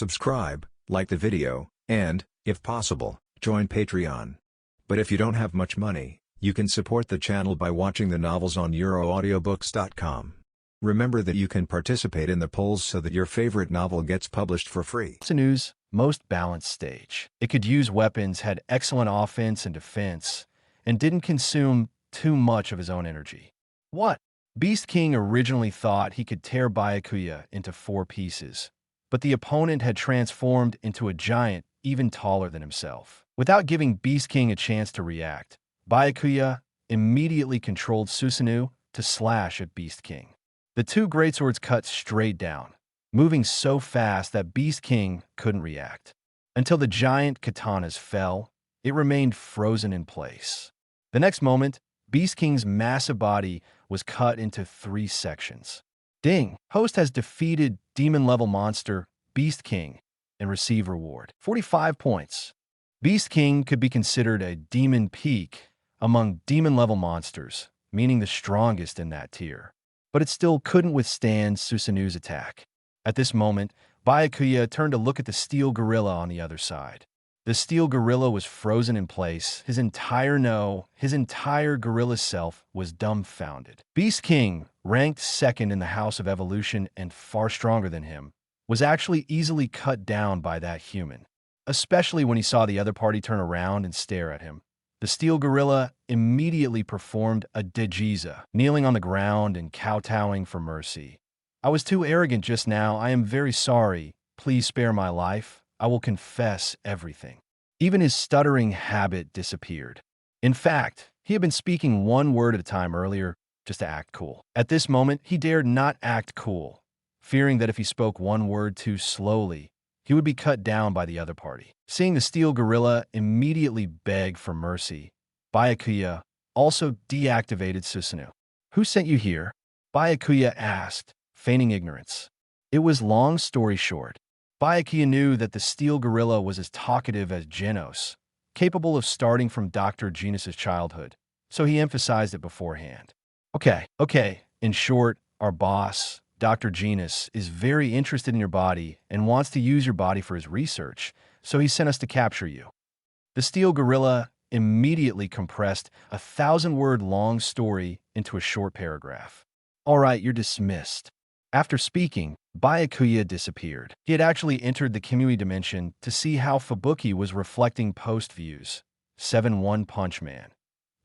subscribe, like the video, and, if possible, join Patreon. But if you don't have much money, you can support the channel by watching the novels on euroaudiobooks.com. Remember that you can participate in the polls so that your favorite novel gets published for free. Susanu's most balanced stage. It could use weapons, had excellent offense and defense, and didn't consume too much of his own energy. What? Beast King originally thought he could tear Byakuya into 4 pieces, but the opponent had transformed into a giant even taller than himself. Without giving Beast King a chance to react, Byakuya immediately controlled Susanoo to slash at Beast King. The 2 greatswords cut straight down, moving so fast that Beast King couldn't react. Until the giant katanas fell, it remained frozen in place. The next moment, Beast King's massive body was cut into 3 sections. Ding! Host has defeated demon-level monster Beast King and received reward. 45 points. Beast King could be considered a demon peak among demon-level monsters, meaning the strongest in that tier. But it still couldn't withstand Susanoo's attack. At this moment, Byakuya turned to look at the steel gorilla on the other side. The steel gorilla was frozen in place. His entire gorilla self was dumbfounded. Beast King, ranked second in the House of Evolution and far stronger than him, was actually easily cut down by that human, especially when he saw the other party turn around and stare at him. The steel gorilla immediately performed a Dejiza, kneeling on the ground and kowtowing for mercy. I was too arrogant just now. I am very sorry. Please spare my life. I will confess everything. Even his stuttering habit disappeared. In fact, he had been speaking 1 word at a time earlier just to act cool. At this moment, he dared not act cool, fearing that if he spoke 1 word too slowly, he would be cut down by the other party. Seeing the steel gorilla immediately beg for mercy, Byakuya also deactivated Susanoo. "Who sent you here?" Byakuya asked, feigning ignorance. It was long story short. Byakuya knew that the steel gorilla was as talkative as Genos, capable of starting from Dr. Genos' childhood, so he emphasized it beforehand. Okay. In short, our boss, Dr. Genos, is very interested in your body and wants to use your body for his research, so he sent us to capture you. The steel gorilla immediately compressed a 1,000-word long story into a short paragraph. All right, you're dismissed. After speaking, Byakuya disappeared. He had actually entered the Kamui dimension to see how Fubuki was reflecting post views. 7-1 Punch Man.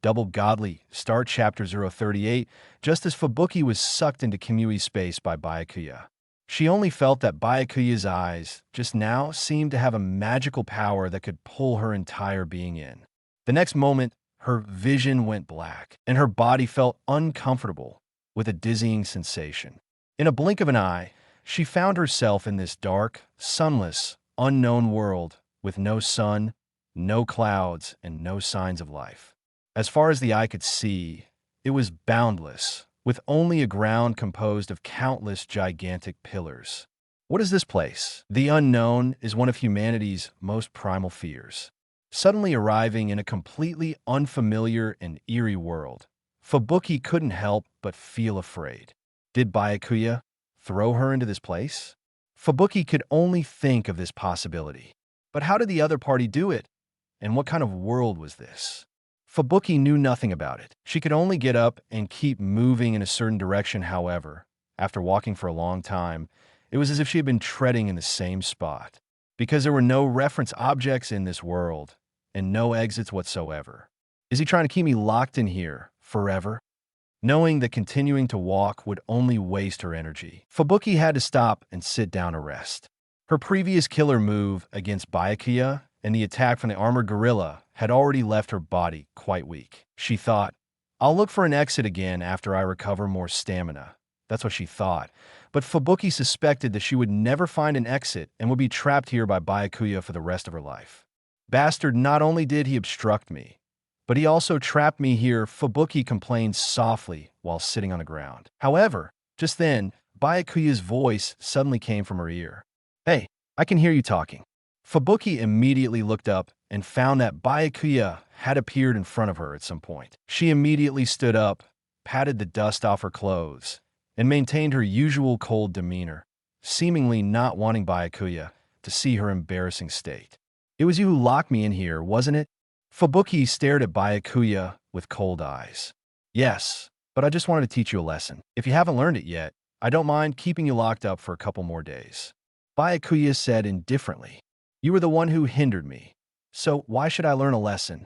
Double Godly, start chapter 038, just as Fubuki was sucked into Kamui space by Byakuya. She only felt that Byakuya's eyes just now seemed to have a magical power that could pull her entire being in. The next moment, her vision went black, and her body felt uncomfortable with a dizzying sensation. In a blink of an eye, she found herself in this dark, sunless, unknown world with no sun, no clouds, and no signs of life. As far as the eye could see, it was boundless, with only a ground composed of countless gigantic pillars. What is this place? The unknown is one of humanity's most primal fears. Suddenly arriving in a completely unfamiliar and eerie world, Fubuki couldn't help but feel afraid. Did Byakuya throw her into this place? Fubuki could only think of this possibility. But how did the other party do it? And what kind of world was this? Fubuki knew nothing about it. She could only get up and keep moving in a certain direction. However, after walking for a long time, it was as if she had been treading in the same spot, because there were no reference objects in this world and no exits whatsoever. Is he trying to keep me locked in here forever? Knowing that continuing to walk would only waste her energy, Fubuki had to stop and sit down to rest. Her previous killer move against Byakuya and the attack from the armored gorilla had already left her body quite weak. She thought, I'll look for an exit again after I recover more stamina. That's what she thought. But Fubuki suspected that she would never find an exit and would be trapped here by Byakuya for the rest of her life. Bastard, not only did he obstruct me, but he also trapped me here, Fubuki complained softly while sitting on the ground. However, just then, Byakuya's voice suddenly came from her ear. Hey, I can hear you talking. Fubuki immediately looked up and found that Byakuya had appeared in front of her at some point. She immediately stood up, patted the dust off her clothes, and maintained her usual cold demeanor, seemingly not wanting Byakuya to see her embarrassing state. "It was you who locked me in here, wasn't it?" Fubuki stared at Byakuya with cold eyes. "Yes, but I just wanted to teach you a lesson. If you haven't learned it yet, I don't mind keeping you locked up for a couple more days." Byakuya said indifferently. "You were the one who hindered me. So why should I learn a lesson?"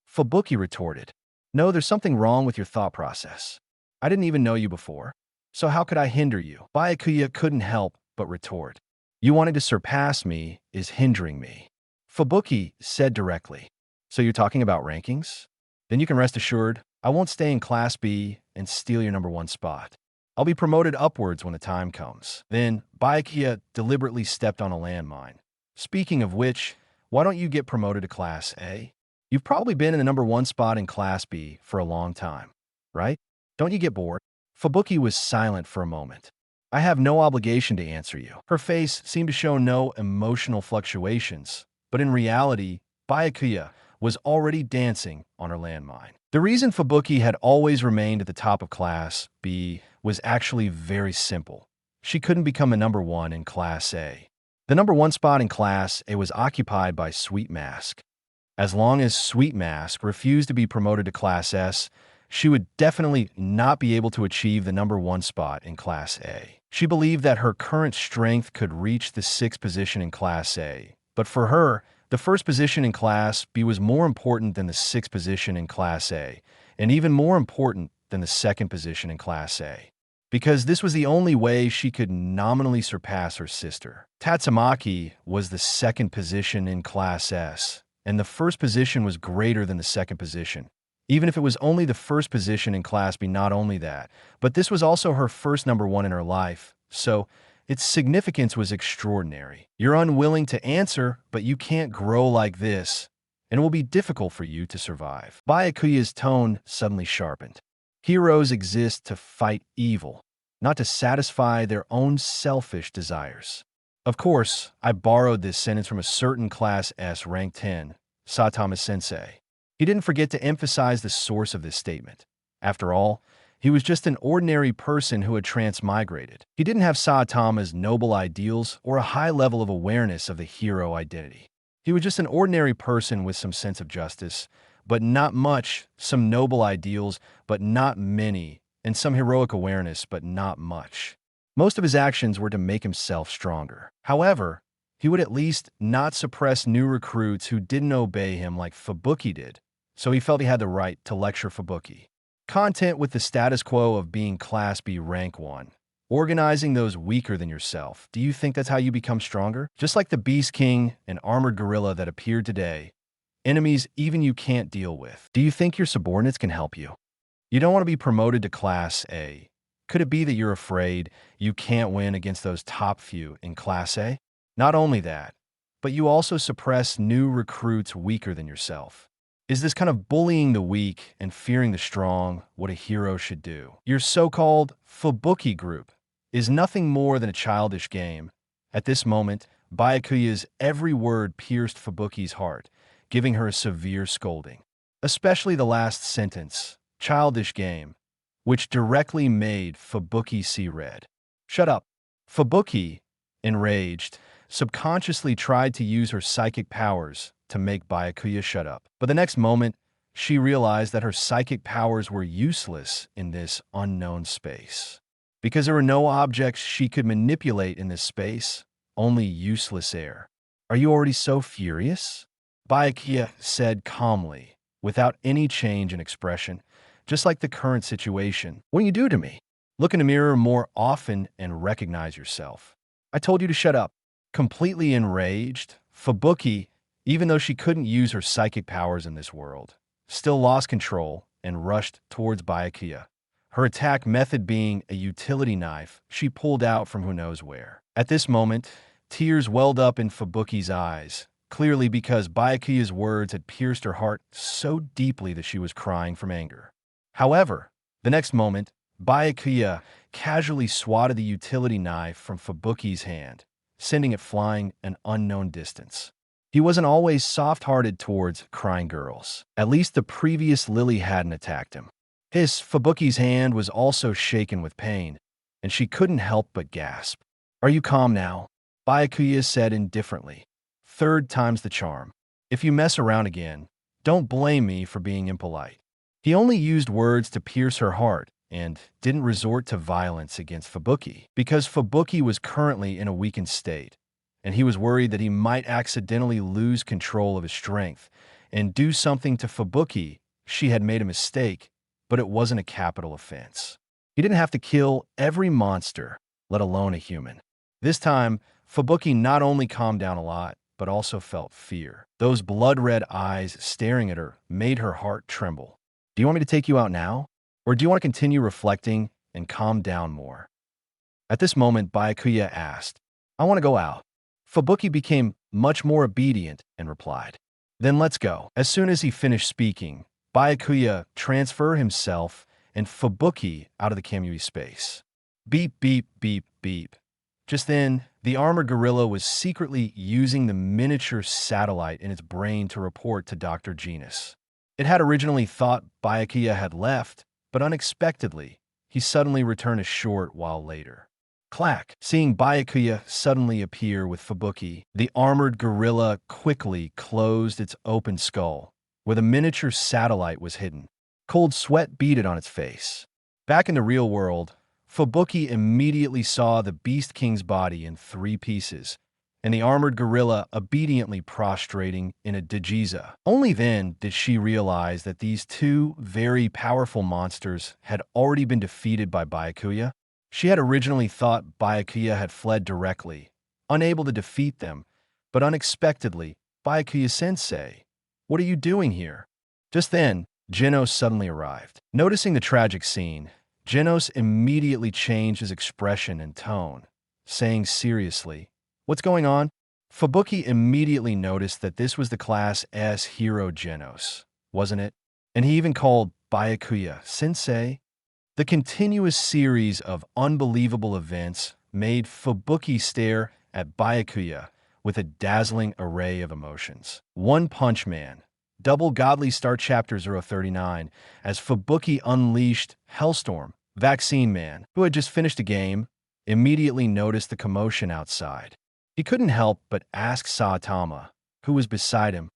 Fubuki retorted. "No, there's something wrong with your thought process. I didn't even know you before. So how could I hinder you?" Byakuya couldn't help but retort. "You wanting to surpass me is hindering me." Fubuki said directly. "So you're talking about rankings? Then you can rest assured I won't stay in Class B and steal your number 1 spot. I'll be promoted upwards when the time comes." Then Byakuya deliberately stepped on a landmine. "Speaking of which, why don't you get promoted to Class A? You've probably been in the number 1 spot in Class B for a long time, right? Don't you get bored?" Fubuki was silent for a moment. "I have no obligation to answer you." Her face seemed to show no emotional fluctuations, but in reality, Byakuya was already dancing on her landmine. The reason Fubuki had always remained at the top of Class B was actually very simple. She couldn't become a number 1 in Class A. The number 1 spot in Class A was occupied by Sweet Mask. As long as Sweet Mask refused to be promoted to Class S, she would definitely not be able to achieve the number 1 spot in Class A. She believed that her current strength could reach the 6th position in Class A, but for her, the 1st position in Class B was more important than the 6th position in Class A, and even more important than the 2nd position in Class A, because this was the only way she could nominally surpass her sister. Tatsumaki was the 2nd position in Class S, and the 1st position was greater than the 2nd position, even if it was only the 1st position in Class B. Not only that, but this was also her first number 1 in her life, so its significance was extraordinary. "You're unwilling to answer, but you can't grow like this, and it will be difficult for you to survive." Byakuya's tone suddenly sharpened. "Heroes exist to fight evil, not to satisfy their own selfish desires." Of course, I borrowed this sentence from a certain Class S rank 10, Saitama-sensei. He didn't forget to emphasize the source of this statement. After all, he was just an ordinary person who had transmigrated. He didn't have Saitama's noble ideals or a high level of awareness of the hero identity. He was just an ordinary person with some sense of justice, but not much, some noble ideals, but not many, and some heroic awareness, but not much. Most of his actions were to make himself stronger. However, he would at least not suppress new recruits who didn't obey him like Fubuki did, so he felt he had the right to lecture Fubuki. Content with the status quo of being Class B rank 1, organizing those weaker than yourself. Do you think that's how you become stronger? Just like the Beast King and Armored Gorilla that appeared today, enemies even you can't deal with. Do you think your subordinates can help you? You don't want to be promoted to Class A. Could it be that you're afraid you can't win against those top few in Class A? Not only that, but you also suppress new recruits weaker than yourself. Is this kind of bullying the weak and fearing the strong what a hero should do? Your so-called Fubuki group is nothing more than a childish game. At this moment, Byakuya's every word pierced Fubuki's heart, giving her a severe scolding. Especially the last sentence, childish game, which directly made Fubuki see red. "Shut up." Fubuki, enraged, subconsciously tried to use her psychic powers to make Byakuya shut up. But the next moment, she realized that her psychic powers were useless in this unknown space. Because there were no objects she could manipulate in this space, only useless air. "Are you already so furious?" Byakuya said calmly, without any change in expression, just like the current situation. "What do you do to me? Look in the mirror more often and recognize yourself. I told you to shut up." Completely enraged, Fubuki, even though she couldn't use her psychic powers in this world, still lost control and rushed towards Byakuya. Her attack method being a utility knife she pulled out from who knows where. At this moment, tears welled up in Fubuki's eyes, clearly because Byakuya's words had pierced her heart so deeply that she was crying from anger. However, the next moment, Byakuya casually swatted the utility knife from Fubuki's hand, sending it flying an unknown distance. He wasn't always soft-hearted towards crying girls. At least the previous Lily hadn't attacked him. Fubuki's hand was also shaken with pain, and she couldn't help but gasp. "Are you calm now?" Byakuya said indifferently. Third time's the charm. If you mess around again, don't blame me for being impolite. He only used words to pierce her heart and didn't resort to violence against Fubuki because Fubuki was currently in a weakened state, and he was worried that he might accidentally lose control of his strength and do something to Fubuki. She had made a mistake, but it wasn't a capital offense. He didn't have to kill every monster, let alone a human. This time, Fubuki not only calmed down a lot, but also felt fear. Those blood-red eyes staring at her made her heart tremble. Do you want me to take you out now? Or do you want to continue reflecting and calm down more? At this moment, Byakuya asked, I want to go out. Fubuki became much more obedient and replied, Then let's go. As soon as he finished speaking, Byakuya transferred himself and Fubuki out of the Kamui space. Beep, beep, beep, beep. Just then, the armored gorilla was secretly using the miniature satellite in its brain to report to Dr. Genus. It had originally thought Byakuya had left, but unexpectedly, he suddenly returned a short while later. Clack! Seeing Byakuya suddenly appear with Fubuki, the armored gorilla quickly closed its open skull, where the miniature satellite was hidden. Cold sweat beaded on its face. Back in the real world, Fubuki immediately saw the Beast King's body in 3 pieces, and the armored gorilla obediently prostrating in a Dajiza. Only then did she realize that these 2 very powerful monsters had already been defeated by Byakuya. She had originally thought Byakuya had fled directly, unable to defeat them, but unexpectedly, Byakuya-sensei, what are you doing here? Just then, Genos suddenly arrived. Noticing the tragic scene, Genos immediately changed his expression and tone, saying seriously, What's going on? Fubuki immediately noticed that this was the Class S hero Genos, wasn't it? And he even called Byakuya-sensei. The continuous series of unbelievable events made Fubuki stare at Byakuya with a dazzling array of emotions. One Punch Man, Double Godly Star Chapter 039, as Fubuki unleashed Hellstorm. Vaccine Man, who had just finished a game, immediately noticed the commotion outside. He couldn't help but ask Saitama, who was beside him,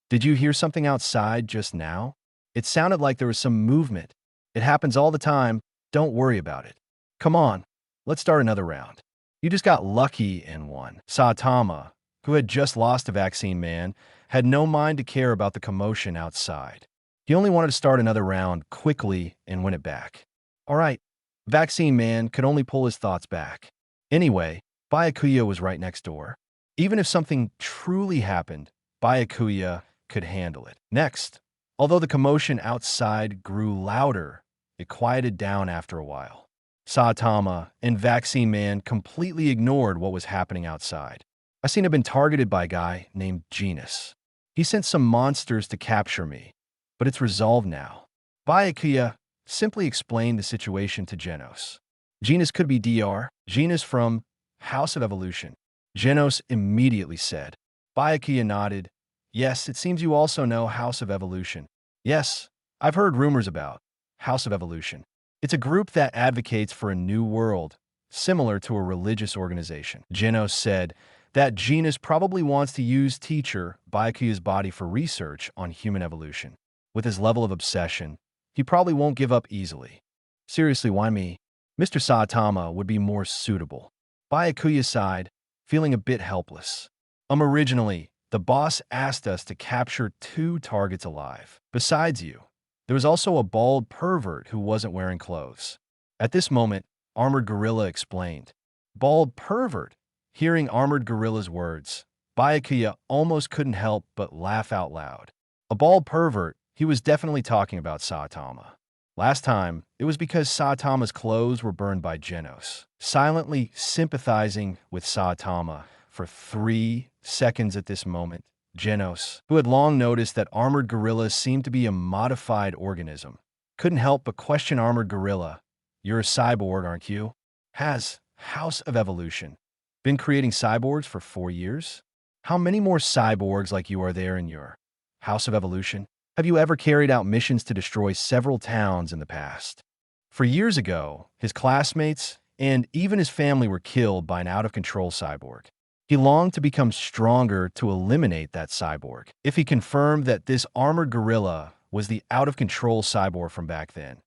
Did you hear something outside just now? It sounded like there was some movement. It happens all the time. Don't worry about it. Come on, let's start another round. You just got lucky and won. Saitama, who had just lost to Vaccine Man, had no mind to care about the commotion outside. He only wanted to start another round quickly and win it back. All right, Vaccine Man could only pull his thoughts back. Anyway, Byakuya was right next door. Even if something truly happened, Byakuya could handle it. Next, although the commotion outside grew louder, it quieted down after a while. Saitama and Vaccine Man completely ignored what was happening outside. I seem to have been targeted by a guy named Genus. He sent some monsters to capture me, but it's resolved now. Byakuya simply explained the situation to Genos. Genus could be Dr. Genus from House of Evolution. Genos immediately said. Byakuya nodded. Yes, it seems you also know House of Evolution. Yes, I've heard rumors about House of Evolution. It's a group that advocates for a new world, similar to a religious organization. Genos said that Genus probably wants to use teacher Byakuya's body for research on human evolution. With his level of obsession, he probably won't give up easily. Seriously, why me? Mr. Saitama would be more suitable. Byakuya sighed, feeling a bit helpless. Originally, the boss asked us to capture 2 targets alive. Besides you, there was also a bald pervert who wasn't wearing clothes. At this moment, Armored Gorilla explained. Bald pervert? Hearing Armored Gorilla's words, Byakuya almost couldn't help but laugh out loud. A bald pervert? He was definitely talking about Saitama. Last time, it was because Saitama's clothes were burned by Genos. Silently sympathizing with Saitama for 3 seconds at this moment, Genos, who had long noticed that Armored Gorilla seemed to be a modified organism, couldn't help but question Armored Gorilla. You're a cyborg, aren't you? Has House of Evolution been creating cyborgs for 4 years? How many more cyborgs like you are there in your House of Evolution? Have you ever carried out missions to destroy several towns in the past? For years ago, his classmates and even his family were killed by an out-of-control cyborg. He longed to become stronger to eliminate that cyborg. If he confirmed that this armored gorilla was the out-of-control cyborg from back then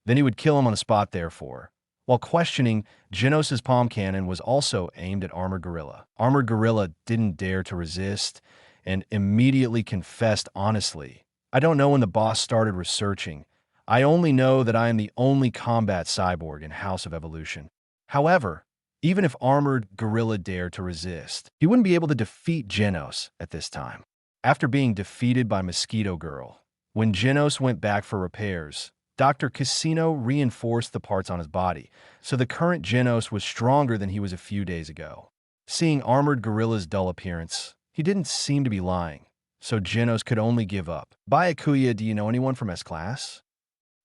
he would kill him on the spot therefore. While questioning, Genos' palm cannon was also aimed at Armored Gorilla. Armored Gorilla didn't dare to resist and immediately confessed honestly, "I don't know when the boss started researching. I only know that I am the only combat cyborg in House of Evolution." However, even if Armored Gorilla dared to resist, he wouldn't be able to defeat Genos at this time. After being defeated by Mosquito Girl, when Genos went back for repairs, Dr. Casino reinforced the parts on his body, so the current Genos was stronger than he was a few days ago. Seeing Armored Gorilla's dull appearance, he didn't seem to be lying, so Genos could only give up. "Bai Ye, do you know anyone from S-Class?"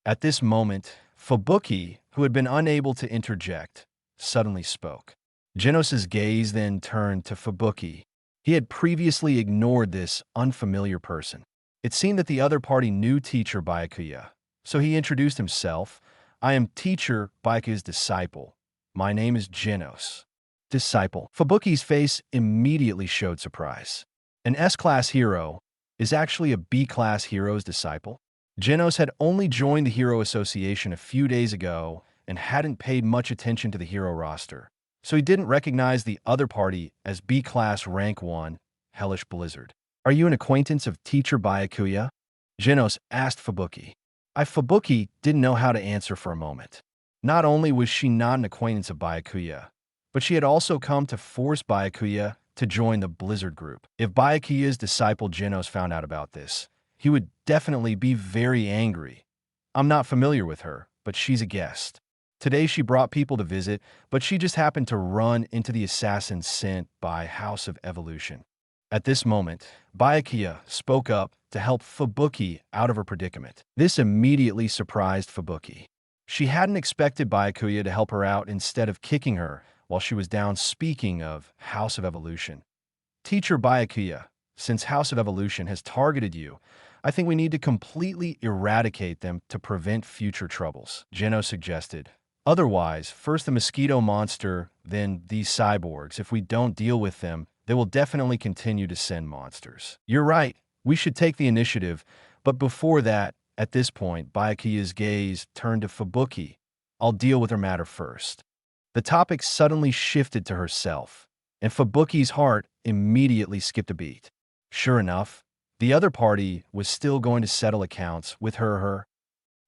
At this moment, Fubuki, who had been unable to interject, suddenly spoke. Genos' gaze then turned to Fubuki. He had previously ignored this unfamiliar person. It seemed that the other party knew teacher Byakuya, so he introduced himself. "I am teacher Byakuya's disciple. My name is Genos." Disciple. Fubuki's face immediately showed surprise. An S-Class hero is actually a B-Class hero's disciple? Genos had only joined the Hero Association a few days ago and hadn't paid much attention to the hero roster, so he didn't recognize the other party as B-Class Rank 1, Hellish Blizzard. "Are you an acquaintance of teacher Byakuya?" Genos asked Fubuki. Fubuki didn't know how to answer for a moment. Not only was she not an acquaintance of Byakuya, but she had also come to force Byakuya to join the Blizzard group. If Byakuya's disciple Genos found out about this, he would definitely be very angry. "I'm not familiar with her, but she's a guest. Today she brought people to visit, but she just happened to run into the assassins sent by House of Evolution." At this moment, Byakuya spoke up to help Fubuki out of her predicament. This immediately surprised Fubuki. She hadn't expected Byakuya to help her out instead of kicking her while she was down. "Speaking of House of Evolution, teacher Byakuya, since House of Evolution has targeted you, I think we need to completely eradicate them to prevent future troubles," Genos suggested. "Otherwise, first the mosquito monster, then these cyborgs. If we don't deal with them, they will definitely continue to send monsters." "You're right. We should take the initiative, but before that, at this point, Byakuya's gaze turned to Fubuki. "I'll deal with her matter first." The topic suddenly shifted to herself, and Fubuki's heart immediately skipped a beat. Sure enough, the other party was still going to settle accounts with her.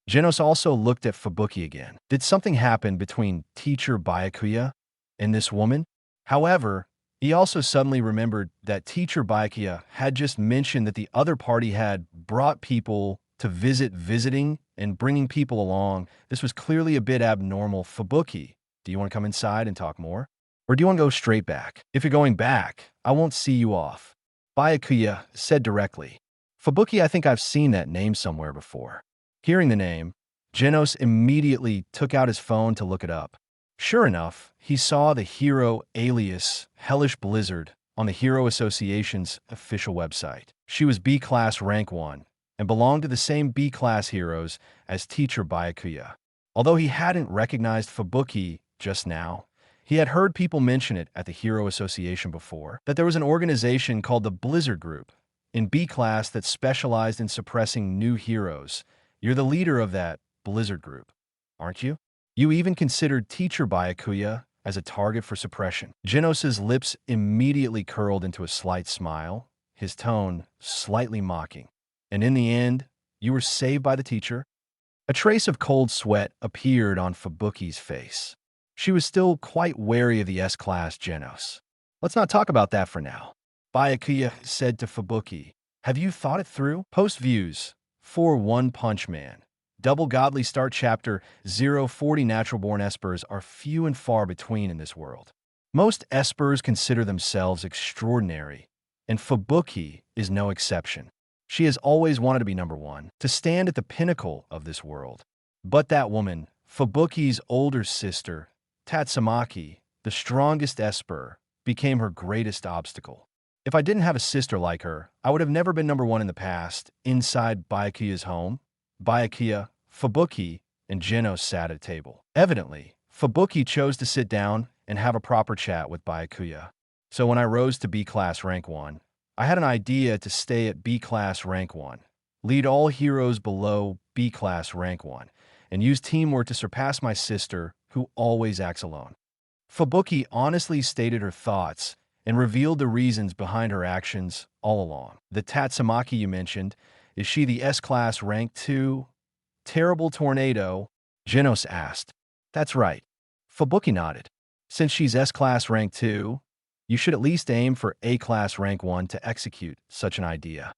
Genos also looked at Fubuki again. Did something happen between teacher Byakuya and this woman? However, he also suddenly remembered that teacher Byakuya had just mentioned that the other party had brought people to visiting and bringing people along. This was clearly a bit abnormal. "Fubuki, do you want to come inside and talk more? Or do you want to go straight back? If you're going back, I won't see you off," Byakuya said directly. "Fubuki, I think I've seen that name somewhere before." Hearing the name, Genos immediately took out his phone to look it up. Sure enough, he saw the hero alias Hellish Blizzard on the Hero Association's official website. She was B-Class Rank 1 and belonged to the same B-Class heroes as teacher Byakuya. Although he hadn't recognized Fubuki just now, he had heard people mention it at the Hero Association before, that there was an organization called the Blizzard Group in B-Class that specialized in suppressing new heroes. "You're the leader of that Blizzard Group, aren't you? You even considered teacher Byakuya as a target for suppression." Genos' lips immediately curled into a slight smile, his tone slightly mocking. "And in the end, you were saved by the teacher?" A trace of cold sweat appeared on Fubuki's face. She was still quite wary of the S-Class Genos. "Let's not talk about that for now," Byakuya said to Fubuki. "Have you thought it through?" Post views for One Punch Man. Double Godly Start Chapter 040. Natural-born espers are few and far between in this world. Most espers consider themselves extraordinary, and Fubuki is no exception. She has always wanted to be number one, to stand at the pinnacle of this world. But that woman, Fubuki's older sister, Tatsumaki, the strongest esper, became her greatest obstacle. "If I didn't have a sister like her, I would have never been number one in the past." Inside Byakuya's home, Byakuya, Fubuki, and Genos sat at a table. Evidently, Fubuki chose to sit down and have a proper chat with Byakuya. So when I rose to B-Class Rank 1, I had an idea to stay at B-Class Rank 1, lead all heroes below B-Class Rank 1, and use teamwork to surpass my sister, who always acts alone. Fubuki honestly stated her thoughts and revealed the reasons behind her actions all along. The Tatsumaki you mentioned, is she the S-Class Rank 2? Terrible Tornado? Genos asked. That's right. Fubuki nodded. Since she's S-Class Rank 2, you should at least aim for A-Class Rank 1 to execute such an idea.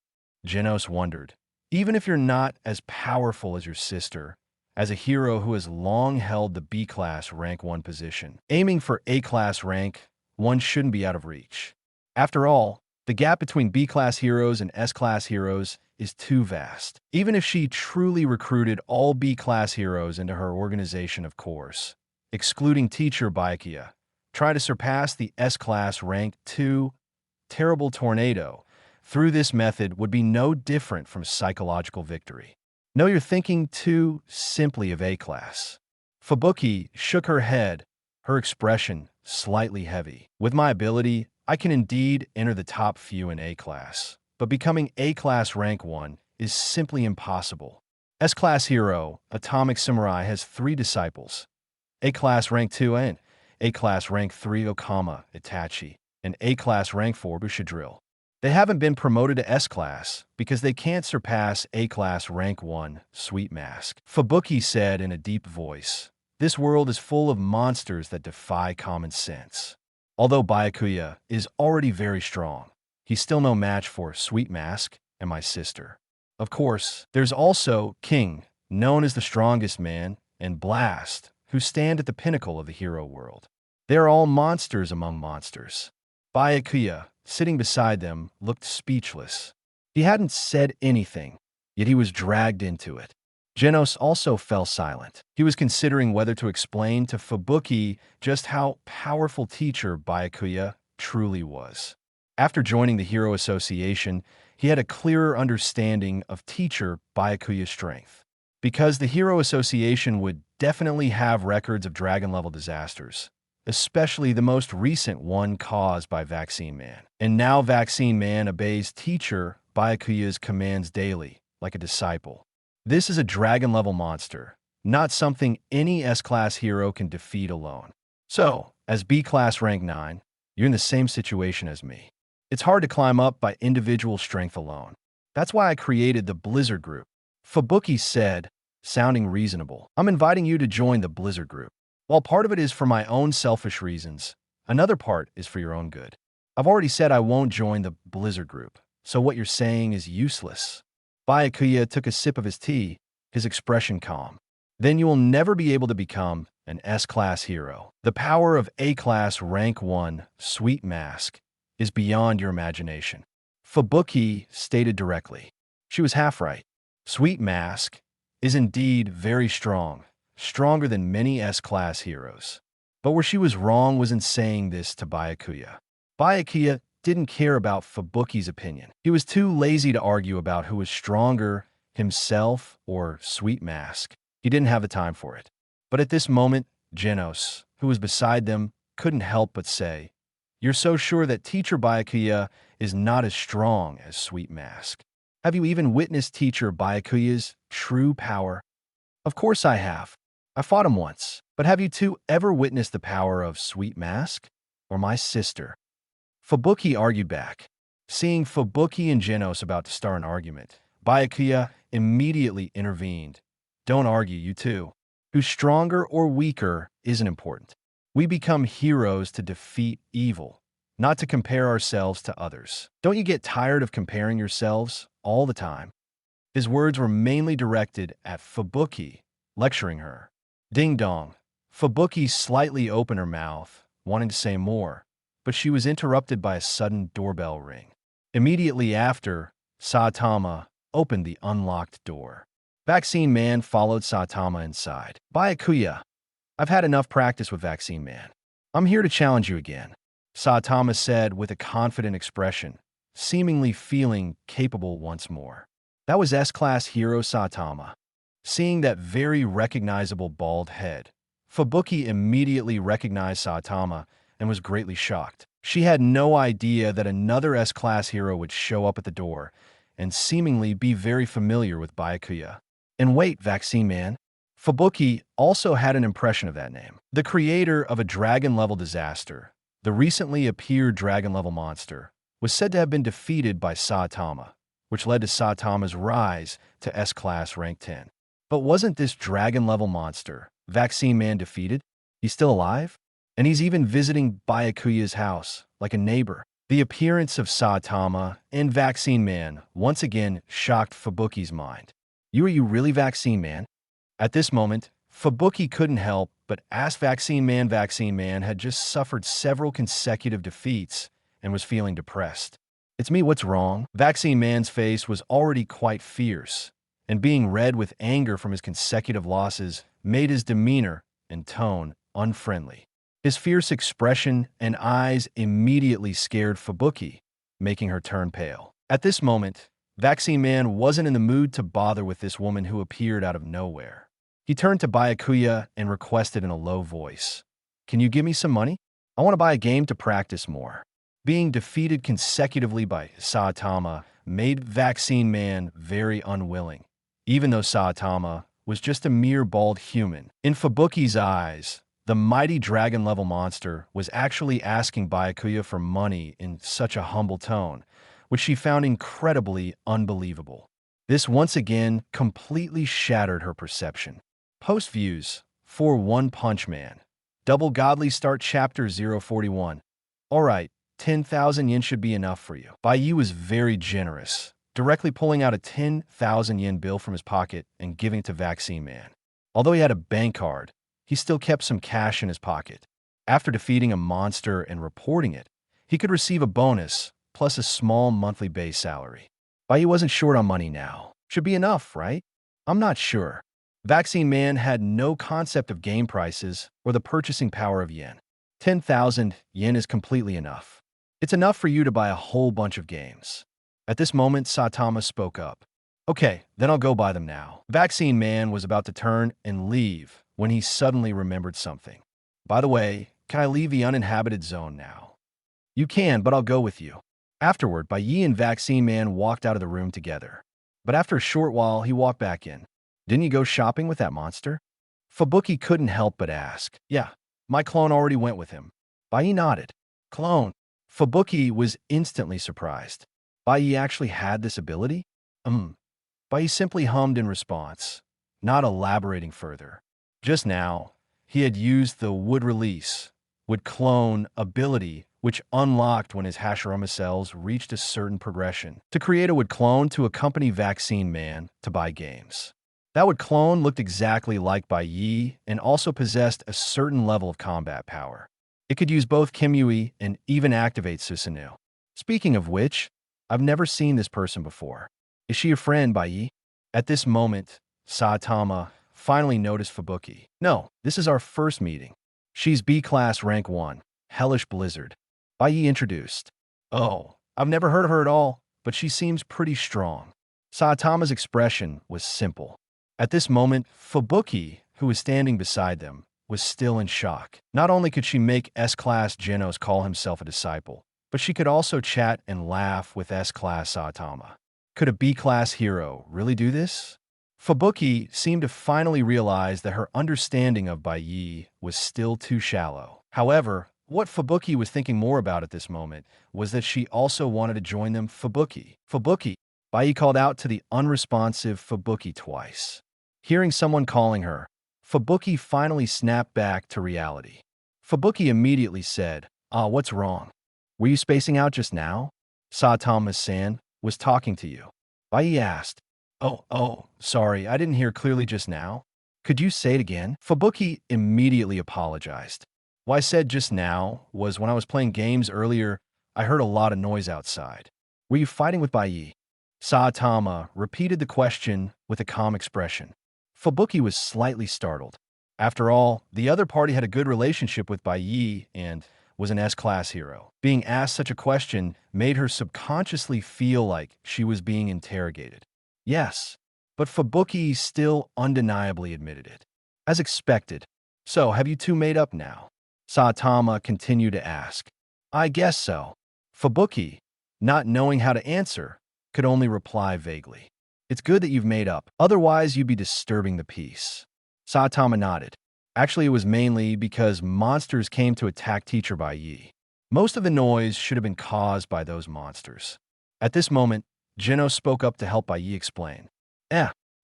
Genos wondered. Even if you're not as powerful as your sister, as a hero who has long held the B-Class Rank 1 position, aiming for A-Class Rank 1 shouldn't be out of reach. After all, the gap between B-Class heroes and S-Class heroes is too vast. Even if she truly recruited all B-Class heroes into her organization, of course, excluding teacher Bai Ye, try to surpass the S-Class Rank 2 Terrible Tornado through this method would be no different from psychological victory. No, you're thinking too simply of A-Class. Fubuki shook her head, her expression slightly heavy. With my ability, I can indeed enter the top few in A-Class, but becoming A-Class Rank 1 is simply impossible. S-Class hero, Atomic Samurai, has 3 disciples, A-Class Rank 2 and A-Class Rank 3 Okama Itachi, and A-Class Rank 4 Bushidrill. They haven't been promoted to S-Class because they can't surpass A-Class Rank 1 Sweet Mask. Fubuki said in a deep voice, this world is full of monsters that defy common sense. Although Byakuya is already very strong, he's still no match for Sweet Mask and my sister. Of course, there's also King, known as the strongest man, and Blast, who stand at the pinnacle of the hero world. They are all monsters among monsters. Byakuya, sitting beside them, looked speechless. He hadn't said anything, yet he was dragged into it. Genos also fell silent. He was considering whether to explain to Fubuki just how powerful teacher Byakuya truly was. After joining the Hero Association, he had a clearer understanding of teacher Byakuya's strength. Because the Hero Association would definitely have records of dragon-level disasters, especially the most recent one caused by Vaccine Man. And now Vaccine Man obeys teacher Byakuya's commands daily, like a disciple. This is a dragon-level monster, not something any S-Class hero can defeat alone. So, as B-Class Rank 9, you're in the same situation as me. It's hard to climb up by individual strength alone. That's why I created the Blizzard Group. Fubuki said, sounding reasonable. I'm inviting you to join the Blizzard Group. While part of it is for my own selfish reasons, another part is for your own good. I've already said I won't join the Blizzard Group, so what you're saying is useless. Byakuya took a sip of his tea, his expression calm. Then you will never be able to become an S-Class hero. The power of A-Class Rank 1 Sweet Mask is beyond your imagination. Fubuki stated directly. She was half right. Sweet Mask is indeed very strong, stronger than many S-Class heroes. But where she was wrong was in saying this to Byakuya. Byakuya didn't care about Fubuki's opinion. He was too lazy to argue about who was stronger, himself or Sweet Mask. He didn't have the time for it. But at this moment, Genos, who was beside them, couldn't help but say, "You're so sure that teacher Byakuya is not as strong as Sweet Mask? Have you even witnessed teacher Byakuya's true power?" "Of course I have. I fought him once. But have you two ever witnessed the power of Sweet Mask? Or my sister?" Fubuki argued back. Seeing Fubuki and Genos about to start an argument, Byakuya immediately intervened. "Don't argue, you two. Who's stronger or weaker isn't important. We become heroes to defeat evil, not to compare ourselves to others. Don't you get tired of comparing yourselves all the time?" His words were mainly directed at Fubuki, lecturing her. Ding dong. Fubuki slightly opened her mouth, wanting to say more, but she was interrupted by a sudden doorbell ring. Immediately after, Saitama opened the unlocked door. Vaccine Man followed Saitama inside. "Byakuya, I've had enough practice with Vaccine Man. I'm here to challenge you again," Saitama said with a confident expression, seemingly feeling capable once more. That was S-Class hero Saitama. Seeing that very recognizable bald head, Fubuki immediately recognized Saitama and was greatly shocked. She had no idea that another S-class hero would show up at the door and seemingly be very familiar with Byakuya. And wait, Vaccine Man. Fubuki also had an impression of that name. The creator of a dragon-level disaster, the recently appeared dragon-level monster, was said to have been defeated by Saitama, which led to Saitama's rise to S-class rank 10. But wasn't this dragon-level monster, Vaccine Man, defeated? He's still alive? And he's even visiting Byakuya's house, like a neighbor. The appearance of Saitama and Vaccine Man once again shocked Fubuki's mind. Are you really Vaccine Man? At this moment, Fubuki couldn't help but ask Vaccine Man. Vaccine Man had just suffered several consecutive defeats and was feeling depressed. It's me, what's wrong? Vaccine Man's face was already quite fierce, and being red with anger from his consecutive losses made his demeanor and tone unfriendly. His fierce expression and eyes immediately scared Fubuki, making her turn pale. At this moment, Vaccine Man wasn't in the mood to bother with this woman who appeared out of nowhere. He turned to Byakuya and requested in a low voice, "Can you give me some money? I want to buy a game to practice more." Being defeated consecutively by Saitama made Vaccine Man very unwilling, even though Saitama was just a mere bald human. In Fubuki's eyes, the mighty dragon-level monster was actually asking Byakuya for money in such a humble tone, which she found incredibly unbelievable. This once again completely shattered her perception. Post views for One Punch Man. Double Godly Start Chapter 041. Alright, 10,000 yen should be enough for you. Bai Ye was very generous, directly pulling out a 10,000 yen bill from his pocket and giving it to Vaccine Man. Although he had a bank card, he still kept some cash in his pocket. After defeating a monster and reporting it, he could receive a bonus plus a small monthly base salary. Bai Ye wasn't short on money now. Should be enough, right? I'm not sure. Vaccine Man had no concept of game prices or the purchasing power of yen. 10,000 yen is completely enough. It's enough for you to buy a whole bunch of games. At this moment, Saitama spoke up. Okay, then I'll go buy them now. Vaccine Man was about to turn and leave when he suddenly remembered something. By the way, can I leave the uninhabited zone now? You can, but I'll go with you. Afterward, Bai Ye and Vaccine Man walked out of the room together. But after a short while, he walked back in. Didn't you go shopping with that monster? Fubuki couldn't help but ask. Yeah, my clone already went with him. Bai Ye nodded. Clone. Fubuki was instantly surprised. Bai Ye actually had this ability? Bai Ye simply hummed in response, not elaborating further. Just now, he had used the would release, would clone ability, which unlocked when his Hashirama cells reached a certain progression, to create a would clone to accompany Vaccine Man to buy games. That would clone looked exactly like Bai Ye and also possessed a certain level of combat power. It could use both Kamui and even activate Susanoo. Speaking of which, I've never seen this person before. Is she a friend, Bai Ye? At this moment, Saitama finally noticed Fubuki. No, this is our first meeting. She's B-class rank 1, Hellish Blizzard. Bai Ye introduced. Oh, I've never heard of her at all, but she seems pretty strong. Saitama's expression was simple. At this moment, Fubuki, who was standing beside them, was still in shock. Not only could she make S-class Genos call himself a disciple, but she could also chat and laugh with S-class Saitama. Could a B-class hero really do this? Fubuki seemed to finally realize that her understanding of Bai Ye was still too shallow. However, what Fubuki was thinking more about at this moment was that she also wanted to join them. Fubuki. Bai Ye called out to the unresponsive Fubuki twice. Hearing someone calling her, Fubuki finally snapped back to reality. Fubuki immediately said, what's wrong? Were you spacing out just now? Saitama-san was talking to you. Bai Ye asked. Oh, sorry, I didn't hear clearly just now. Could you say it again? Fubuki immediately apologized. What I said just now was when I was playing games earlier, I heard a lot of noise outside. Were you fighting with Bai Ye? Saitama repeated the question with a calm expression. Fubuki was slightly startled. After all, the other party had a good relationship with Bai Ye and was an S-class hero. Being asked such a question made her subconsciously feel like she was being interrogated. Yes, but Fubuki still undeniably admitted it. As expected. So, have you two made up now? Saitama continued to ask. I guess so. Fubuki, not knowing how to answer, could only reply vaguely. It's good that you've made up. Otherwise, you'd be disturbing the peace. Saitama nodded. Actually, it was mainly because monsters came to attack Teacher Bai Ye. Most of the noise should have been caused by those monsters. At this moment, Genos spoke up to help Bai Ye explain.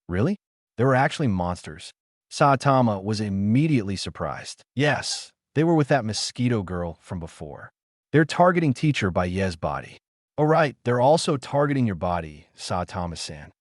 Really? There were actually monsters. Saitama was immediately surprised. Yes, they were with that mosquito girl from before. They're targeting Teacher Bai Ye's body. Oh right, they're also targeting your body, Saitama-san.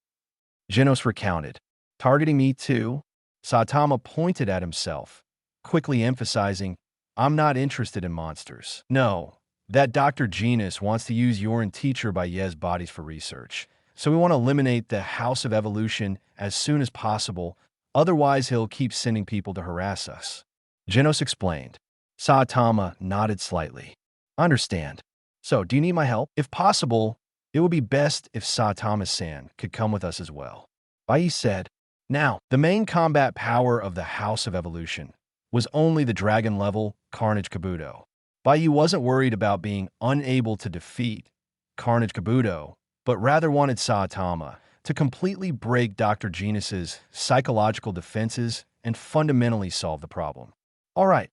Genos recounted. Targeting me too? Saitama pointed at himself, quickly emphasizing, I'm not interested in monsters. No, that Dr. Genus wants to use your and Teacher Bai Ye's bodies for research. So we want to eliminate the House of Evolution as soon as possible, otherwise he'll keep sending people to harass us. Genos explained. Saitama nodded slightly. Understand. So, do you need my help? If possible, it would be best if Saitama-san could come with us as well. Bai Ye said. Now, the main combat power of the House of Evolution was only the dragon-level Carnage Kabuto. Bai Ye wasn't worried about being unable to defeat Carnage Kabuto, but rather wanted Saitama to completely break Dr. Genus's psychological defenses and fundamentally solve the problem. All right,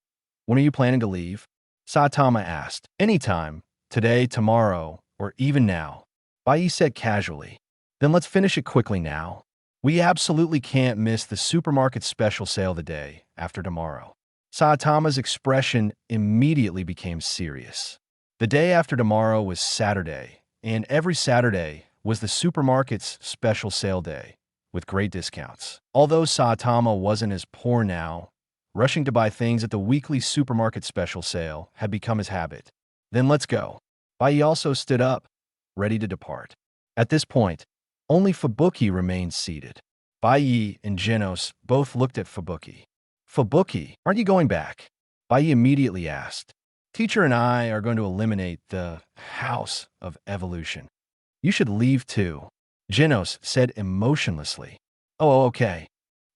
when are you planning to leave? Saitama asked. Anytime, today, tomorrow, or even now. Bai Ye said casually. Then let's finish it quickly now. We absolutely can't miss the supermarket special sale the day after tomorrow. Saitama's expression immediately became serious. The day after tomorrow was Saturday, and every Saturday was the supermarket's special sale day, with great discounts. Although Saitama wasn't as poor now, rushing to buy things at the weekly supermarket special sale had become his habit. Then let's go. Bai Ye also stood up, ready to depart. At this point, only Fubuki remained seated. Bai Ye and Genos both looked at Fubuki. Fubuki, aren't you going back? Bai Ye immediately asked. Teacher and I are going to eliminate the House of Evolution. You should leave too, Genos said emotionlessly. Oh, okay.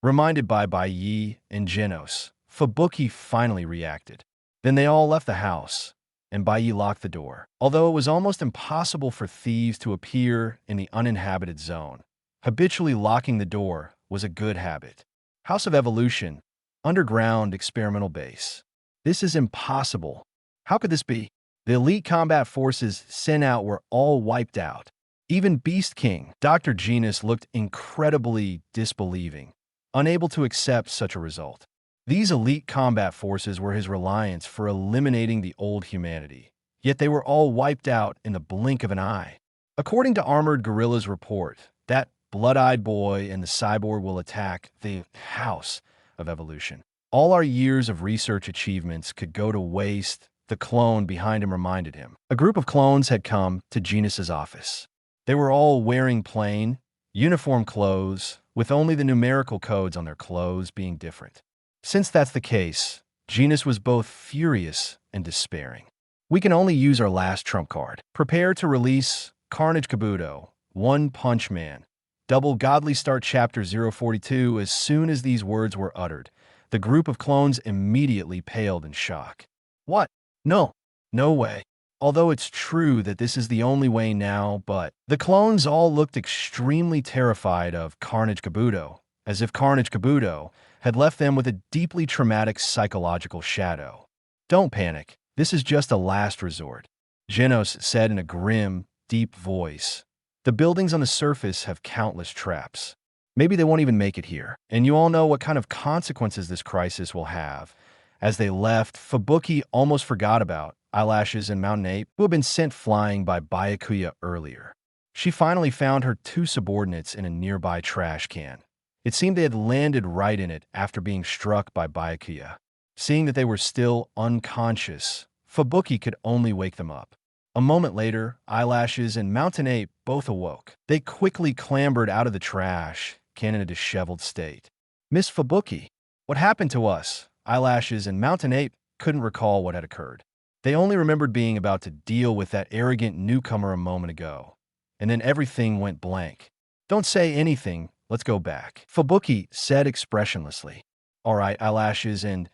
Reminded by Bai Ye and Genos, Fubuki finally reacted. Then they all left the house, and Bai Ye locked the door. Although it was almost impossible for thieves to appear in the uninhabited zone, habitually locking the door was a good habit. House of Evolution, underground experimental base. This is impossible. How could this be? The elite combat forces sent out were all wiped out. Even Beast King, Dr. Genus, looked incredibly disbelieving, unable to accept such a result. These elite combat forces were his reliance for eliminating the old humanity, yet they were all wiped out in the blink of an eye. According to Armored Gorilla's report, that blood-eyed boy and the cyborg will attack the House of Evolution. All our years of research achievements could go to waste, the clone behind him reminded him. A group of clones had come to Genus's office. They were all wearing plain, uniform clothes, with only the numerical codes on their clothes being different. Since that's the case, Genus was both furious and despairing. We can only use our last trump card. Prepare to release Carnage Kabuto, One Punch Man. Double Godly Start Chapter 042. As soon as these words were uttered, the group of clones immediately paled in shock. What? No. No way. Although it's true that this is the only way now, but the clones all looked extremely terrified of Carnage Kabuto, as if Carnage Kabuto had left them with a deeply traumatic psychological shadow. Don't panic. This is just a last resort, Genos said in a grim, deep voice. The buildings on the surface have countless traps. Maybe they won't even make it here. And you all know what kind of consequences this crisis will have. As they left, Fubuki almost forgot about Eyelashes and Mountain Ape, who had been sent flying by Byakuya earlier. She finally found her two subordinates in a nearby trash can. It seemed they had landed right in it after being struck by Byakuya. Seeing that they were still unconscious, Fubuki could only wake them up. A moment later, Eyelashes and Mountain Ape both awoke. They quickly clambered out of the trash can in a disheveled state. Miss Fubuki, what happened to us? Eyelashes and Mountain Ape couldn't recall what had occurred. They only remembered being about to deal with that arrogant newcomer a moment ago. And then everything went blank. Don't say anything, let's go back, Fubuki said expressionlessly. All right, Eyelashes and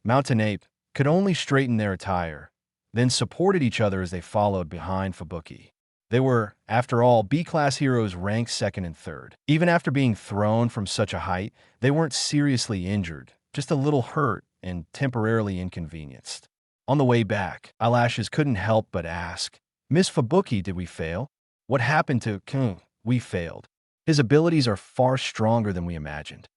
Mountain Ape could only straighten their attire, then supported each other as they followed behind Fubuki. They were, after all, B-class heroes ranked second and third. Even after being thrown from such a height, they weren't seriously injured, just a little hurt and temporarily inconvenienced. On the way back, Eyelashes couldn't help but ask, "Miss Fubuki, did we fail? What happened to Kung? We failed. His abilities are far stronger than we imagined."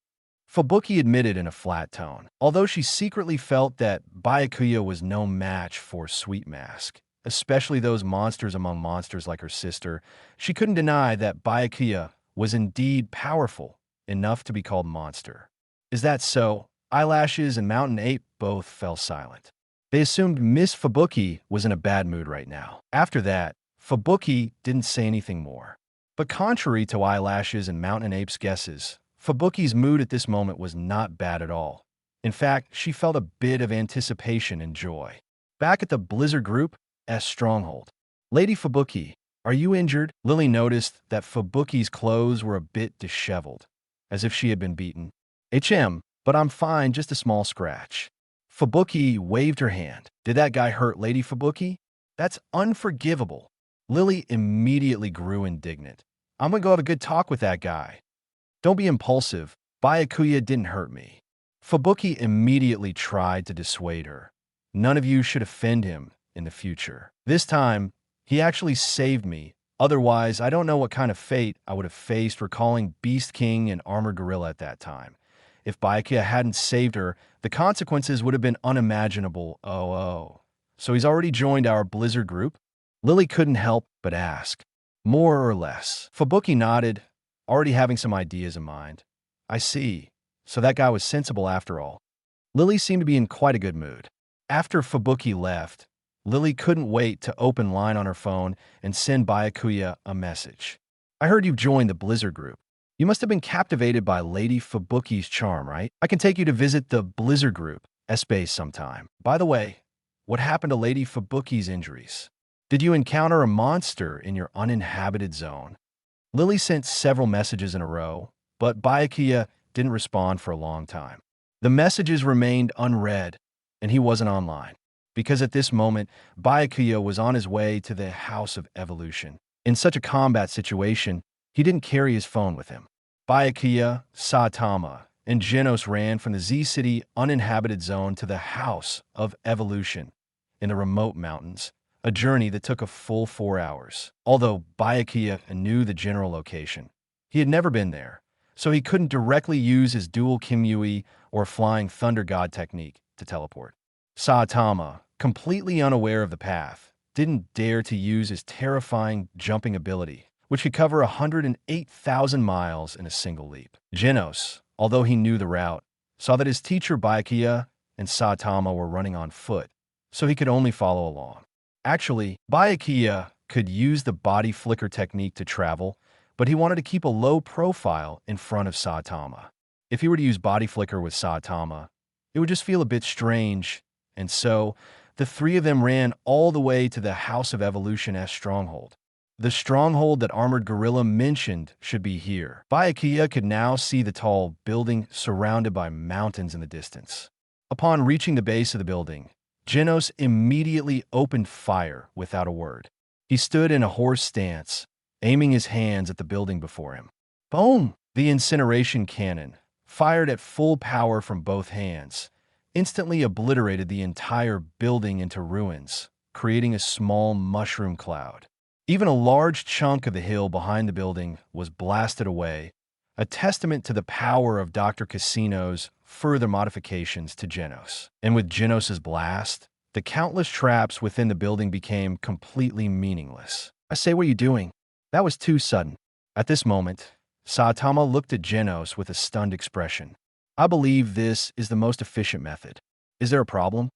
Fubuki admitted in a flat tone, although she secretly felt that Bai Ye was no match for Sweet Mask, especially those monsters among monsters like her sister. She couldn't deny that Bai Ye was indeed powerful enough to be called monster. Is that so? Eyelashes and Mountain Ape both fell silent. They assumed Miss Fubuki was in a bad mood right now. After that, Fubuki didn't say anything more. But contrary to Eyelashes and Mountain Ape's guesses, Fubuki's mood at this moment was not bad at all. In fact, she felt a bit of anticipation and joy. Back at the Blizzard Group's stronghold, "Lady Fubuki, are you injured?" Lily noticed that Fubuki's clothes were a bit disheveled, as if she had been beaten. But I'm fine, just a small scratch." Fubuki waved her hand. "Did that guy hurt Lady Fubuki? That's unforgivable." Lily immediately grew indignant. "I'm gonna go have a good talk with that guy." "Don't be impulsive. Byakuya didn't hurt me." Fubuki immediately tried to dissuade her. "None of you should offend him in the future. This time, he actually saved me. Otherwise, I don't know what kind of fate I would have faced recalling Beast King and Armored Gorilla at that time. If Byakuya hadn't saved her, the consequences would have been unimaginable. Oh. So he's already joined our Blizzard group?" Lily couldn't help but ask. "More or less." Fubuki nodded, already having some ideas in mind. "I see. So that guy was sensible after all." Lily seemed to be in quite a good mood. After Fubuki left, Lily couldn't wait to open Line on her phone and send Byakuya a message. "I heard you've joined the Blizzard group. You must have been captivated by Lady Fubuki's charm, right? I can take you to visit the Blizzard group base sometime. By the way, what happened to Lady Fubuki's injuries? Did you encounter a monster in your uninhabited zone?" Lily sent several messages in a row, but Byakuya didn't respond for a long time. The messages remained unread, and he wasn't online, because at this moment, Byakuya was on his way to the House of Evolution. In such a combat situation, he didn't carry his phone with him. Byakuya, Saitama, and Genos ran from the Z-City uninhabited zone to the House of Evolution in the remote mountains, a journey that took a full 4 hours. Although Byakuya knew the general location, he had never been there, so he couldn't directly use his dual Kamui or flying Thunder God technique to teleport. Saitama, completely unaware of the path, didn't dare to use his terrifying jumping ability, which could cover 108,000 miles in a single leap. Genos, although he knew the route, saw that his teacher Byakuya and Saitama were running on foot, so he could only follow along. Actually, Byakuya could use the body flicker technique to travel, but he wanted to keep a low profile in front of Saitama. If he were to use body flicker with Saitama, it would just feel a bit strange, and so the three of them ran all the way to the House of Evolution's stronghold. The stronghold that Armored Gorilla mentioned should be here. Byakuya could now see the tall building surrounded by mountains in the distance. Upon reaching the base of the building, Genos immediately opened fire without a word. He stood in a horse stance, aiming his hands at the building before him. Boom! The incineration cannon, fired at full power from both hands, instantly obliterated the entire building into ruins, creating a small mushroom cloud. Even a large chunk of the hill behind the building was blasted away, a testament to the power of Dr. Casino's further modifications to Genos. And with Genos's blast, the countless traps within the building became completely meaningless. "I say, what are you doing? That was too sudden." At this moment, Saitama looked at Genos with a stunned expression. "I believe this is the most efficient method. Is there a problem?"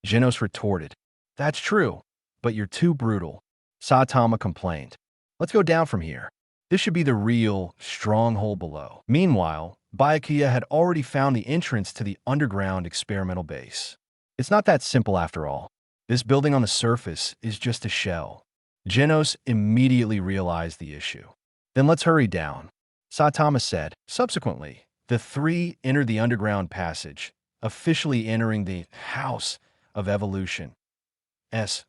Genos retorted, "That's true, but you're too brutal." Saitama complained, "Let's go down from here. This should be the real stronghold below." Meanwhile, Byakuya had already found the entrance to the underground experimental base. It's not that simple after all. This building on the surface is just a shell. Genos immediately realized the issue. "Then let's hurry down," Saitama said. Subsequently, the three entered the underground passage, officially entering the House of Evolution.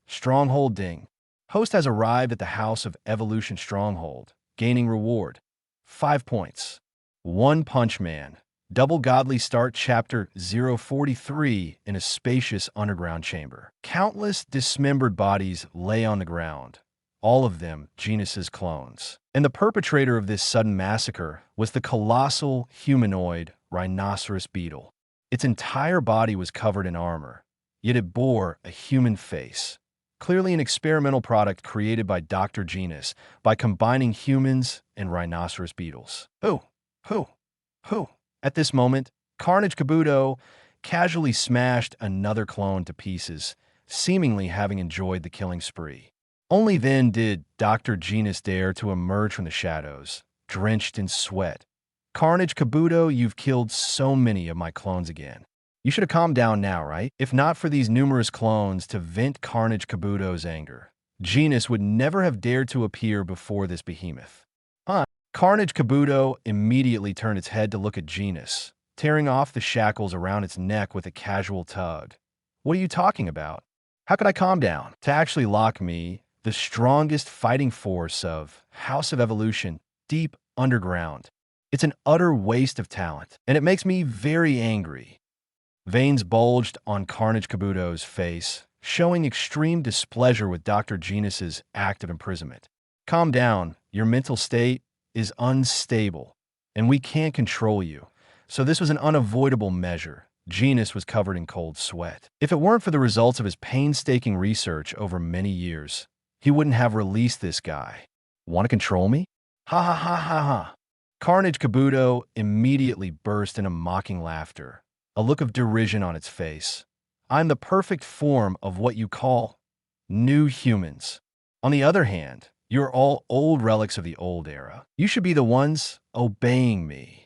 Stronghold Ding. Host has arrived at the House of Evolution Stronghold, gaining reward. 5 points. One Punch Man. Double Godly Start Chapter 043 in a spacious underground chamber. Countless dismembered bodies lay on the ground, all of them Genus's clones. And the perpetrator of this sudden massacre was the colossal humanoid rhinoceros beetle. Its entire body was covered in armor, yet it bore a human face. Clearly an experimental product created by Dr. Genus by combining humans and rhinoceros beetles. Who? At this moment, Carnage Kabuto casually smashed another clone to pieces, seemingly having enjoyed the killing spree. Only then did Dr. Genus dare to emerge from the shadows, drenched in sweat. Carnage Kabuto, you've killed so many of my clones again. You should have calmed down now, right? If not for these numerous clones to vent Carnage Kabuto's anger, Genus would never have dared to appear before this behemoth. Carnage Kabuto immediately turned its head to look at Genus, tearing off the shackles around its neck with a casual tug. What are you talking about? How could I calm down? To actually lock me, the strongest fighting force of House of Evolution, deep underground. It's an utter waste of talent, and it makes me very angry. Veins bulged on Carnage Kabuto's face, showing extreme displeasure with Dr. Genus's act of imprisonment. Calm down. Your mental state is unstable, and we can't control you. So this was an unavoidable measure. Genus was covered in cold sweat. If it weren't for the results of his painstaking research over many years, he wouldn't have released this guy. Want to control me? Ha ha ha ha ha. Carnage Kabuto immediately burst into mocking laughter, a look of derision on its face. I'm the perfect form of what you call new humans. On the other hand, you're all old relics of the old era. You should be the ones obeying me.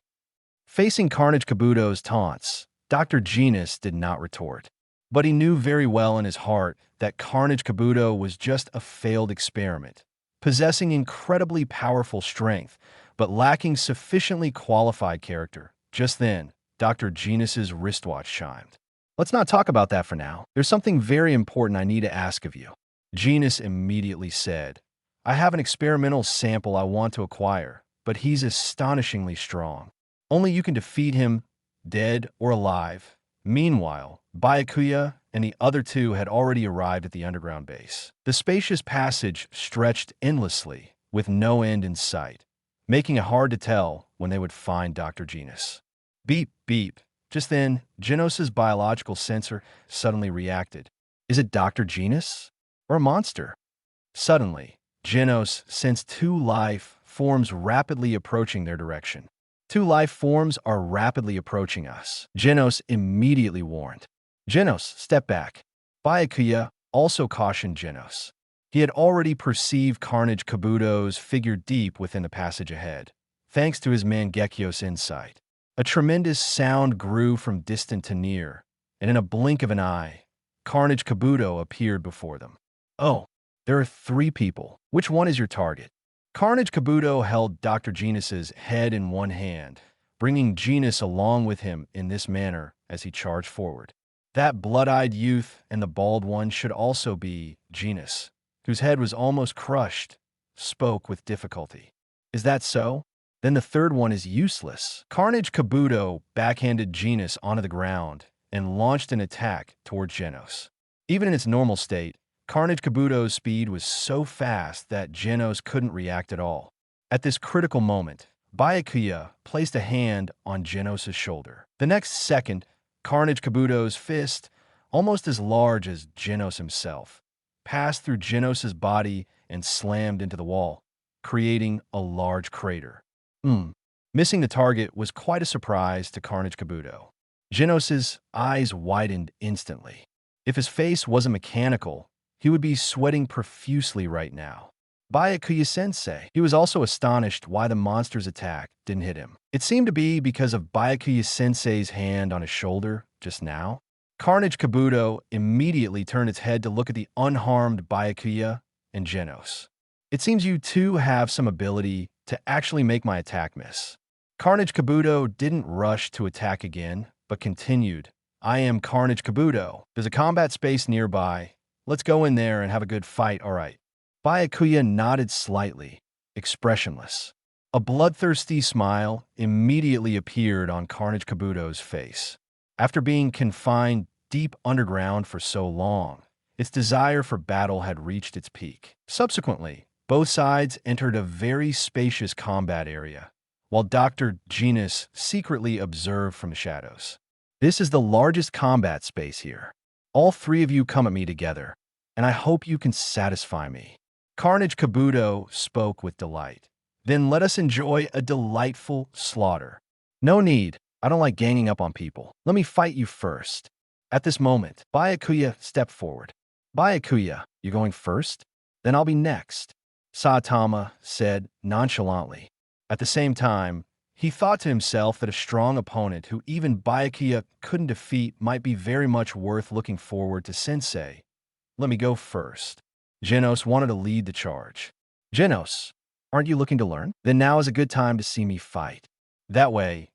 Facing Carnage Kabuto's taunts, Dr. Genus did not retort. But he knew very well in his heart that Carnage Kabuto was just a failed experiment, possessing incredibly powerful strength, but lacking sufficiently qualified character. Just then, Dr. Genus's wristwatch chimed. Let's not talk about that for now. There's something very important I need to ask of you. Genus immediately said, I have an experimental sample I want to acquire, but he's astonishingly strong. Only you can defeat him, dead or alive. Meanwhile, Bai Ye and the other two had already arrived at the underground base. The spacious passage stretched endlessly, with no end in sight, making it hard to tell when they would find Dr. Genus. Beep, beep. Just then, Genos's biological sensor suddenly reacted. Is it Dr. Genus or a monster? Suddenly, Genos sensed 2 life forms rapidly approaching their direction. 2 life forms are rapidly approaching us. Genos immediately warned. Genos, step back. Bai Ye also cautioned Genos. He had already perceived Carnage Kabuto's figure deep within the passage ahead, thanks to his Mangekyō's insight. A tremendous sound grew from distant to near, and in a blink of an eye, Carnage Kabuto appeared before them. Oh, there are 3 people. Which one is your target? Carnage Kabuto held Dr. Genus's head in one hand, bringing Genus along with him in this manner as he charged forward. That blood-eyed youth and the bald one should also be Genus, whose head was almost crushed, spoke with difficulty. Is that so? Then the third one is useless. Carnage Kabuto backhanded Genus onto the ground and launched an attack toward Genos. Even in its normal state, Carnage Kabuto's speed was so fast that Genos couldn't react at all. At this critical moment, Bai Ye placed a hand on Genos' shoulder. The next second, Carnage Kabuto's fist, almost as large as Genos himself, passed through Genos' body and slammed into the wall, creating a large crater. Missing the target was quite a surprise to Carnage Kabuto. Genos' eyes widened instantly. If his face wasn't mechanical, he would be sweating profusely right now. Bai Ye-sensei. He was also astonished why the monster's attack didn't hit him. It seemed to be because of Bai Ye-sensei's hand on his shoulder just now. Carnage Kabuto immediately turned its head to look at the unharmed Bai Ye and Genos. It seems you two have some ability to actually make my attack miss. Carnage Kabuto didn't rush to attack again, but continued. I am Carnage Kabuto. There's a combat space nearby. Let's go in there and have a good fight, all right. Byakuya nodded slightly, expressionless. A bloodthirsty smile immediately appeared on Carnage Kabuto's face. After being confined deep underground for so long, its desire for battle had reached its peak. Subsequently, both sides entered a very spacious combat area, while Dr. Genus secretly observed from the shadows. This is the largest combat space here. All three of you come at me together, and I hope you can satisfy me. Carnage Kabuto spoke with delight. Then let us enjoy a delightful slaughter. No need. I don't like ganging up on people. Let me fight you first. At this moment, Byakuya stepped forward. Byakuya, you going first? Then I'll be next, Saitama said nonchalantly. At the same time, he thought to himself that a strong opponent who even Byakuya couldn't defeat might be very much worth looking forward to sensei. Let me go first. Genos wanted to lead the charge. Genos, aren't you looking to learn? Then now is a good time to see me fight. That way,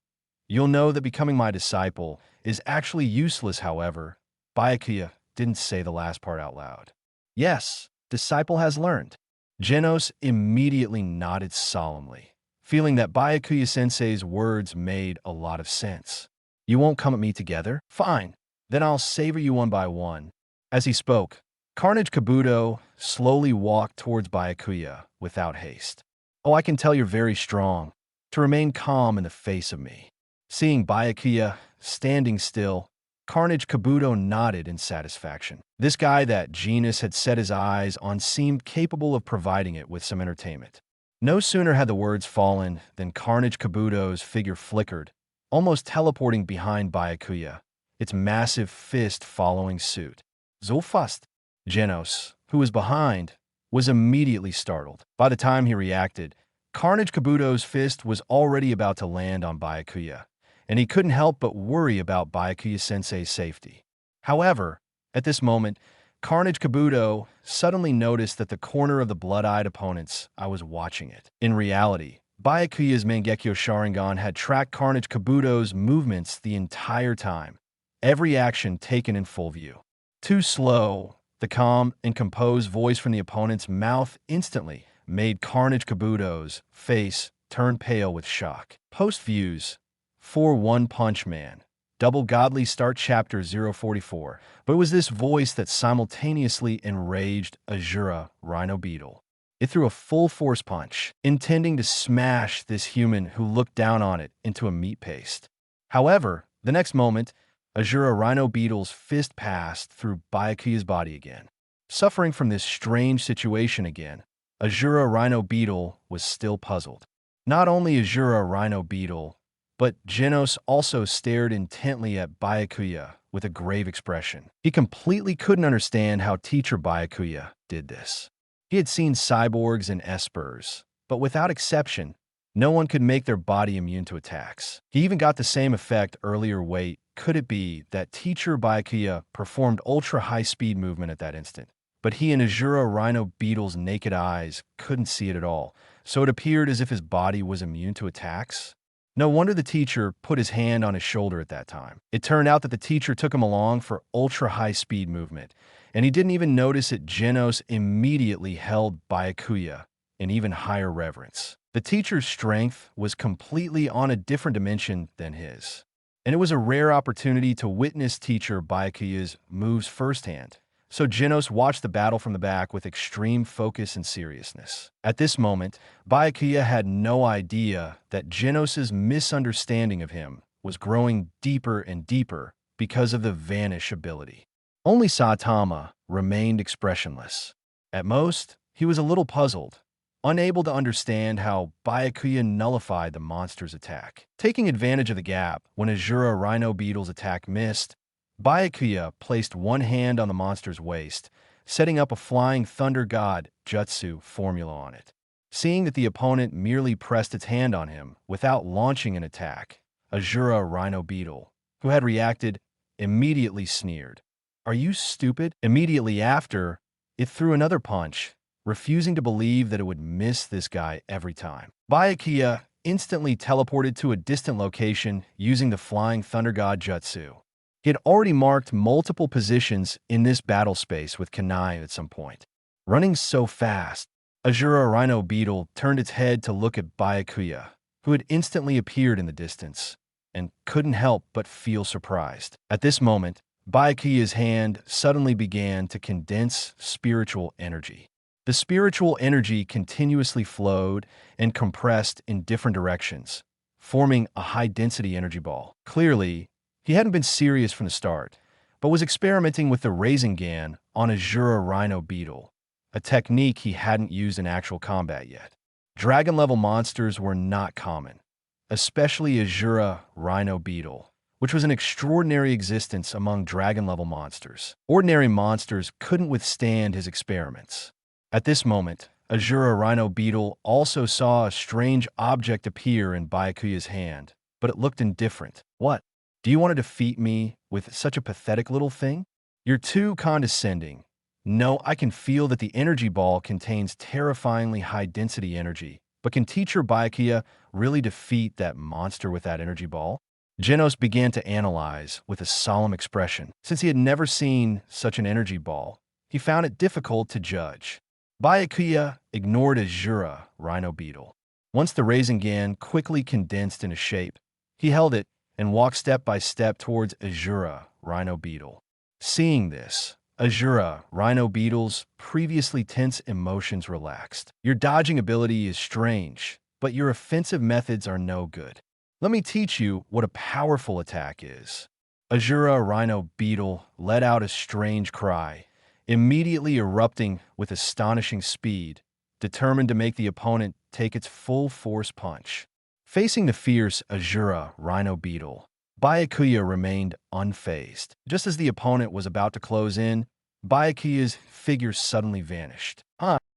you'll know that becoming my disciple is actually useless. However, Byakuya didn't say the last part out loud. Yes, disciple has learned. Genos immediately nodded solemnly, feeling that Byakuya-sensei's words made a lot of sense. You won't come at me together? Fine. Then I'll savor you one by one. As he spoke, Carnage Kabuto slowly walked towards Byakuya without haste. Oh, I can tell you're very strong. To remain calm in the face of me. Seeing Byakuya standing still, Carnage Kabuto nodded in satisfaction. This guy that Genus had set his eyes on seemed capable of providing it with some entertainment. No sooner had the words fallen than Carnage Kabuto's figure flickered, almost teleporting behind Byakuya, its massive fist following suit. So fast. Genos, who was behind, was immediately startled. By the time he reacted, Carnage Kabuto's fist was already about to land on Byakuya, and he couldn't help but worry about Byakuya-sensei's safety. However, at this moment, Carnage Kabuto suddenly noticed that the corner of the blood-eyed opponents, I was watching it. In reality, Byakuya's Mangekyō Sharingan had tracked Carnage Kabuto's movements the entire time, every action taken in full view. Too slow, the calm and composed voice from the opponent's mouth instantly made Carnage Kabuto's face turn pale with shock. Post-views for One Punch Man. Double Godly Start Chapter 044. But it was this voice that simultaneously enraged Ashura Rhino Beetle. It threw a full force punch, intending to smash this human who looked down on it into a meat paste. However, the next moment, Ashura Rhino Beetle's fist passed through Byakuya's body again. Suffering from this strange situation again, Ashura Rhino Beetle was still puzzled. Not only Ashura Rhino Beetle, but Genos also stared intently at Byakuya with a grave expression. He completely couldn't understand how Teacher Byakuya did this. He had seen cyborgs and espers, but without exception, no one could make their body immune to attacks. He even got the same effect earlier. Wait, could it be that Teacher Byakuya performed ultra-high-speed movement at that instant? But he and Ashura Rhino Beetle's naked eyes couldn't see it at all, so it appeared as if his body was immune to attacks. No wonder the teacher put his hand on his shoulder at that time. It turned out that the teacher took him along for ultra-high-speed movement, and he didn't even notice that Genos immediately held Byakuya in even higher reverence. The teacher's strength was completely on a different dimension than his, and it was a rare opportunity to witness Teacher Byakuya's moves firsthand. So Genos watched the battle from the back with extreme focus and seriousness. At this moment, Byakuya had no idea that Genos's misunderstanding of him was growing deeper and deeper because of the Vanish ability. Only Saitama remained expressionless. At most, he was a little puzzled, unable to understand how Byakuya nullified the monster's attack. Taking advantage of the gap, when Ashura Rhino Beetle's attack missed, Byakuya placed one hand on the monster's waist, setting up a Flying Thunder God jutsu formula on it. Seeing that the opponent merely pressed its hand on him without launching an attack, Ashura Rhino Beetle, who had reacted, immediately sneered. "Are you stupid?" Immediately after, it threw another punch, refusing to believe that it would miss this guy every time. Byakuya instantly teleported to a distant location using the Flying Thunder God jutsu. He had already marked multiple positions in this battle space with Kamui at some point. Running so fast, Ashura Rhino Beetle turned its head to look at Bai Ye, who had instantly appeared in the distance, and couldn't help but feel surprised. At this moment, Bai Ye's hand suddenly began to condense spiritual energy. The spiritual energy continuously flowed and compressed in different directions, forming a high-density energy ball. Clearly, he hadn't been serious from the start, but was experimenting with the Rasengan on Ashura Rhino Beetle, a technique he hadn't used in actual combat yet. Dragon-level monsters were not common, especially Ashura Rhino Beetle, which was an extraordinary existence among dragon-level monsters. Ordinary monsters couldn't withstand his experiments. At this moment, Ashura Rhino Beetle also saw a strange object appear in Bai Ye's hand, but it looked indifferent. What? Do you want to defeat me with such a pathetic little thing? You're too condescending. No, I can feel that the energy ball contains terrifyingly high-density energy, but can Teacher Bai Ye really defeat that monster with that energy ball? Genos began to analyze with a solemn expression. Since he had never seen such an energy ball, he found it difficult to judge. Bai Ye ignored Ashura Rhino Beetle. Once the Rasengan quickly condensed into shape, he held it and walked step by step towards Ashura Rhino Beetle. Seeing this, Ashura Rhino Beetle's previously tense emotions relaxed. Your dodging ability is strange, but your offensive methods are no good. Let me teach you what a powerful attack is. Ashura Rhino Beetle let out a strange cry, immediately erupting with astonishing speed, determined to make the opponent take its full force punch. Facing the fierce Ashura Rhino Beetle, Bai Ye remained unfazed. Just as the opponent was about to close in, Bai Ye's figure suddenly vanished.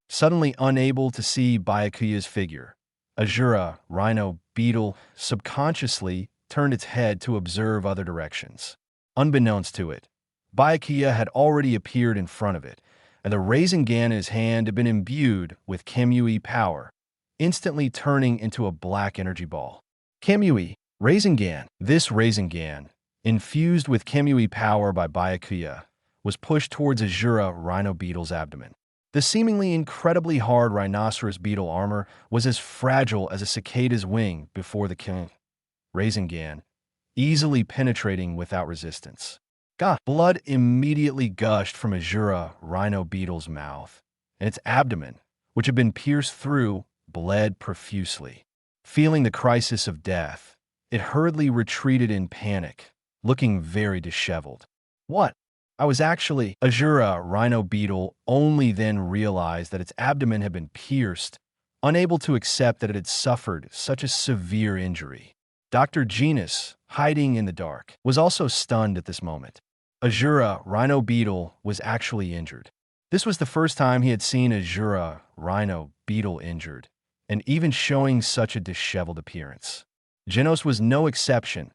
Suddenly unable to see Bai Ye's figure, Ashura Rhino Beetle subconsciously turned its head to observe other directions. Unbeknownst to it, Bai Ye had already appeared in front of it, and the Rasengan in his hand had been imbued with Kamui power, instantly turning into a black energy ball. Kamui, Rasengan. This Rasengan, infused with Kamui power by Bai Ye, was pushed towards Ashura Rhino Beetle's abdomen. The seemingly incredibly hard rhinoceros beetle armor was as fragile as a cicada's wing before the Rasengan, easily penetrating without resistance. Blood immediately gushed from Ashura Rhino Beetle's mouth, and its abdomen, which had been pierced through, bled profusely. Feeling the crisis of death, it hurriedly retreated in panic, looking very disheveled. What? I was actually... Ashura Rhino Beetle only then realized that its abdomen had been pierced, unable to accept that it had suffered such a severe injury. Dr. Genus, hiding in the dark, was also stunned at this moment. Ashura Rhino Beetle was actually injured. This was the first time he had seen Ashura Rhino Beetle injured, and even showing such a disheveled appearance. Genos was no exception,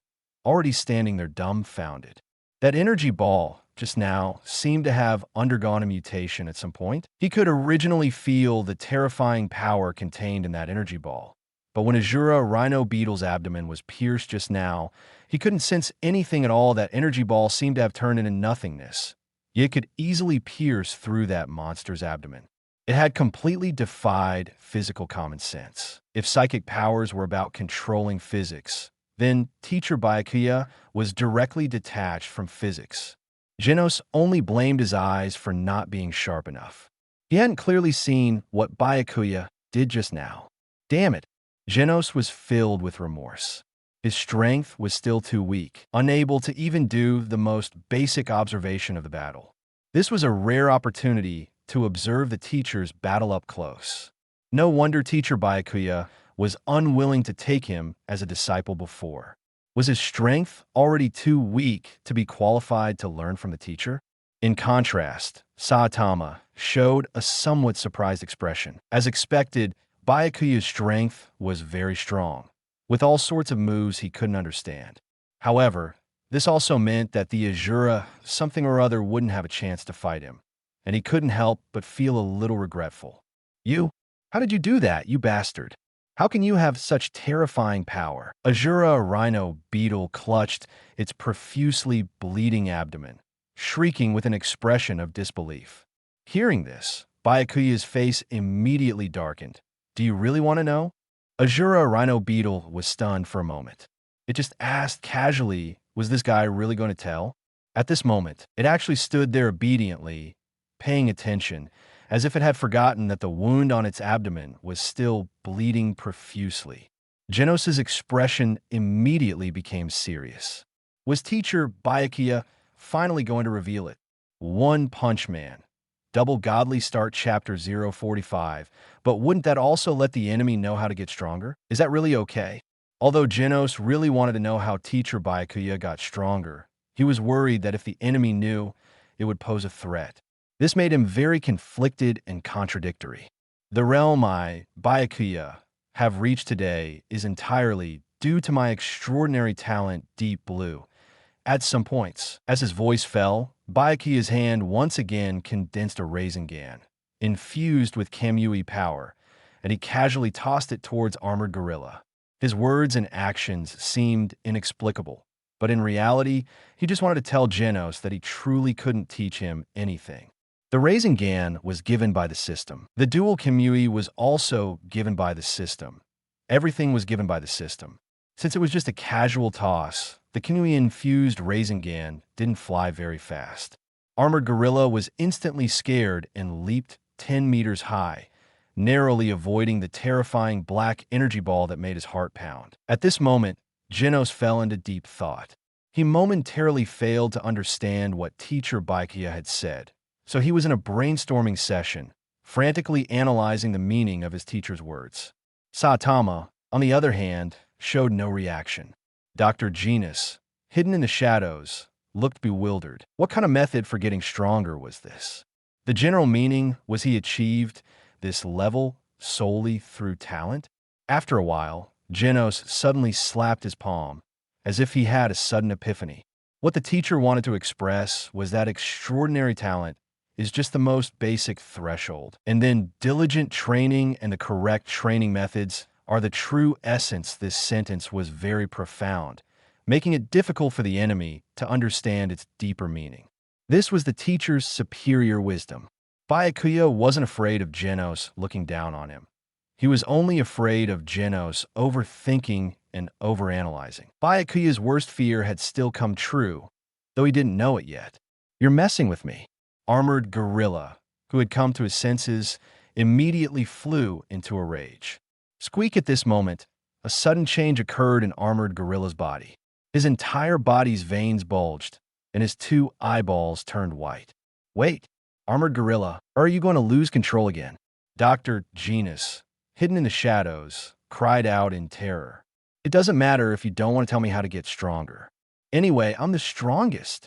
already standing there dumbfounded. That energy ball, just now, seemed to have undergone a mutation at some point. He could originally feel the terrifying power contained in that energy ball, but when Ashura Rhino Beetle's abdomen was pierced just now, he couldn't sense anything at all. That energy ball seemed to have turned into nothingness, yet it could easily pierce through that monster's abdomen. It had completely defied physical common sense. If psychic powers were about controlling physics, then Teacher Bai Ye was directly detached from physics. Genos only blamed his eyes for not being sharp enough. He hadn't clearly seen what Bai Ye did just now. Damn it! Genos was filled with remorse. His strength was still too weak, unable to even do the most basic observation of the battle. This was a rare opportunity to observe the teacher's battle up close. No wonder Teacher Bai Ye was unwilling to take him as a disciple before. Was his strength already too weak to be qualified to learn from the teacher? In contrast, Saitama showed a somewhat surprised expression. As expected, Bai Ye's strength was very strong, with all sorts of moves he couldn't understand. However, this also meant that the Ashura something or other wouldn't have a chance to fight him, and he couldn't help but feel a little regretful. You? How did you do that, you bastard? How can you have such terrifying power? Ashura rhino beetle clutched its profusely bleeding abdomen, shrieking with an expression of disbelief. Hearing this, Byakuya's face immediately darkened. Do you really want to know? Ashura rhino beetle was stunned for a moment. It just asked casually, was this guy really going to tell? At this moment, it actually stood there obediently, paying attention, as if it had forgotten that the wound on its abdomen was still bleeding profusely. Genos' expression immediately became serious. Was teacher Byakuya finally going to reveal it? One Punch Man. Double Godly Start Chapter 045. But wouldn't that also let the enemy know how to get stronger? Is that really okay? Although Genos really wanted to know how teacher Byakuya got stronger, he was worried that if the enemy knew, it would pose a threat. This made him very conflicted and contradictory. The realm I, Byakuya, have reached today is entirely due to my extraordinary talent, Deep Blue. At some points, as his voice fell, Byakuya's hand once again condensed a Sharingan, infused with Kamui power, and he casually tossed it towards Armored Gorilla. His words and actions seemed inexplicable, but in reality, he just wanted to tell Genos that he truly couldn't teach him anything. The Sharingan was given by the system. The dual Kamui was also given by the system. Everything was given by the system. Since it was just a casual toss, the Kamui-infused Sharingan didn't fly very fast. Armored Gorilla was instantly scared and leaped 10 meters high, narrowly avoiding the terrifying black energy ball that made his heart pound. At this moment, Genos fell into deep thought. He momentarily failed to understand what teacher Byakuya had said, so he was in a brainstorming session, frantically analyzing the meaning of his teacher's words. Saitama, on the other hand, showed no reaction. Dr. Genus, hidden in the shadows, looked bewildered. What kind of method for getting stronger was this? The general meaning was he achieved this level solely through talent? After a while, Genos suddenly slapped his palm, as if he had a sudden epiphany. What the teacher wanted to express was that extraordinary talent is just the most basic threshold, and then diligent training and the correct training methods are the true essence. This sentence was very profound, making it difficult for the enemy to understand its deeper meaning. This was the teacher's superior wisdom. Byakuya wasn't afraid of Genos looking down on him. He was only afraid of Genos overthinking and overanalyzing. Byakuya's worst fear had still come true, though he didn't know it yet. You're messing with me. Armored Gorilla, who had come to his senses, immediately flew into a rage. Squeak! At this moment, a sudden change occurred in Armored Gorilla's body. His entire body's veins bulged, and his two eyeballs turned white. Wait, Armored Gorilla, are you going to lose control again? Dr. Genus, hidden in the shadows, cried out in terror. It doesn't matter if you don't want to tell me how to get stronger. Anyway, I'm the strongest.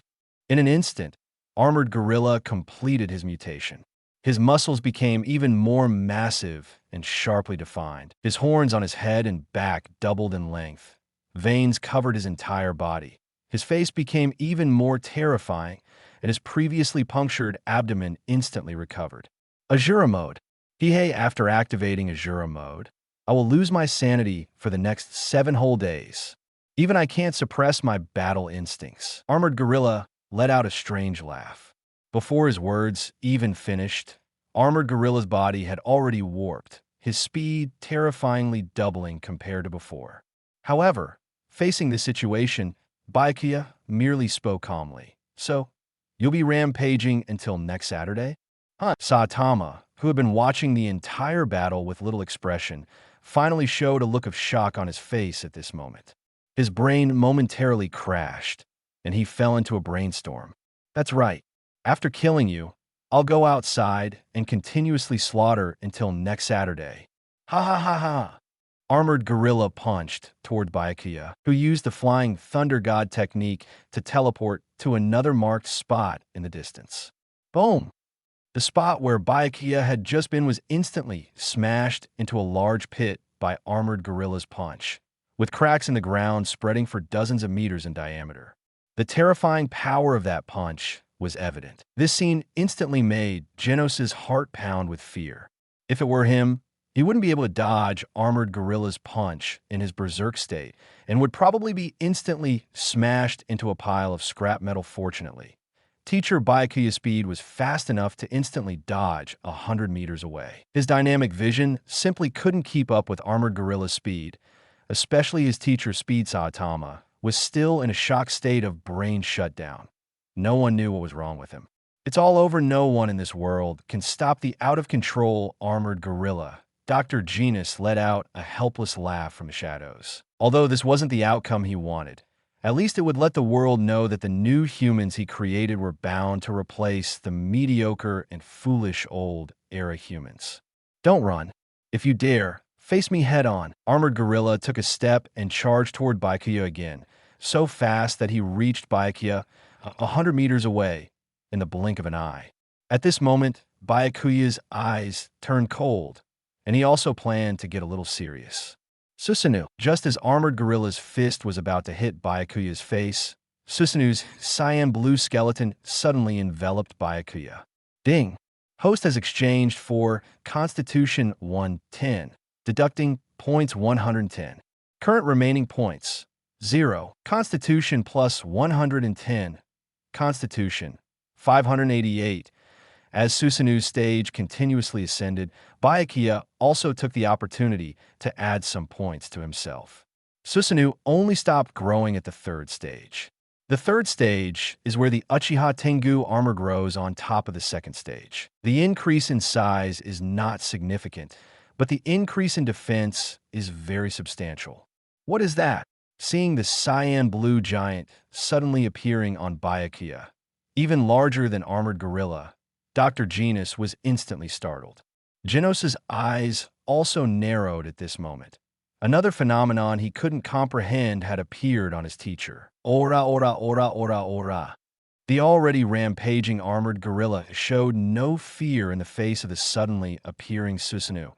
In an instant, Armored Gorilla completed his mutation. His muscles became even more massive and sharply defined. His horns on his head and back doubled in length. Veins covered his entire body. His face became even more terrifying, and his previously punctured abdomen instantly recovered. Ashura mode. Hey, after activating Ashura mode, I will lose my sanity for the next 7 whole days. Even I can't suppress my battle instincts. Armored Gorilla let out a strange laugh. Before his words even finished, Armored Gorilla's body had already warped, his speed terrifyingly doubling compared to before. However, facing the situation, Byakuya merely spoke calmly. So, you'll be rampaging until next Saturday? Huh? Saitama, who had been watching the entire battle with little expression, finally showed a look of shock on his face at this moment. His brain momentarily crashed, and he fell into a brainstorm. That's right. After killing you, I'll go outside and continuously slaughter until next Saturday. Ha ha ha ha. Armored Gorilla punched toward Byakuya, who used the Flying Thunder God technique to teleport to another marked spot in the distance. Boom! The spot where Byakuya had just been was instantly smashed into a large pit by Armored Gorilla's punch, with cracks in the ground spreading for dozens of meters in diameter. The terrifying power of that punch was evident. This scene instantly made Genos' heart pound with fear. If it were him, He wouldn't be able to dodge Armored Gorilla's punch in his berserk state and would probably be instantly smashed into a pile of scrap metal. Fortunately, Teacher Byakuya's speed was fast enough to instantly dodge 100 meters away. His dynamic vision simply couldn't keep up with Armored Gorilla's speed, especially his teacher's speed. Saitama was still in a shocked state of brain shutdown. No one knew what was wrong with him. It's all over. No one in this world can stop the out-of-control Armored Gorilla. Dr. Genus let out a helpless laugh from the shadows. Although this wasn't the outcome he wanted, at least it would let the world know that the new humans he created were bound to replace the mediocre and foolish old-era humans. Don't run. If you dare, face me head-on. Armored Gorilla took a step and charged toward Byakuya again, so fast that he reached Byakuya 100 meters away in the blink of an eye. At this moment, Byakuya's eyes turned cold, and he also planned to get a little serious. Susanoo. Just as Armored Gorilla's fist was about to hit Byakuya's face, Susanoo's cyan blue skeleton suddenly enveloped Byakuya. Ding! Host has exchanged for Constitution 110, deducting points 110. Current remaining points 0. Constitution plus 110. Constitution 588. As Susanoo's stage continuously ascended, Byakuya also took the opportunity to add some points to himself. Susanoo only stopped growing at the third stage. The third stage is where the Uchiha Tengu armor grows on top of the second stage. The increase in size is not significant, but the increase in defense is very substantial. What is that? Seeing the cyan blue giant suddenly appearing on Byakuya, even larger than Armored Gorilla, Dr. Genus was instantly startled. Genos's eyes also narrowed at this moment. Another phenomenon he couldn't comprehend had appeared on his teacher. Ora, ora, ora, ora, ora. The already rampaging Armored Gorilla showed no fear in the face of the suddenly appearing Susanoo,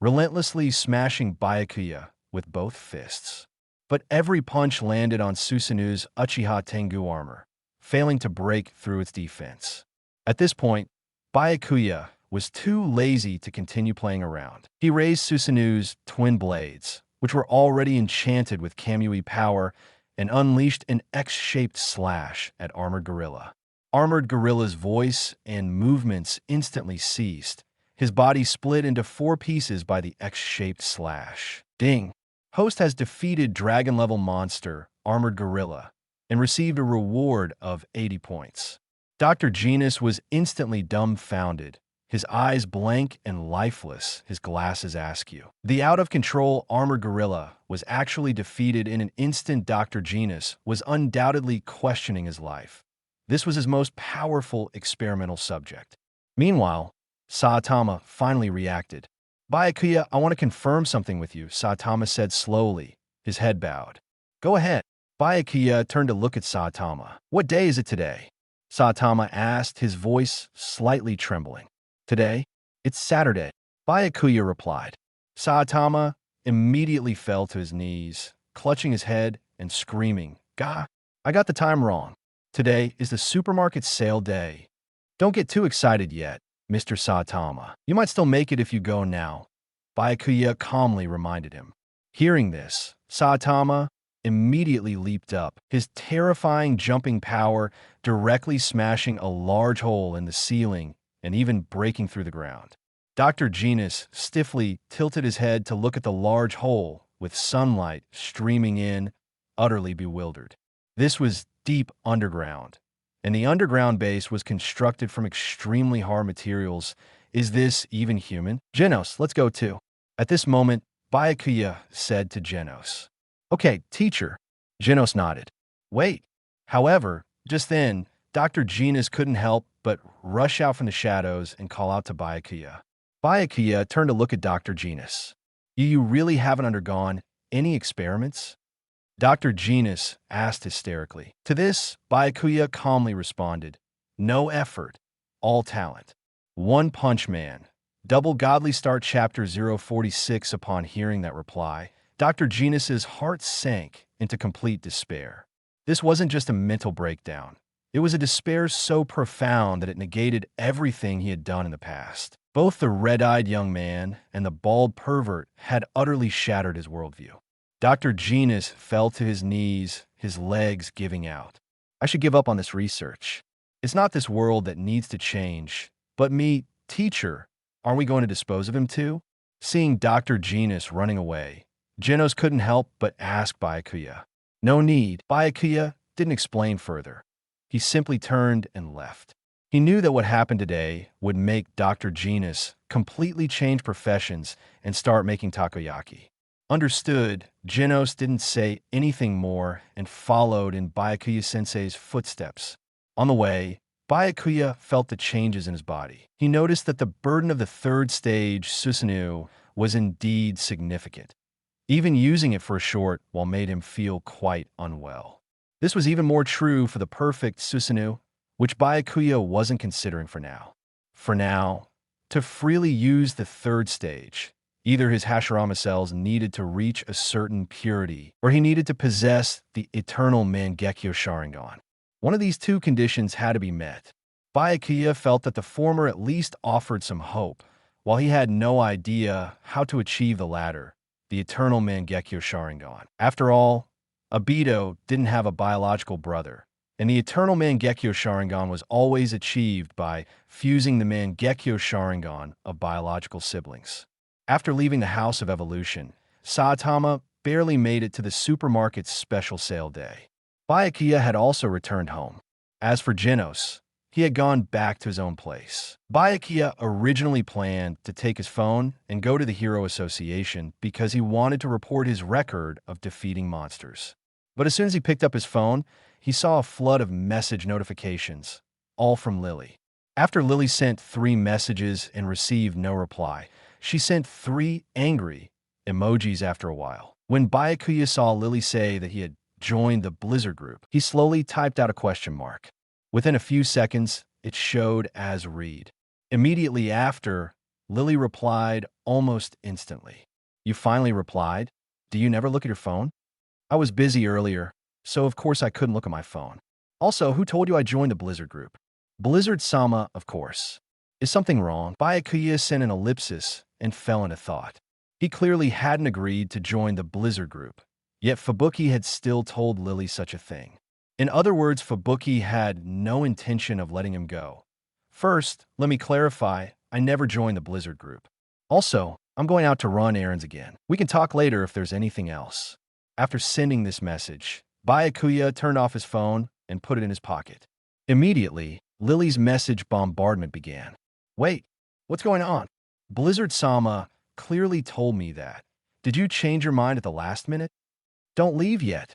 relentlessly smashing Byakuya with both fists. But every punch landed on Susanoo's Uchiha Tengu armor, failing to break through its defense. At this point, Byakuya was too lazy to continue playing around. He raised Susanoo's twin blades, which were already enchanted with Kamui power, and unleashed an X-shaped slash at Armored Gorilla. Armored Gorilla's voice and movements instantly ceased. His body split into 4 pieces by the X-shaped slash. Ding! Host has defeated dragon-level monster Armored Gorilla and received a reward of 80 points. Dr. Genus was instantly dumbfounded, his eyes blank and lifeless, his glasses askew. The out-of-control Armored Gorilla was actually defeated in an instant. Dr. Genus was undoubtedly questioning his life. This was his most powerful experimental subject. Meanwhile, Saitama finally reacted. Byakuya, I want to confirm something with you, Saitama said slowly, his head bowed. Go ahead. Byakuya turned to look at Saitama. What day is it today? Saitama asked, his voice slightly trembling. Today? It's Saturday. Byakuya replied. Saitama immediately fell to his knees, clutching his head and screaming, Gah! I got the time wrong. Today is the supermarket sale day. Don't get too excited yet, Mr. Saitama. You might still make it if you go now, Byakuya calmly reminded him. Hearing this, Saitama immediately leaped up, his terrifying jumping power directly smashing a large hole in the ceiling and even breaking through the ground. Dr. Genus stiffly tilted his head to look at the large hole with sunlight streaming in, utterly bewildered. This was deep underground, and the underground base was constructed from extremely hard materials. Is this even human? Genos, let's go too. At this moment, Byakuya said to Genos. Okay, teacher. Genos nodded. Wait. However, just then, Dr. Genus couldn't help but rush out from the shadows and call out to Byakuya. Byakuya turned to look at Dr. Genus. You really haven't undergone any experiments? Dr. Genus asked hysterically. To this, Byakuya calmly responded, no effort, all talent. One Punch Man. Double Godly Start Chapter 046. Upon hearing that reply, Dr. Genus's heart sank into complete despair. This wasn't just a mental breakdown. It was a despair so profound that it negated everything he had done in the past. Both the red-eyed young man and the bald pervert had utterly shattered his worldview. Dr. Genus fell to his knees, his legs giving out. I should give up on this research. It's not this world that needs to change, but me, teacher. Aren't we going to dispose of him too? Seeing Dr. Genus running away, Genos couldn't help but ask Byakuya. No need. Byakuya didn't explain further. He simply turned and left. He knew that what happened today would make Dr. Genus completely change professions and start making takoyaki. Understood, Genos didn't say anything more and followed in Byakuya-sensei's footsteps. On the way, Byakuya felt the changes in his body. He noticed that the burden of the third stage, Susanoo, was indeed significant. Even using it for a short while made him feel quite unwell. This was even more true for the perfect Susanoo, which Byakuya wasn't considering for now. For now, to freely use the third stage, either his Hashirama cells needed to reach a certain purity, or he needed to possess the eternal Mangekyō Sharingan. One of these two conditions had to be met. Byakuya felt that the former at least offered some hope, while he had no idea how to achieve the latter, the eternal Mangekyō Sharingan. After all, Obito didn't have a biological brother, and the eternal Mangekyō Sharingan was always achieved by fusing the Mangekyō Sharingan of biological siblings. After leaving the House of Evolution, Saitama barely made it to the supermarket's special sale day. Byakuya had also returned home. As for Genos, he had gone back to his own place. Byakuya originally planned to take his phone and go to the Hero Association because he wanted to report his record of defeating monsters. But as soon as he picked up his phone, he saw a flood of message notifications, all from Lily. After Lily sent 3 messages and received no reply, she sent 3 angry emojis after a while. When Byakuya saw Lily say that he had joined the Blizzard group, he slowly typed out a question mark. Within a few seconds, it showed as read. Immediately after, Lily replied almost instantly. "You finally replied? Do you never look at your phone?" "I was busy earlier, so of course I couldn't look at my phone. Also, who told you I joined the Blizzard group?" "Blizzard-sama, of course. Is something wrong?" Byakuya sent an ellipsis and fell into thought. He clearly hadn't agreed to join the Blizzard group, yet Fubuki had still told Lily such a thing. In other words, Fubuki had no intention of letting him go. "First, let me clarify, I never joined the Blizzard group. Also, I'm going out to run errands again. We can talk later if there's anything else." After sending this message, Byakuya turned off his phone and put it in his pocket. Immediately, Lily's message bombardment began. "Wait, what's going on? Blizzard-sama clearly told me that. Did you change your mind at the last minute? Don't leave yet."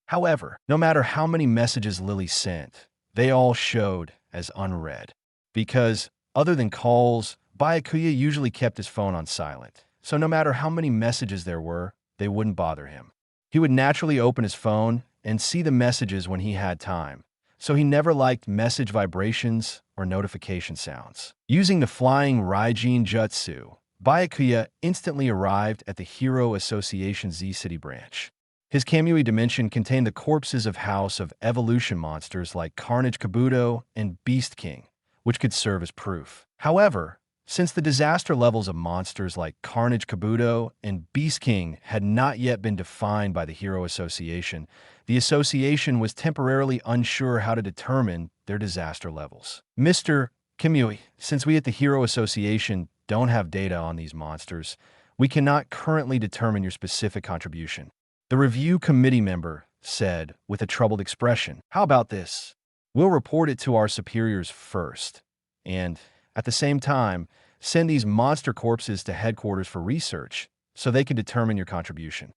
However, no matter how many messages Lily sent, they all showed as unread. Because, other than calls, Byakuya usually kept his phone on silent, so no matter how many messages there were, they wouldn't bother him. He would naturally open his phone and see the messages when he had time, so he never liked message vibrations or notification sounds. Using the flying Raijin Jutsu, Byakuya instantly arrived at the Hero Association Z-City branch. His Kamui dimension contained the corpses of House of Evolution monsters like Carnage Kabuto and Beast King, which could serve as proof. However, since the disaster levels of monsters like Carnage Kabuto and Beast King had not yet been defined by the Hero Association, the association was temporarily unsure how to determine their disaster levels. "Mr. Kamui, since we at the Hero Association don't have data on these monsters, we cannot currently determine your specific contribution," the review committee member said with a troubled expression. "How about this? We'll report it to our superiors first, and, at the same time, send these monster corpses to headquarters for research so they can determine your contribution."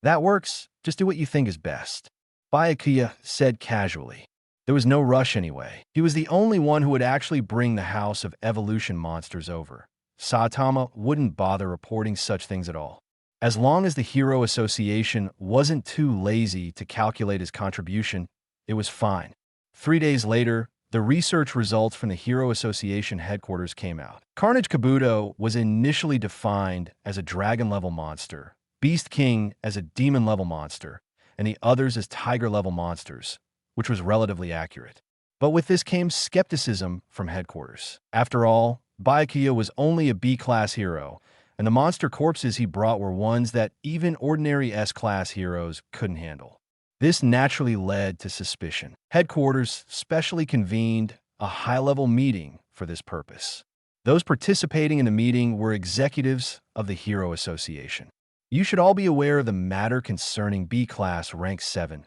"That works. Just do what you think is best," Byakuya said casually. There was no rush anyway. He was the only one who would actually bring the House of Evolution monsters over. Saitama wouldn't bother reporting such things at all. As long as the Hero Association wasn't too lazy to calculate his contribution, it was fine. 3 days later, the research results from the Hero Association headquarters came out. Carnage Kabuto was initially defined as a dragon-level monster, Beast King as a demon-level monster, and the others as tiger-level monsters, which was relatively accurate. But with this came skepticism from headquarters. After all, Byakuya was only a B-class hero, and the monster corpses he brought were ones that even ordinary S-class heroes couldn't handle. This naturally led to suspicion. Headquarters specially convened a high-level meeting for this purpose. Those participating in the meeting were executives of the Hero Association. You should all be aware of the matter concerning B-class rank 7,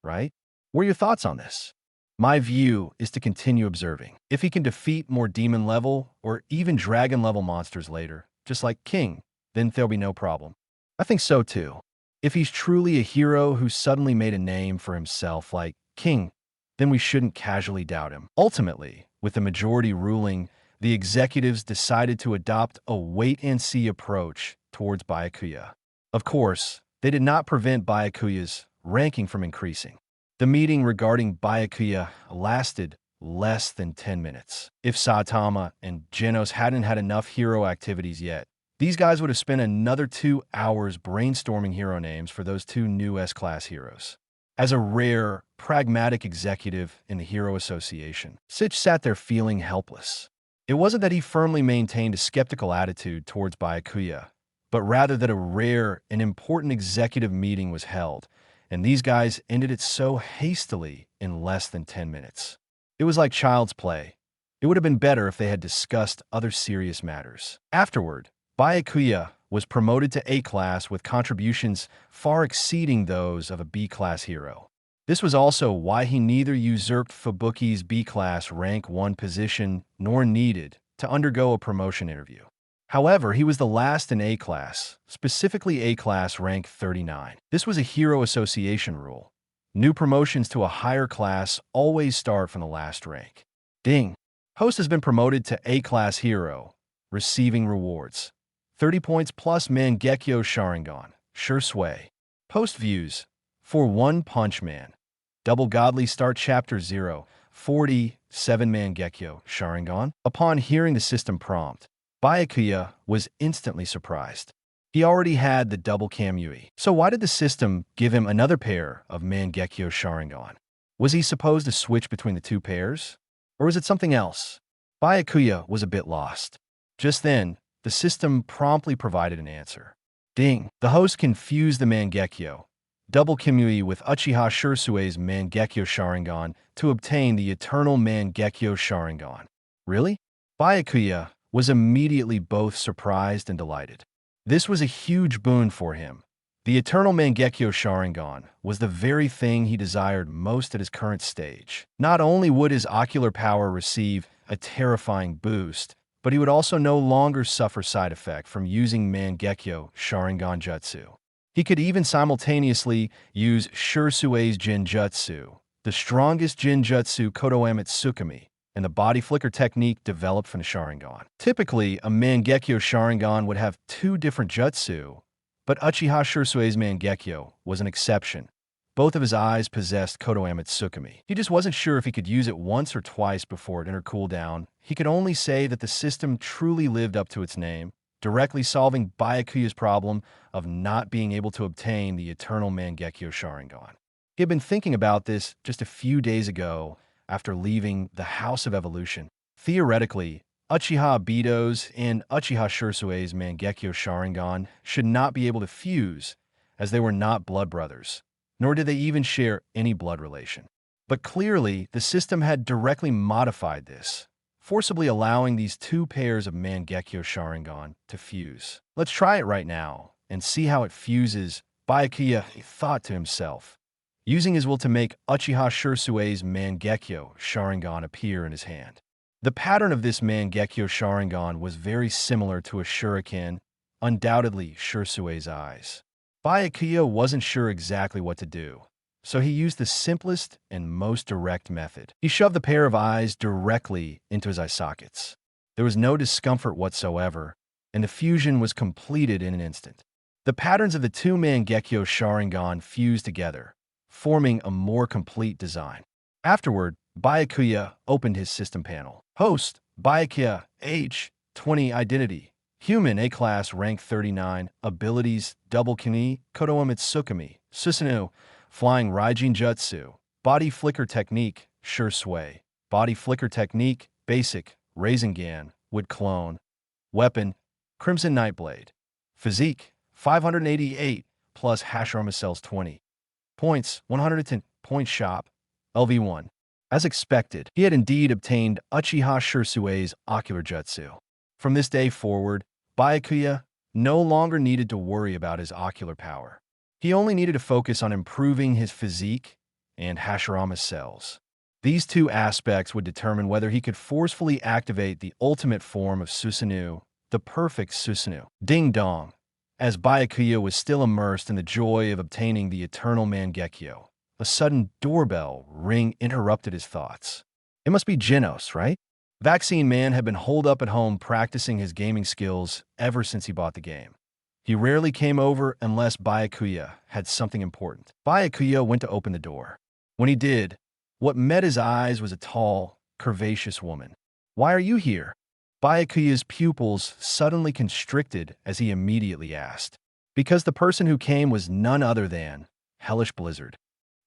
right? What are your thoughts on this? My view is to continue observing. If he can defeat more demon-level or even dragon-level monsters later, just like King, then there'll be no problem. I think so too. If he's truly a hero who suddenly made a name for himself like King, then we shouldn't casually doubt him. Ultimately, with the majority ruling, the executives decided to adopt a wait-and-see approach towards Byakuya. Of course, they did not prevent Byakuya's ranking from increasing. The meeting regarding Byakuya lasted less than 10 minutes. If Saitama and Genos hadn't had enough hero activities yet, these guys would have spent another 2 hours brainstorming hero names for those two new S-class heroes. As a rare, pragmatic executive in the Hero Association, Sitch sat there feeling helpless. It wasn't that he firmly maintained a skeptical attitude towards Byakuya, but rather that a rare and important executive meeting was held, and these guys ended it so hastily in less than 10 minutes. It was like child's play. It would have been better if they had discussed other serious matters. Afterward, Byakuya was promoted to A-class with contributions far exceeding those of a B-class hero. This was also why he neither usurped Fubuki's B-class rank 1 position nor needed to undergo a promotion interview. However, he was the last in A-class, specifically A-class rank 39. This was a Hero Association rule. New promotions to a higher class always start from the last rank. Ding! Host has been promoted to A-class hero, receiving rewards. 30 points plus Mangekyō Sharingan, sure sway. Post views. For One Punch Man. Double Godly Start Chapter 0, 47 Mangekyō Sharingan. Upon hearing the system prompt, Byakuya was instantly surprised. He already had the double Kamui. So why did the system give him another pair of Mangekyō Sharingan? Was he supposed to switch between the two pairs? Or was it something else? Byakuya was a bit lost. Just then, the system promptly provided an answer. Ding! The host confused the Mangekyō double Kamui with Uchiha Shursue's Mangekyō Sharingan to obtain the eternal Mangekyō Sharingan. Really? Byakuya was immediately both surprised and delighted. This was a huge boon for him. The eternal Mangekyō Sharingan was the very thing he desired most at his current stage. Not only would his ocular power receive a terrifying boost, but he would also no longer suffer side effect from using Mangekyō Sharingan Jutsu. He could even simultaneously use Shursue's Jinjutsu, the strongest Jinjutsu Kodoame Tsukumi, and the body flicker technique developed from the Sharingan. Typically, a Mangekyō Sharingan would have 2 different jutsu, but Uchiha Shursue's Mangekyō was an exception. Both of his eyes possessed Kodoame Tsukumi. He just wasn't sure if he could use it once or twice before it entered cooldown. He could only say that the system truly lived up to its name, directly solving Byakuya's problem of not being able to obtain the eternal Mangekyō Sharingan. He had been thinking about this just a few days ago after leaving the House of Evolution. Theoretically, Uchiha Obito's and Uchiha Shursue's Mangekyō Sharingan should not be able to fuse, as they were not blood brothers, nor did they even share any blood relation. But clearly, the system had directly modified this, forcibly allowing these 2 pairs of Mangekyō Sharingan to fuse. Let's try it right now and see how it fuses, Byakuya thought to himself, using his will to make Uchiha Shursue's Mangekyō Sharingan appear in his hand. The pattern of this Mangekyō Sharingan was very similar to a shuriken, undoubtedly Shursue's eyes. Byakuya wasn't sure exactly what to do, so he used the simplest and most direct method. He shoved the pair of eyes directly into his eye sockets. There was no discomfort whatsoever, and the fusion was completed in an instant. The patterns of the 2 Mangekyō Sharingan fused together, forming a more complete design. Afterward, Byakuya opened his system panel. Host, Byakuya, age, 20, identity, human A-class, rank 39, abilities, double Kini, Kodoame Tsukumi, Susanoo, flying Raijin Jutsu, body flicker technique, sure sway, body flicker technique, basic, Rasengan, would clone. Weapon, Crimson Nightblade. Physique, 588 plus Hashirama Cells 20. Points, 110. Point shop, LV1. As expected, he had indeed obtained Uchiha Shirsue's ocular jutsu. From this day forward, Byakuya no longer needed to worry about his ocular power. He only needed to focus on improving his physique and Hashirama Cells. These two aspects would determine whether he could forcefully activate the ultimate form of Susanoo, the perfect Susanoo. Ding dong! As Byakuya was still immersed in the joy of obtaining the eternal Mangekyō, a sudden doorbell ring interrupted his thoughts. It must be Genos, right? Vaccine Man had been holed up at home practicing his gaming skills ever since he bought the game. He rarely came over unless Byakuya had something important. Byakuya went to open the door. When he did, what met his eyes was a tall, curvaceous woman. "Why are you here?" Byakuya's pupils suddenly constricted as he immediately asked. Because the person who came was none other than Hellish Blizzard.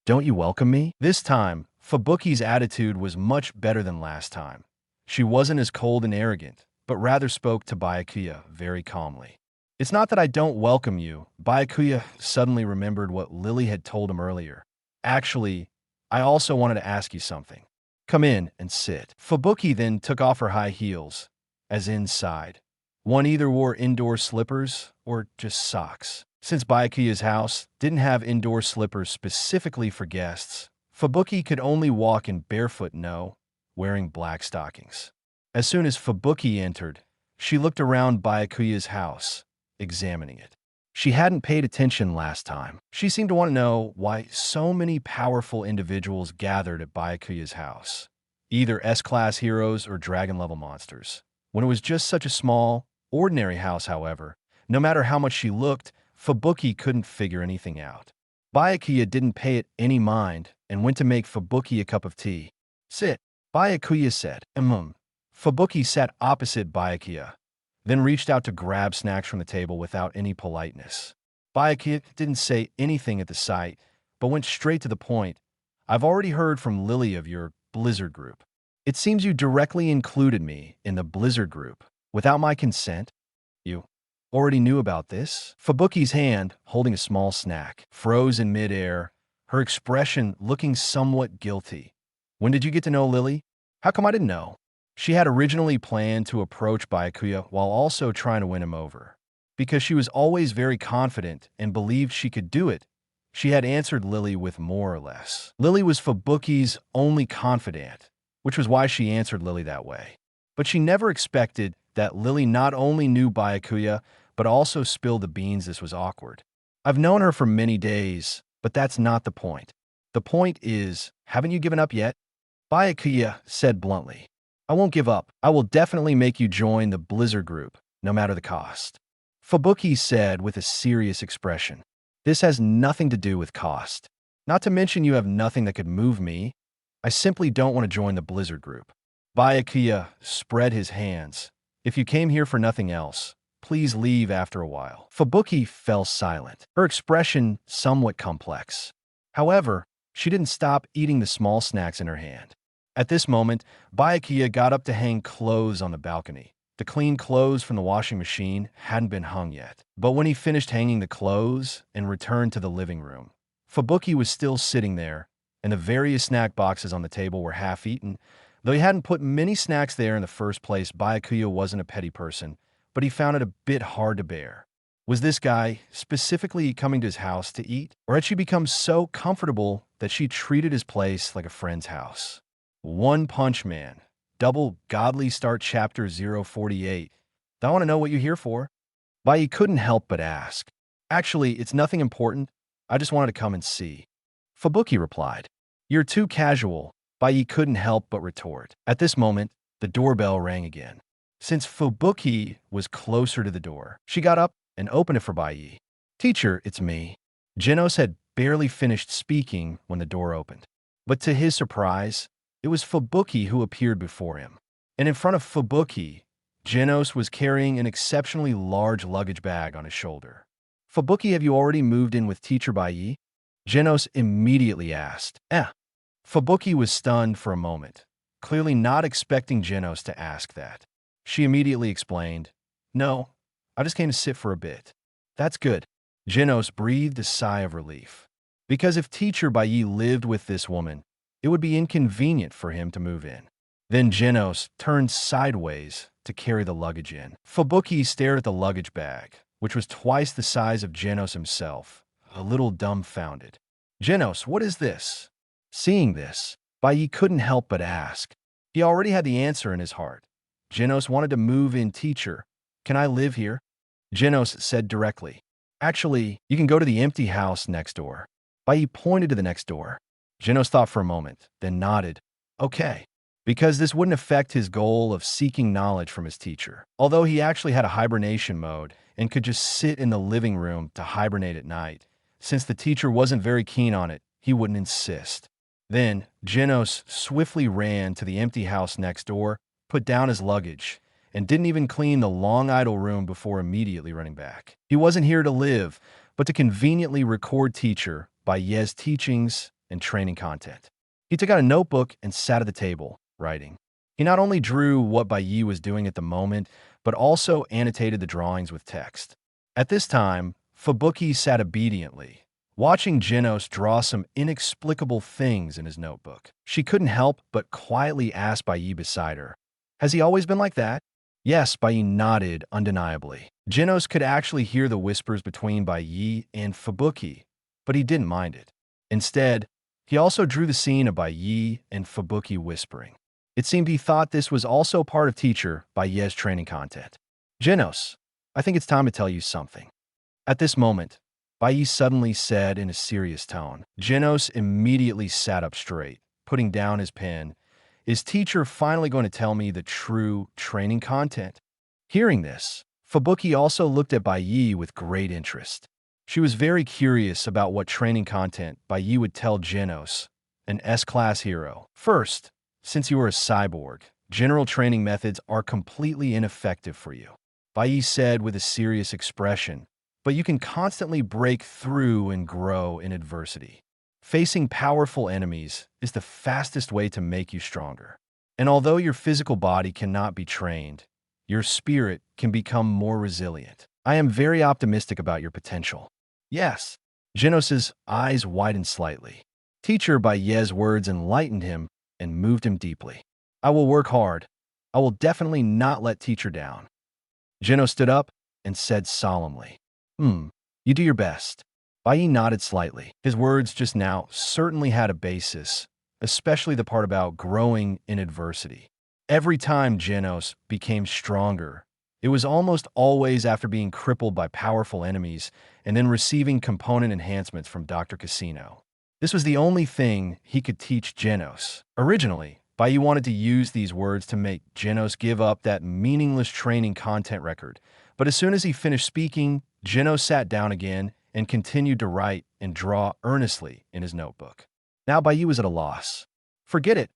"Don't you welcome me?" This time, Fubuki's attitude was much better than last time. She wasn't as cold and arrogant, but rather spoke to Byakuya very calmly. "It's not that I don't welcome you." Byakuya suddenly remembered what Lily had told him earlier. "Actually, I also wanted to ask you something. Come in and sit." Fubuki then took off her high heels, as inside. One either wore indoor slippers or just socks. Since Byakuya's house didn't have indoor slippers specifically for guests, Fubuki could only walk in barefoot wearing black stockings. As soon as Fubuki entered, she looked around Byakuya's house, examining it. She hadn't paid attention last time. She seemed to want to know why so many powerful individuals gathered at Byakuya's house, either S-class heroes or dragon-level monsters. When it was just such a small, ordinary house, however, no matter how much she looked, Fubuki couldn't figure anything out. Byakuya didn't pay it any mind and went to make Fubuki a cup of tea. "Sit," Byakuya said. Fubuki sat opposite Byakuya, then reached out to grab snacks from the table without any politeness. Byakuya didn't say anything at the sight, but went straight to the point. "I've already heard from Lily of your Blizzard group. It seems you directly included me in the Blizzard group, without my consent. You already knew about this?" Fubuki's hand, holding a small snack, froze in midair, her expression looking somewhat guilty. "When did you get to know Lily? How come I didn't know?" She had originally planned to approach Byakuya while also trying to win him over. Because she was always very confident and believed she could do it, she had answered Lily with more or less. Lily was Fubuki's only confidant, which was why she answered Lily that way. But she never expected that Lily not only knew Byakuya, but also spilled the beans. This was awkward. "I've known her for many days, but that's not the point. The point is, haven't you given up yet?" Byakuya said bluntly. "I won't give up. I will definitely make you join the Blizzard group, no matter the cost." Fubuki said with a serious expression. "This has nothing to do with cost. Not to mention you have nothing that could move me. I simply don't want to join the Blizzard group." Byakuya spread his hands. "If you came here for nothing else, please leave after a while." Fubuki fell silent, her expression somewhat complex. However, she didn't stop eating the small snacks in her hand. At this moment, Byakuya got up to hang clothes on the balcony. The clean clothes from the washing machine hadn't been hung yet. But when he finished hanging the clothes and returned to the living room, Fubuki was still sitting there, and the various snack boxes on the table were half-eaten. Though he hadn't put many snacks there in the first place, Byakuya wasn't a petty person, but he found it a bit hard to bear. Was this guy specifically coming to his house to eat? Or had she become so comfortable that she treated his place like a friend's house? One Punch Man. Double Godly Start Chapter 048. I want to know what you're here for. Bai Ye couldn't help but ask. "Actually, it's nothing important. I just wanted to come and see." Fubuki replied. "You're too casual." Bai Ye couldn't help but retort. At this moment, the doorbell rang again. Since Fubuki was closer to the door, she got up and opened it for Bai Ye. "Teacher, it's me." Genos had barely finished speaking when the door opened. But to his surprise, it was Fubuki who appeared before him. And in front of Fubuki, Genos was carrying an exceptionally large luggage bag on his shoulder. "Fubuki, have you already moved in with Teacher Bai Ye?" Genos immediately asked. Fubuki was stunned for a moment, clearly not expecting Genos to ask that. She immediately explained, "No, I just came to sit for a bit." "That's good." Genos breathed a sigh of relief. Because if teacher Bai Ye lived with this woman, it would be inconvenient for him to move in. Then Genos turned sideways to carry the luggage in. Fubuki stared at the luggage bag, which was twice the size of Genos himself, a little dumbfounded. "Genos, what is this?" Seeing this, Bai Ye couldn't help but ask. He already had the answer in his heart. Genos wanted to move in. "Teacher, can I live here?" Genos said directly, "Actually, you can go to the empty house next door." Bai Ye pointed to the next door. Genos thought for a moment, then nodded. "Okay," because this wouldn't affect his goal of seeking knowledge from his teacher. Although he actually had a hibernation mode and could just sit in the living room to hibernate at night, since the teacher wasn't very keen on it, he wouldn't insist. Then, Genos swiftly ran to the empty house next door, put down his luggage, and didn't even clean the long idle room before immediately running back. He wasn't here to live, but to conveniently record teacher Bai Ye's teachings and training content. He took out a notebook and sat at the table, writing. He not only drew what Bai Ye was doing at the moment, but also annotated the drawings with text. At this time, Fubuki sat obediently, watching Genos draw some inexplicable things in his notebook. She couldn't help but quietly ask Bai Ye beside her, "Has he always been like that?" Yes, Bai Ye nodded undeniably. Genos could actually hear the whispers between Bai Ye and Fubuki, but he didn't mind it. Instead, he also drew the scene of Bai Ye and Fubuki whispering. It seemed he thought this was also part of teacher Bai Ye's training content. "Genos, I think it's time to tell you something." At this moment, Bai Ye suddenly said in a serious tone. Genos immediately sat up straight, putting down his pen. "Is teacher finally going to tell me the true training content?" Hearing this, Fubuki also looked at Bai Ye with great interest. She was very curious about what training content Bai Ye would tell Genos, an S-class hero. "First, since you are a cyborg, general training methods are completely ineffective for you," Bai Ye said with a serious expression, "but you can constantly break through and grow in adversity. Facing powerful enemies is the fastest way to make you stronger. And although your physical body cannot be trained, your spirit can become more resilient. I am very optimistic about your potential." "Yes." Genos's eyes widened slightly. Teacher Bai Ye's words enlightened him and moved him deeply. "I will work hard. I will definitely not let teacher down." Genos stood up and said solemnly, You do your best." Bai Ye nodded slightly. His words just now certainly had a basis, especially the part about growing in adversity. Every time Genos became stronger, it was almost always after being crippled by powerful enemies and then receiving component enhancements from Dr. Casino. This was the only thing he could teach Genos. Originally, Bai Ye wanted to use these words to make Genos give up that meaningless training content record, but as soon as he finished speaking, Genos sat down again and continued to write and draw earnestly in his notebook. Now Bai Ye was at a loss. "Forget it.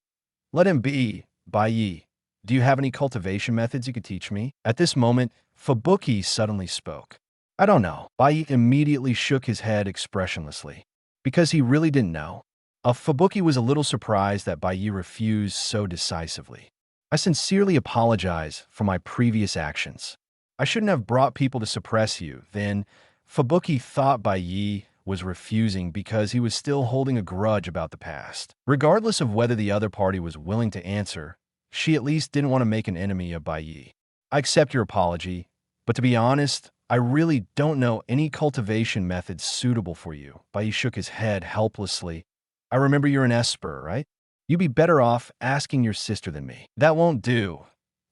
Let him be. Bai Ye, do you have any cultivation methods you could teach me?" At this moment, Fubuki suddenly spoke. "I don't know." Bai Ye immediately shook his head expressionlessly, because he really didn't know. Fubuki was a little surprised that Bai Ye refused so decisively. "I sincerely apologize for my previous actions. I shouldn't have brought people to suppress you." Then, Fubuki thought Bai Ye was refusing because he was still holding a grudge about the past. Regardless of whether the other party was willing to answer, she at least didn't want to make an enemy of Bai Ye. "I accept your apology, but to be honest, I really don't know any cultivation methods suitable for you." Bai Ye shook his head helplessly. "I remember you're an Esper, right? You'd be better off asking your sister than me." "That won't do."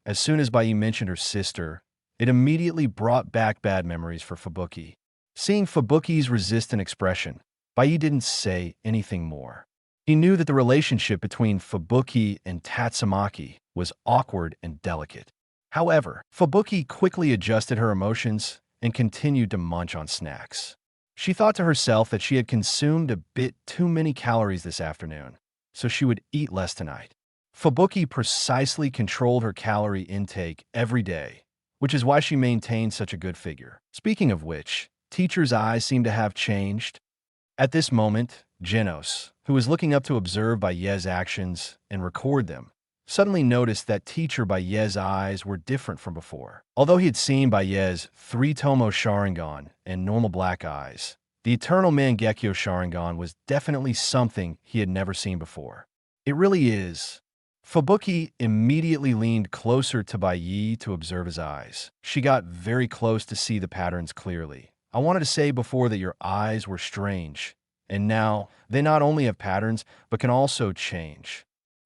As soon as Bai Ye mentioned her sister, it immediately brought back bad memories for Fubuki. Seeing Fubuki's resistant expression, Bai Ye didn't say anything more. He knew that the relationship between Fubuki and Tatsumaki was awkward and delicate. However, Fubuki quickly adjusted her emotions and continued to munch on snacks. She thought to herself that she had consumed a bit too many calories this afternoon, so she would eat less tonight. Fubuki precisely controlled her calorie intake every day, which is why she maintained such a good figure. Speaking of which, teacher's eyes seemed to have changed. At this moment, Genos, who was looking up to observe Bai Ye's actions and record them, suddenly noticed that teacher Bai Ye's eyes were different from before. Although he had seen Bai Ye's 3-tomo Sharingan and normal black eyes, the eternal Mangekyō Sharingan was definitely something he had never seen before. It really is. Fubuki immediately leaned closer to Bai Ye to observe his eyes. She got very close to see the patterns clearly. I wanted to say before that your eyes were strange, and now they not only have patterns, but can also change.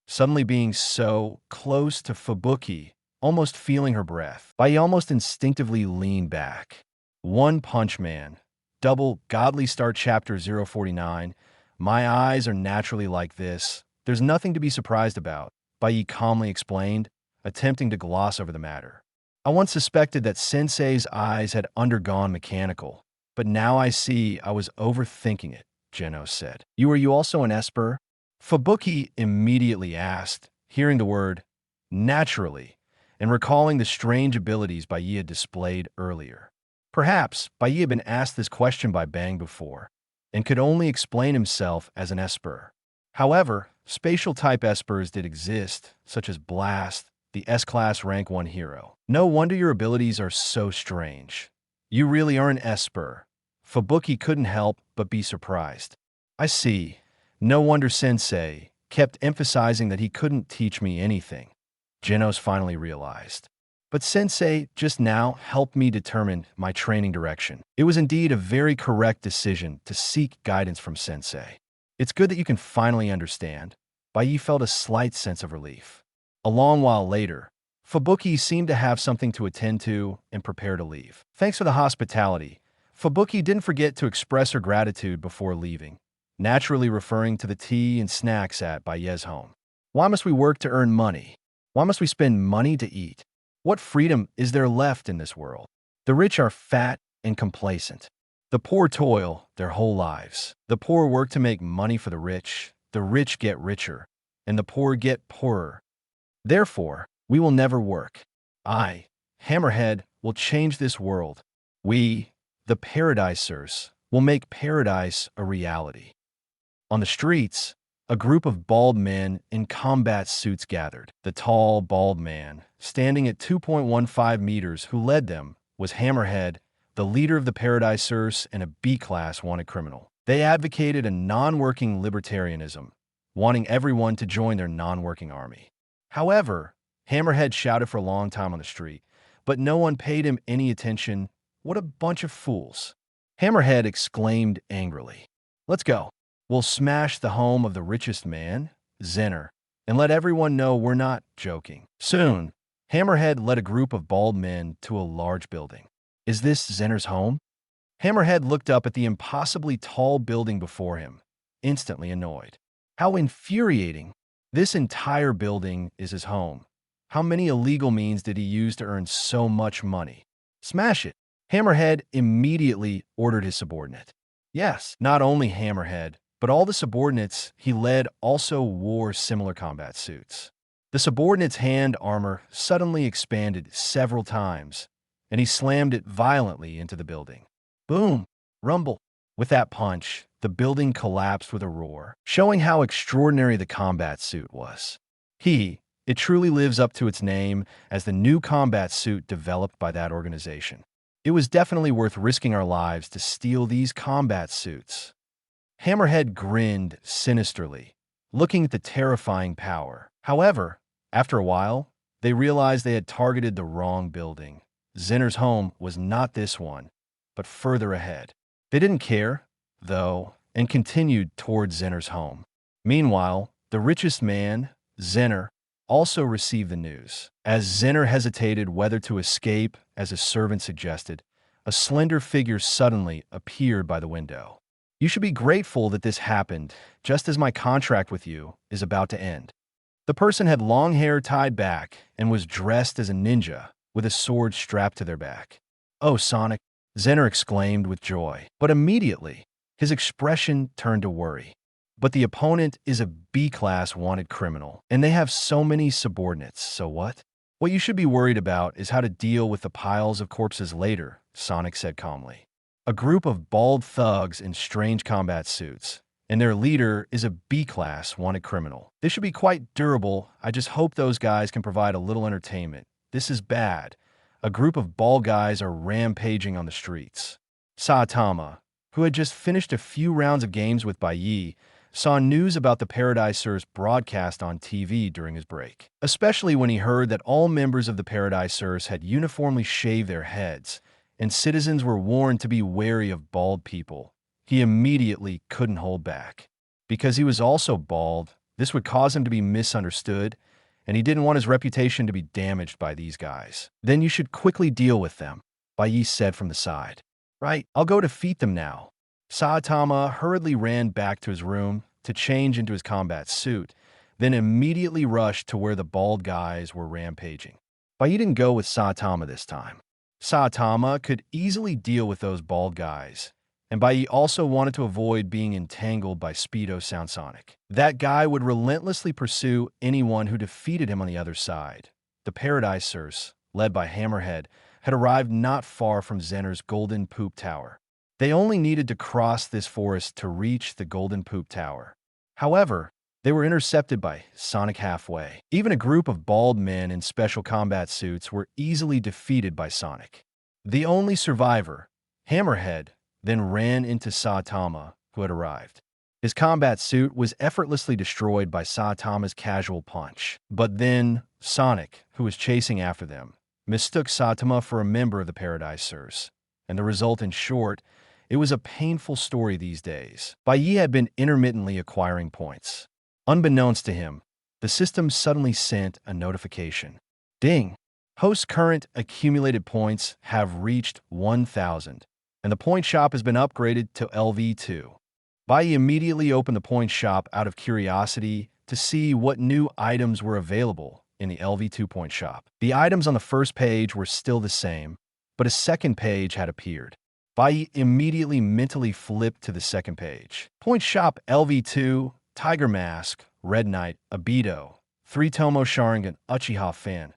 Suddenly being so close to Fubuki, almost feeling her breath, Bai Ye almost instinctively leaned back. One Punch Man. Double Godly Start Chapter 049. My eyes are naturally like this. There's nothing to be surprised about, Bai Ye calmly explained, attempting to gloss over the matter. I once suspected that Sensei's eyes had undergone mechanical, but now I see I was overthinking it, Geno said. Are you also an Esper? Fubuki immediately asked, hearing the word naturally, and recalling the strange abilities Bai Ye had displayed earlier. Perhaps Bai Ye had been asked this question by Bang before, and could only explain himself as an Esper. However, spatial-type Espers did exist, such as Blast, the S-Class Rank 1 hero. No wonder your abilities are so strange. You really are an Esper. Fubuki couldn't help but be surprised. I see. No wonder Sensei kept emphasizing that he couldn't teach me anything. Genos finally realized. But Sensei just now helped me determine my training direction. It was indeed a very correct decision to seek guidance from Sensei. It's good that you can finally understand. Bai Ye felt a slight sense of relief. A long while later, Fubuki seemed to have something to attend to and prepare to leave. Thanks for the hospitality. Fubuki didn't forget to express her gratitude before leaving, naturally referring to the tea and snacks at Bai Ye's home. Why must we work to earn money? Why must we spend money to eat? What freedom is there left in this world? The rich are fat and complacent. The poor toil their whole lives. The poor work to make money for the rich get richer, and the poor get poorer. Therefore, we will never work. I, Hammerhead, will change this world. We, the Paradisers, will make paradise a reality. On the streets, a group of bald men in combat suits gathered. The tall, bald man, standing at 2.15 meters, who led them, was Hammerhead, the leader of the Paradisers and a B-class wanted criminal. They advocated a non-working libertarianism, wanting everyone to join their non-working army. However, Hammerhead shouted for a long time on the street, but no one paid him any attention. What a bunch of fools. Hammerhead exclaimed angrily. Let's go. We'll smash the home of the richest man, Zenner, and let everyone know we're not joking. Soon, Hammerhead led a group of bald men to a large building. Is this Zenner's home? Hammerhead looked up at the impossibly tall building before him, instantly annoyed. How infuriating. This entire building is his home. How many illegal means did he use to earn so much money? Smash it. Hammerhead immediately ordered his subordinate. Yes, not only Hammerhead, but all the subordinates he led also wore similar combat suits. The subordinate's hand armor suddenly expanded several times, and he slammed it violently into the building. Boom! Rumble! With that punch, the building collapsed with a roar, showing how extraordinary the combat suit was. It truly lives up to its name as the new combat suit developed by that organization. It was definitely worth risking our lives to steal these combat suits. Hammerhead grinned sinisterly, looking at the terrifying power. However, after a while, they realized they had targeted the wrong building. Zenner's home was not this one, but further ahead. They didn't care, though, and continued toward Zenner's home. Meanwhile, the richest man, Zenner, also received the news. As Zenner hesitated whether to escape, as his servant suggested, a slender figure suddenly appeared by the window. You should be grateful that this happened, just as my contract with you is about to end. The person had long hair tied back and was dressed as a ninja, with a sword strapped to their back. Oh, Sonic, Zenner exclaimed with joy. But immediately, his expression turned to worry. But the opponent is a B-class wanted criminal, and they have so many subordinates, so what? What you should be worried about is how to deal with the piles of corpses later, Sonic said calmly. A group of bald thugs in strange combat suits, and their leader is a B-class wanted criminal. This should be quite durable. I just hope those guys can provide a little entertainment. This is bad. A group of bald guys are rampaging on the streets. Saitama, who had just finished a few rounds of games with Bai Ye, saw news about the Paradisers broadcast on TV during his break, especially when he heard that all members of the Paradisers had uniformly shaved their heads, and citizens were warned to be wary of bald people. He immediately couldn't hold back. Because he was also bald, this would cause him to be misunderstood, and he didn't want his reputation to be damaged by these guys. Then you should quickly deal with them, Bai Ye said from the side. Right, I'll go defeat them now. Saitama hurriedly ran back to his room to change into his combat suit, then immediately rushed to where the bald guys were rampaging. Bai Ye didn't go with Saitama this time. Saitama could easily deal with those bald guys, and Bai Ye also wanted to avoid being entangled by Speedo Sound Sonic. That guy would relentlessly pursue anyone who defeated him on the other side. The Paradisers, led by Hammerhead, had arrived not far from Zener's Golden Poop Tower. They only needed to cross this forest to reach the Golden Poop Tower. However, they were intercepted by Sonic halfway. Even a group of bald men in special combat suits were easily defeated by Sonic. The only survivor, Hammerhead, then ran into Saitama, who had arrived. His combat suit was effortlessly destroyed by Saitama's casual punch. But then, Sonic, who was chasing after them, mistook Saitama for a member of the Paradisers. And the result, in short, it was a painful story these days. Bai Ye had been intermittently acquiring points. Unbeknownst to him, the system suddenly sent a notification. Ding! Host's current accumulated points have reached 1,000. And the point shop has been upgraded to LV2. Bai Ye immediately opened the point shop out of curiosity to see what new items were available in the LV2 point shop. The items on the first page were still the same, but a second page had appeared. Bai Ye immediately mentally flipped to the second page. Point shop LV2, Tiger Mask, Red Knight, Abido, 3-Tomo Sharingan, Uchiha Fan,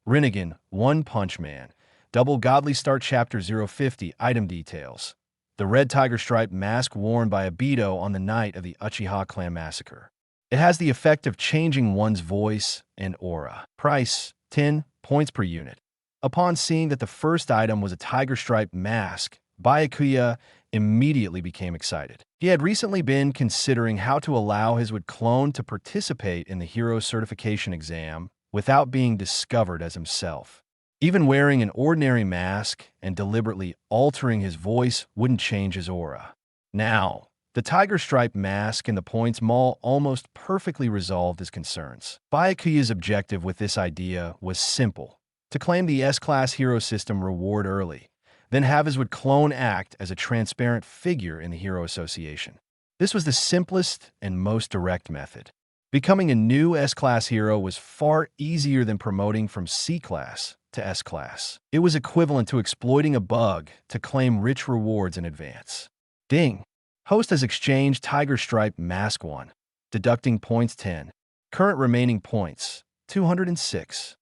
Rinnegan, One Punch Man, Double Godly Star Chapter 050 Item Details. The red tiger stripe mask worn by Abido on the night of the Uchiha Clan Massacre. It has the effect of changing one's voice and aura. Price, 10 points per unit. Upon seeing that the first item was a tiger stripe mask, Bai Ye immediately became excited. He had recently been considering how to allow his clone to participate in the hero certification exam without being discovered as himself. Even wearing an ordinary mask and deliberately altering his voice wouldn't change his aura. Now, the tiger stripe mask and the points mall almost perfectly resolved his concerns. Bai Ye's objective with this idea was simple: to claim the S-Class hero system reward early, then have his clone act as a transparent figure in the Hero Association. This was the simplest and most direct method. Becoming a new S-Class hero was far easier than promoting from C-Class to S-Class. It was equivalent to exploiting a bug to claim rich rewards in advance. Ding! Host has exchanged Tiger Stripe Mask 1, deducting points 10. Current remaining points, 206.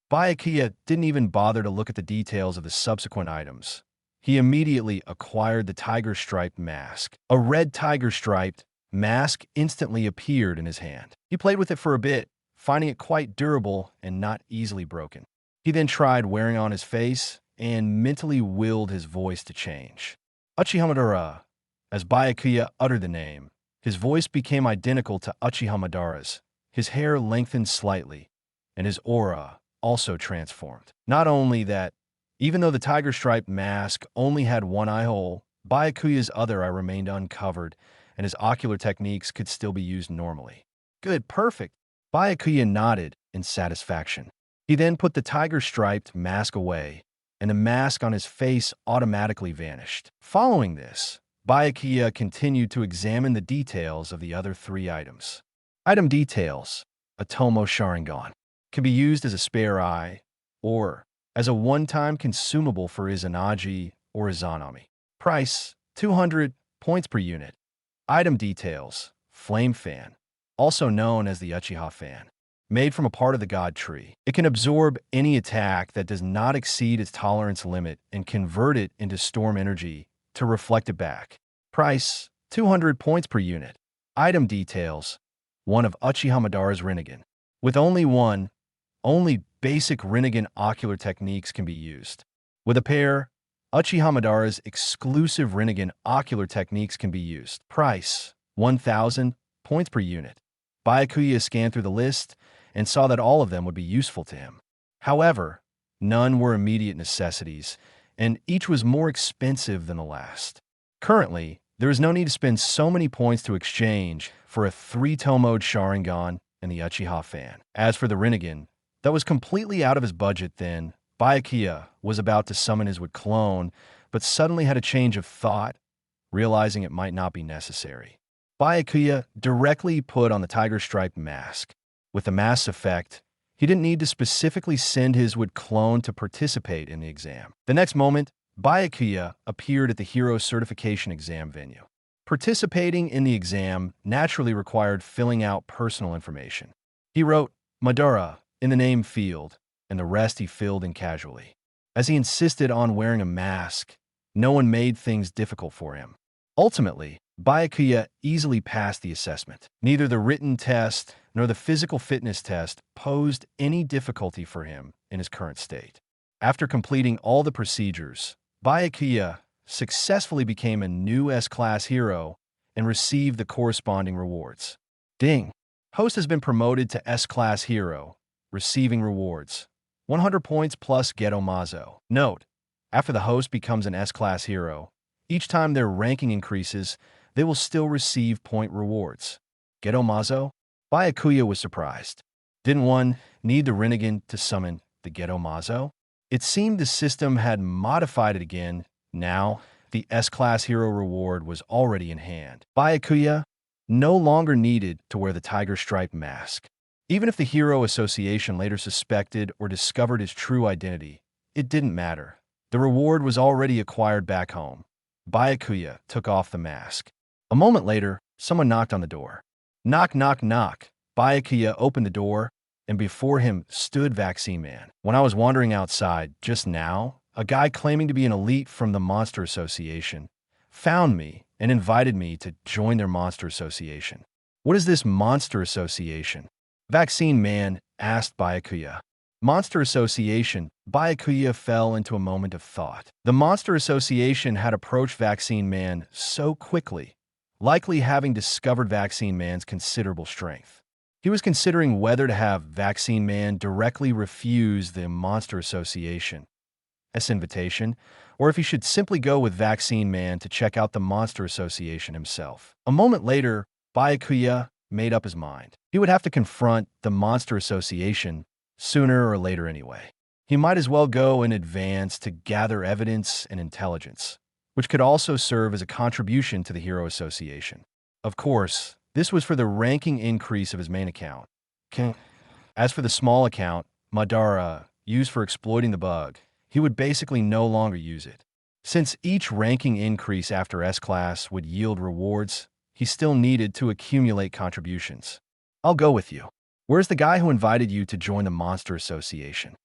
Bai Ye didn't even bother to look at the details of the subsequent items. He immediately acquired the Tiger Stripe Mask. A red tiger striped mask instantly appeared in his hand. He played with it for a bit, finding it quite durable and not easily broken. He then tried wearing on his face and mentally willed his voice to change. Uchihamadara. As Bai Ye uttered the name, his voice became identical to Uchihamadara's. His hair lengthened slightly, and his aura also transformed. Not only that, even though the tiger stripe mask only had one eye hole, Bai Ye's other eye remained uncovered, and his ocular techniques could still be used normally. Good, perfect. Bai Ye nodded in satisfaction. He then put the tiger-striped mask away, and the mask on his face automatically vanished. Following this, Bai Ye continued to examine the details of the other three items. Item details: a Tomo Sharingan. Can be used as a spare eye, or as a one-time consumable for Izanagi or Izanami. Price, 200 points per unit. Item details: Flame Fan, also known as the Uchiha Fan. Made from a part of the God Tree. It can absorb any attack that does not exceed its tolerance limit and convert it into storm energy to reflect it back. Price, 200 points per unit. Item details. One of Uchiha Madara's Rinnegan. With only one, only basic Rinnegan ocular techniques can be used. With a pair, Uchiha Madara's exclusive Rinnegan ocular techniques can be used. Price, 1,000 points per unit. Byakuya scanned through the list and saw that all of them would be useful to him. However, none were immediate necessities, and each was more expensive than the last. Currently, there is no need to spend so many points to exchange for a 3-tomode Sharingan and the Uchiha fan. As for the Rinnegan, that was completely out of his budget then. Byakuya was about to summon his would clone, but suddenly had a change of thought, realizing it might not be necessary. Byakuya directly put on the tiger-striped mask. With the mask's effect, he didn't need to specifically send his would clone to participate in the exam. The next moment, Byakuya appeared at the hero certification exam venue. Participating in the exam naturally required filling out personal information. He wrote Madara in the name field, and the rest he filled in casually. As he insisted on wearing a mask, no one made things difficult for him. Ultimately, Byakuya easily passed the assessment. Neither the written test nor the physical fitness test posed any difficulty for him in his current state. After completing all the procedures, Byakuya successfully became a new S-Class hero and received the corresponding rewards. Ding! Host has been promoted to S-Class hero, receiving rewards. 100 points plus Geto Mazo. Note, after the host becomes an S-Class hero, each time their ranking increases, they will still receive point rewards. Geto Mazo? Byakuya was surprised. Didn't one need the Rinnegan to summon the Geto Mazo? It seemed the system had modified it again. Now, the S-Class hero reward was already in hand. Byakuya no longer needed to wear the tiger-striped mask. Even if the Hero Association later suspected or discovered his true identity, it didn't matter. The reward was already acquired back home. Byakuya took off the mask. A moment later, someone knocked on the door. Knock, knock, knock. Byakuya opened the door, and before him stood Vaccine Man. When I was wandering outside just now, a guy claiming to be an elite from the Monster Association found me and invited me to join their Monster Association. What is this Monster Association? Vaccine Man asked Byakuya. Monster Association. Byakuya fell into a moment of thought. The Monster Association had approached Vaccine Man so quickly, likely having discovered Vaccine Man's considerable strength. He was considering whether to have Vaccine Man directly refuse the Monster Association's invitation, or if he should simply go with Vaccine Man to check out the Monster Association himself. A moment later, Byakuya made up his mind. He would have to confront the Monster Association sooner or later anyway. He might as well go in advance to gather evidence and intelligence, which could also serve as a contribution to the Hero Association. Of course, this was for the ranking increase of his main account. As for the small account, Madara, used for exploiting the bug, he would basically no longer use it. Since each ranking increase after S-Class would yield rewards, he still needed to accumulate contributions. I'll go with you. Where's the guy who invited you to join the Monster Association?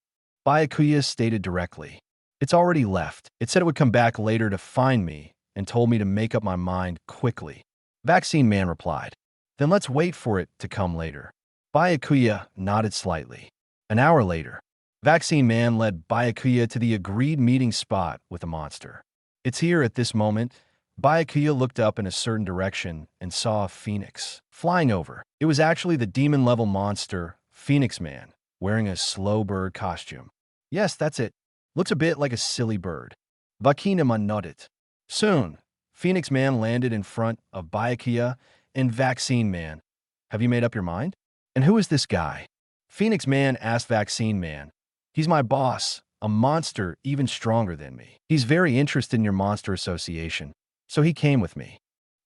Byakuya stated directly. It's already left. It said it would come back later to find me and told me to make up my mind quickly. Vaccine Man replied. Then let's wait for it to come later. Byakuya nodded slightly. An hour later, Vaccine Man led Byakuya to the agreed meeting spot with the monster. It's here at this moment. Byakuya looked up in a certain direction and saw a phoenix flying over. It was actually the demon-level monster, Phoenix Man, wearing a slow bird costume. Yes, that's it. Looks a bit like a silly bird. Vaccine Man nodded. Soon, Phoenix Man landed in front of Byakuya and Vaccine Man. Have you made up your mind? And who is this guy? Phoenix Man asked Vaccine Man. He's my boss, a monster even stronger than me. He's very interested in your Monster Association, so he came with me.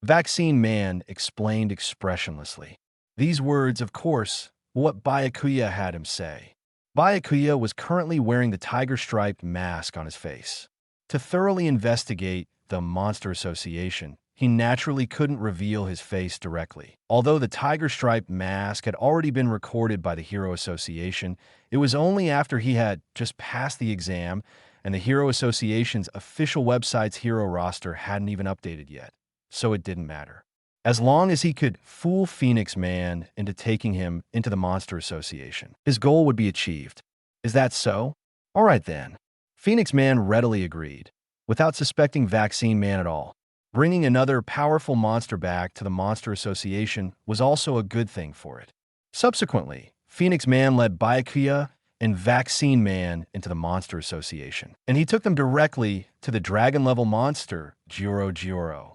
Vaccine Man explained expressionlessly. These words, of course, were what Byakuya had him say. Byakuya was currently wearing the tiger-striped mask on his face. To thoroughly investigate the Monster Association, he naturally couldn't reveal his face directly. Although the tiger-striped mask had already been recorded by the Hero Association, it was only after he had just passed the exam and the Hero Association's official website's hero roster hadn't even updated yet, so it didn't matter. as long as he could fool Phoenix Man into taking him into the Monster Association. His goal would be achieved. Is that so? All right then. Phoenix Man readily agreed, without suspecting Vaccine Man at all. Bringing another powerful monster back to the Monster Association was also a good thing for it. Subsequently, Phoenix Man led Bai Ye and Vaccine Man into the Monster Association, and he took them directly to the dragon-level monster, Jiro.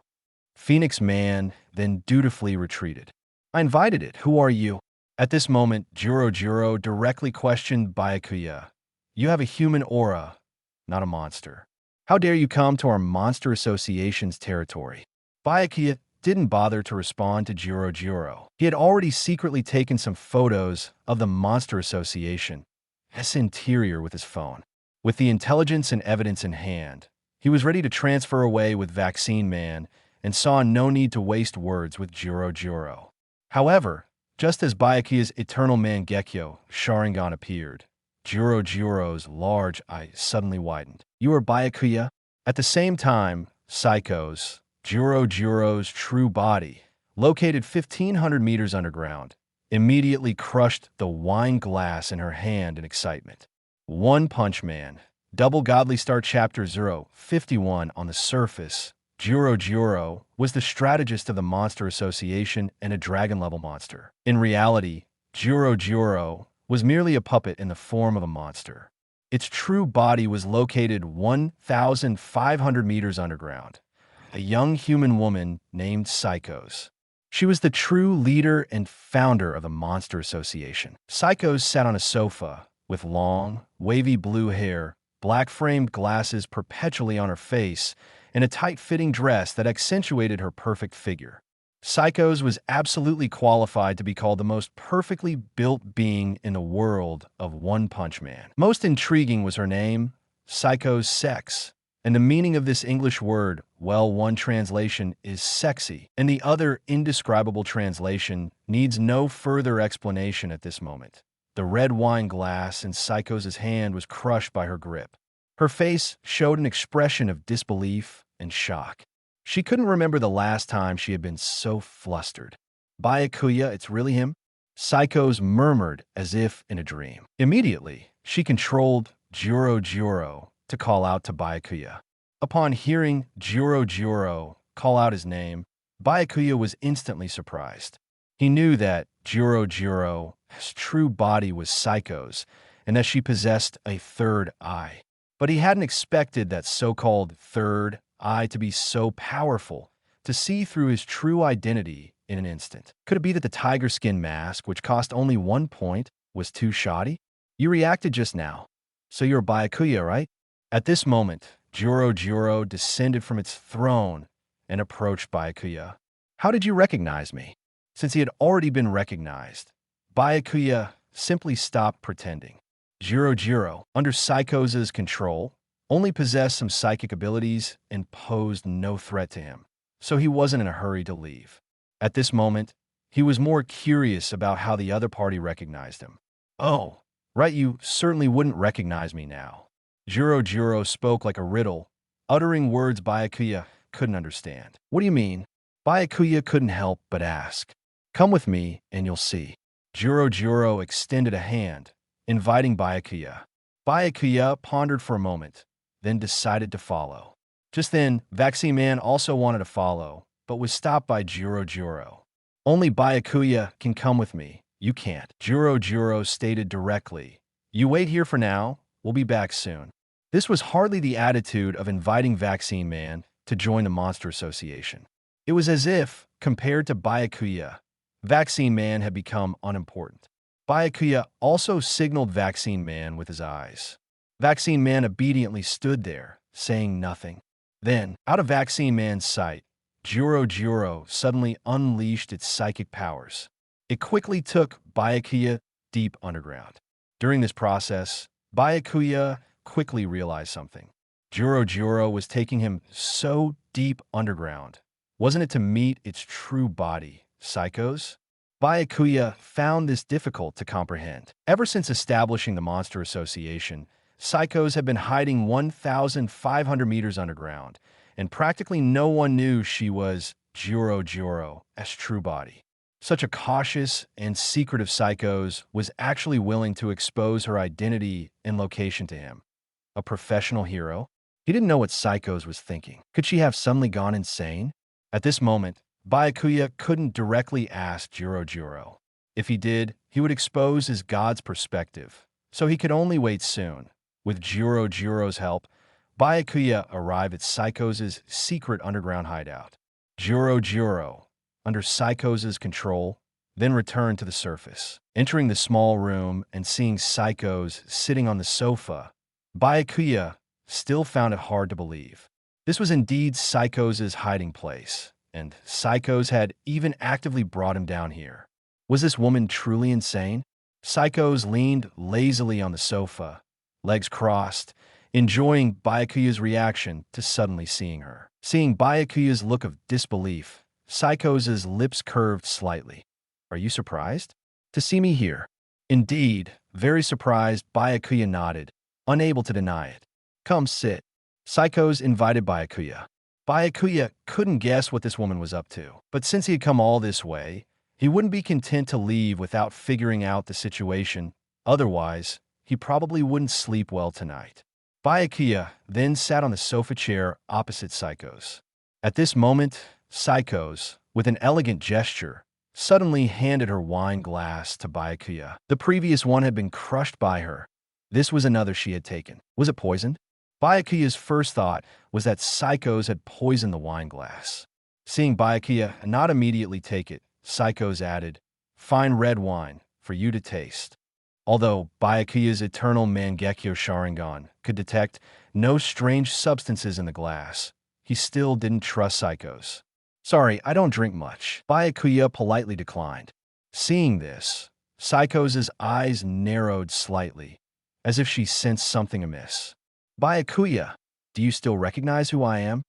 Phoenix Man then dutifully retreated. I invited it. Who are you? At this moment, Jiro directly questioned Bai Ye. You have a human aura, not a monster. How dare you come to our Monster Association's territory? Bai Ye didn't bother to respond to Jiro. He had already secretly taken some photos of the Monster Association's interior with his phone. With the intelligence and evidence in hand, he was ready to transfer away with Vaccine Man and saw no need to waste words with Jiro. However, just as Bai Ye's eternal Mangekyō Sharingan appeared, Jiro's large eyes suddenly widened. You are Bai Ye? At the same time, Psycho's, Jiro's true body, located 1,500 meters underground, immediately crushed the wine glass in her hand in excitement. One Punch Man, Double Godly Star Chapter 051 on the surface, Jiro was the strategist of the Monster Association and a dragon-level monster. In reality, Jiro was merely a puppet in the form of a monster. Its true body was located 1,500 meters underground. A young human woman named Psychos. She was the true leader and founder of the Monster Association. Psychos sat on a sofa with long, wavy blue hair, black-framed glasses perpetually on her face, and a tight-fitting dress that accentuated her perfect figure. Psychos was absolutely qualified to be called the most perfectly built being in the world of One Punch Man. Most intriguing was her name, Psycho's sex, and the meaning of this English word, well, one translation is sexy, and the other indescribable translation needs no further explanation at this moment. The red wine glass in Psycho's hand was crushed by her grip. Her face showed an expression of disbelief and shock. She couldn't remember the last time she had been so flustered. Bai Ye, it's really him? Psychos murmured as if in a dream. Immediately, she controlled Jiro to call out to Bai Ye. Upon hearing Jiro call out his name, Bai Ye was instantly surprised. He knew that Jiro's true body was Psychos and that she possessed a third eye. But he hadn't expected that so-called third eye to be so powerful, to see through his true identity in an instant. Could it be that the tiger skin mask, which cost only 1 point, was too shoddy? You reacted just now. So you're Bai Ye, right? At this moment, Jiro descended from its throne and approached Bai Ye. How did you recognize me? Since he had already been recognized, Bai Ye simply stopped pretending. Jiro, under Psychos' control, only possessed some psychic abilities and posed no threat to him, so he wasn't in a hurry to leave. At this moment, he was more curious about how the other party recognized him. Oh, right, you certainly wouldn't recognize me now. Jiro spoke like a riddle, uttering words Bai Ye couldn't understand. What do you mean? Bai Ye couldn't help but ask. Come with me and you'll see. Jiro extended a hand, inviting Bai Ye. Bai Ye pondered for a moment, then decided to follow. Just then, Vaccine Man also wanted to follow, but was stopped by Jiro. Only Bai Ye can come with me. You can't. Jiro stated directly. You wait here for now. We'll be back soon. This was hardly the attitude of inviting Vaccine Man to join the Monster Association. It was as if, compared to Bai Ye, Vaccine Man had become unimportant. Bai Ye also signaled Vaccine Man with his eyes. Vaccine Man obediently stood there, saying nothing. Then, out of Vaccine Man's sight, Jiro suddenly unleashed its psychic powers. It quickly took Bai Ye deep underground. During this process, Bai Ye quickly realized something. Jiro was taking him so deep underground. Wasn't it to meet its true body, Psychos? Bai Ye found this difficult to comprehend. Ever since establishing the Monster Association, Psychos had been hiding 1,500 meters underground, and practically no one knew she was Juro as true body. Such a cautious and secretive Psychos was actually willing to expose her identity and location to him. A professional hero? He didn't know what Psychos was thinking. Could she have suddenly gone insane? At this moment, Byakuya couldn't directly ask Juro. If he did, he would expose his god's perspective, so he could only wait soon. With Juro's help, Byakuya arrived at Psychos' secret underground hideout. Juro, under Psychos' control, then returned to the surface. Entering the small room and seeing Psychos sitting on the sofa, Byakuya still found it hard to believe. This was indeed Psychos' hiding place, and Psychos had even actively brought him down here. Was this woman truly insane? Psychos leaned lazily on the sofa, legs crossed, enjoying Byakuya's reaction to suddenly seeing her. Seeing Byakuya's look of disbelief, Psychos' lips curved slightly. Are you surprised? To see me here? Indeed, very surprised, Byakuya nodded, unable to deny it. Come sit. Psychos invited Byakuya. Byakuya couldn't guess what this woman was up to, but since he had come all this way, he wouldn't be content to leave without figuring out the situation. Otherwise, he probably wouldn't sleep well tonight. Byakuya then sat on the sofa chair opposite Psychos. At this moment, Psychos, with an elegant gesture, suddenly handed her wine glass to Byakuya. The previous one had been crushed by her. This was another she had taken. Was it poisoned? Byakuya's first thought was that Psychos had poisoned the wine glass. Seeing Byakuya not immediately take it, Psychos added, "Fine red wine, for you to taste." Although Byakuya's eternal Mangekyō Sharingan could detect no strange substances in the glass, he still didn't trust Psychos. "Sorry, I don't drink much," Byakuya politely declined. Seeing this, Psychos' eyes narrowed slightly, as if she sensed something amiss. "Byakuya, do you still recognize who I am?"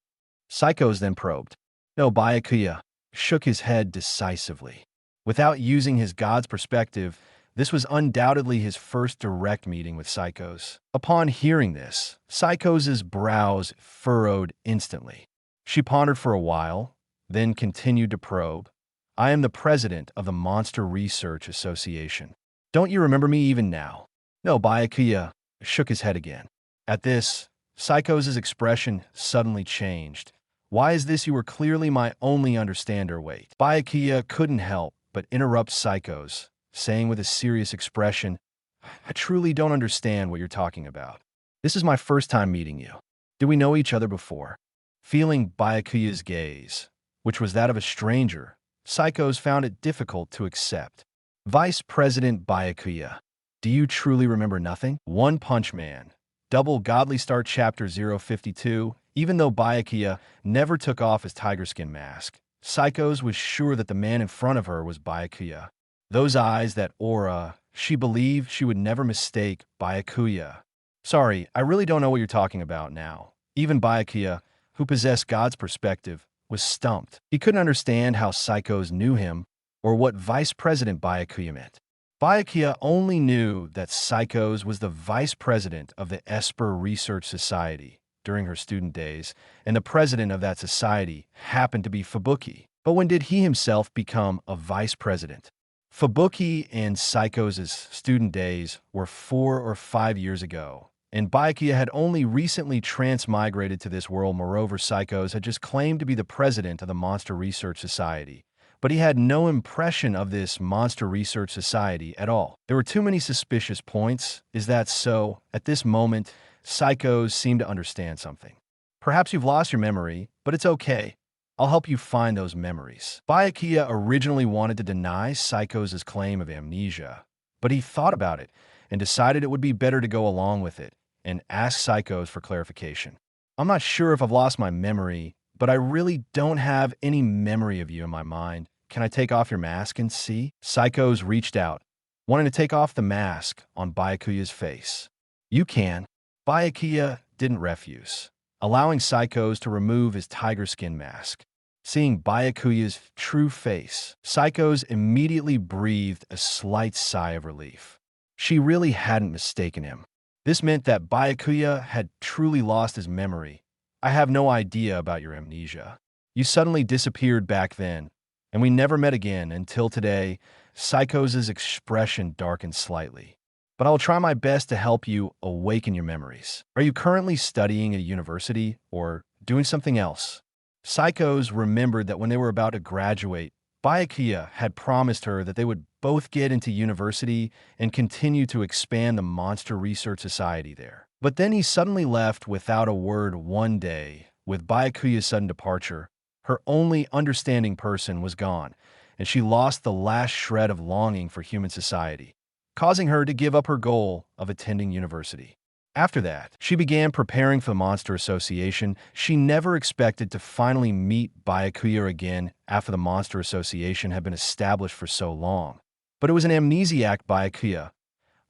Psychos then probed. No, Byakuya shook his head decisively. Without using his god's perspective, this was undoubtedly his first direct meeting with Psychos. Upon hearing this, Psychos' brows furrowed instantly. She pondered for a while, then continued to probe. "I am the president of the Monster Research Association. Don't you remember me even now?" No, Byakuya shook his head again. At this, Psychos' expression suddenly changed. "Why is this? You are clearly my only understander." Wait. Byakuya couldn't help but interrupt Psychos, saying with a serious expression, "I truly don't understand what you're talking about. This is my first time meeting you. Did we know each other before?" Feeling Byakuya's gaze, which was that of a stranger, Psychos found it difficult to accept. "Vice President Byakuya, do you truly remember nothing?" One Punch Man. Double Godly Start Chapter 052. Even though Byakuya never took off his tiger skin mask, Psychos was sure that the man in front of her was Byakuya. Those eyes, that aura, she believed she would never mistake Byakuya. "Sorry, I really don't know what you're talking about now." Even Byakuya, who possessed God's perspective, was stumped. He couldn't understand how Psychos knew him or what Vice President Byakuya meant. Byakuya only knew that Psychos was the vice president of the Esper Research Society during her student days, and the president of that society happened to be Fubuki. But when did he himself become a vice president? Fubuki and Psychos' student days were 4 or 5 years ago, and Byakuya had only recently transmigrated to this world. Moreover, Psychos had just claimed to be the president of the Monster Research Society, but he had no impression of this Monster Research Society at all. There were too many suspicious points. Is that so? At this moment, Psychos seemed to understand something. "Perhaps you've lost your memory, but it's okay. I'll help you find those memories." Byakuya originally wanted to deny Psychos' claim of amnesia, but he thought about it and decided it would be better to go along with it and ask Psychos for clarification. "I'm not sure if I've lost my memory, but I really don't have any memory of you in my mind. Can I take off your mask and see?" Psychos reached out, wanting to take off the mask on Byakuya's face. "You can." Byakuya didn't refuse, allowing Psychos to remove his tiger skin mask. Seeing Byakuya's true face, Psychos immediately breathed a slight sigh of relief. She really hadn't mistaken him. This meant that Byakuya had truly lost his memory. "I have no idea about your amnesia." You suddenly disappeared back then, and we never met again until today. Psycho's expression darkened slightly. But I will try my best to help you awaken your memories. Are you currently studying at a university or doing something else? Psychos remembered that when they were about to graduate, Bai Ye had promised her that they would both get into university and continue to expand the Monster Research Society there. But then he suddenly left without a word one day. With Bai Ye's sudden departure, her only understanding person was gone, and she lost the last shred of longing for human society, causing her to give up her goal of attending university. After that, she began preparing for the Monster Association. She never expected to finally meet Bai Ye again after the Monster Association had been established for so long. But it was an amnesiac Bai Ye.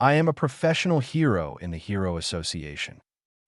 I am a professional hero in the Hero Association.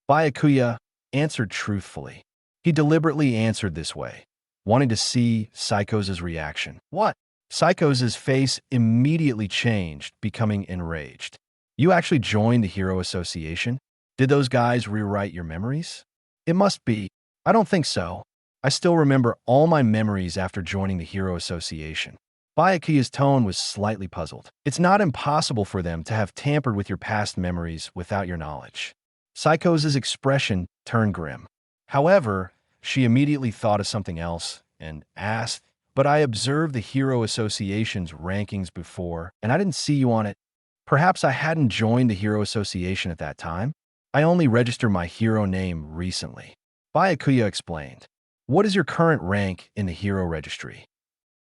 Bai Ye answered truthfully. He deliberately answered this way, wanting to see Psycho's reaction. What? Psycho's face immediately changed, becoming enraged. You actually joined the Hero Association? Did those guys rewrite your memories? It must be. I don't think so. I still remember all my memories after joining the Hero Association. Bai Ye's tone was slightly puzzled. It's not impossible for them to have tampered with your past memories without your knowledge. Psycho's expression turned grim. However, she immediately thought of something else and asked, but I observed the Hero Association's rankings before, and I didn't see you on it. Perhaps I hadn't joined the Hero Association at that time. I only registered my hero name recently. Bai Ye explained. What is your current rank in the hero registry?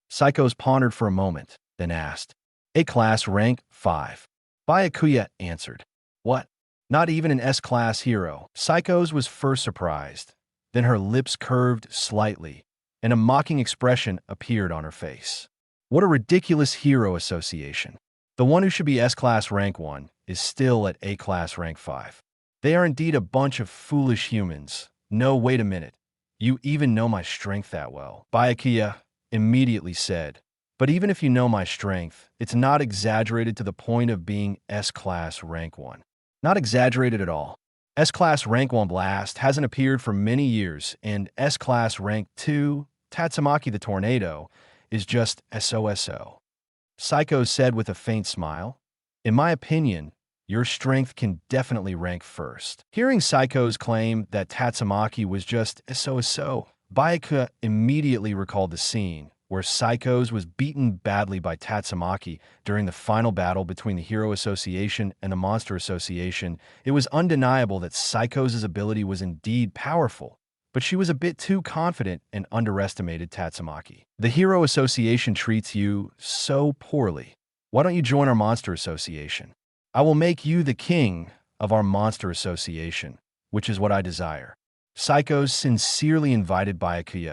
Psychos pondered for a moment, then asked. A-class rank 5. Bai Ye answered. What? Not even an S-class hero. Psychos was first surprised. Then her lips curved slightly, and a mocking expression appeared on her face. What a ridiculous hero association. The one who should be S-class rank 1 is still at A-class rank 5. They are indeed a bunch of foolish humans. No, wait a minute. You even know my strength that well. Bai Ye immediately said, but even if you know my strength, it's not exaggerated to the point of being S-class rank 1. Not exaggerated at all. S-class rank 1 Blast hasn't appeared for many years, and S-class rank 2 Tatsumaki the Tornado is just SOSO. Psycho said with a faint smile, in my opinion, your strength can definitely rank first. Hearing Psycho's claim that Tatsumaki was just SOSO, Bai Ye immediately recalled the scene where Psycho's was beaten badly by Tatsumaki during the final battle between the Hero Association and the Monster Association. It was undeniable that Psycho's ability was indeed powerful, but she was a bit too confident and underestimated Tatsumaki. The Hero Association treats you so poorly. Why don't you join our Monster Association? I will make you the king of our Monster Association, which is what I desire. Psychos sincerely invited Bai Ye.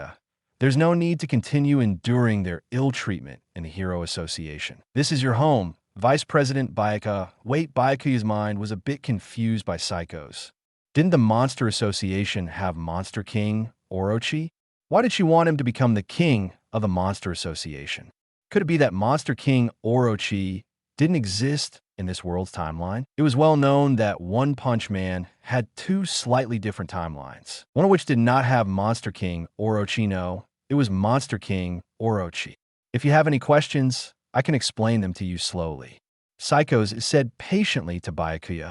There's no need to continue enduring their ill treatment in the Hero Association. This is your home. Vice President Bai Ye. Wait, Bai Ye's mind was a bit confused by Psychos. Didn't the Monster Association have Monster King Orochi? Why did she want him to become the king of the Monster Association? Could it be that Monster King Orochi didn't exist in this world's timeline? It was well known that One Punch Man had two slightly different timelines, one of which did not have Monster King Orochi. No, it was Monster King Orochi. If you have any questions, I can explain them to you slowly. Psychos said patiently to Bai Ye.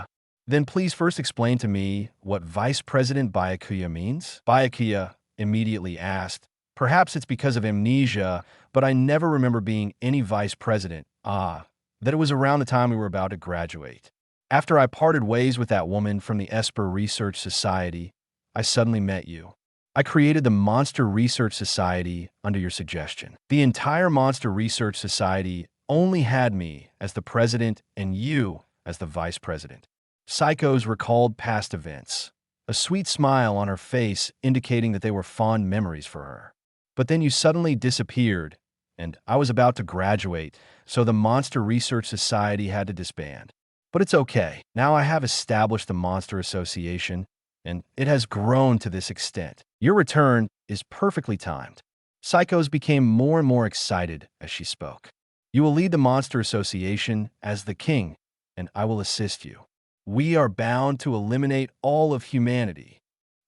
Then please first explain to me what Vice President Bai Ye means. Bai Ye immediately asked, perhaps it's because of amnesia, but I never remember being any vice president. That it was around the time we were about to graduate. After I parted ways with that woman from the Esper Research Society, I suddenly met you. I created the Monster Research Society under your suggestion. The entire Monster Research Society only had me as the president and you as the vice president. Psychos recalled past events, a sweet smile on her face indicating that they were fond memories for her. But then you suddenly disappeared, and I was about to graduate, so the Monster Research Society had to disband. But it's okay. Now I have established the Monster Association, and it has grown to this extent. Your return is perfectly timed. Psychos became more and more excited as she spoke. You will lead the Monster Association as the king, and I will assist you. We are bound to eliminate all of humanity.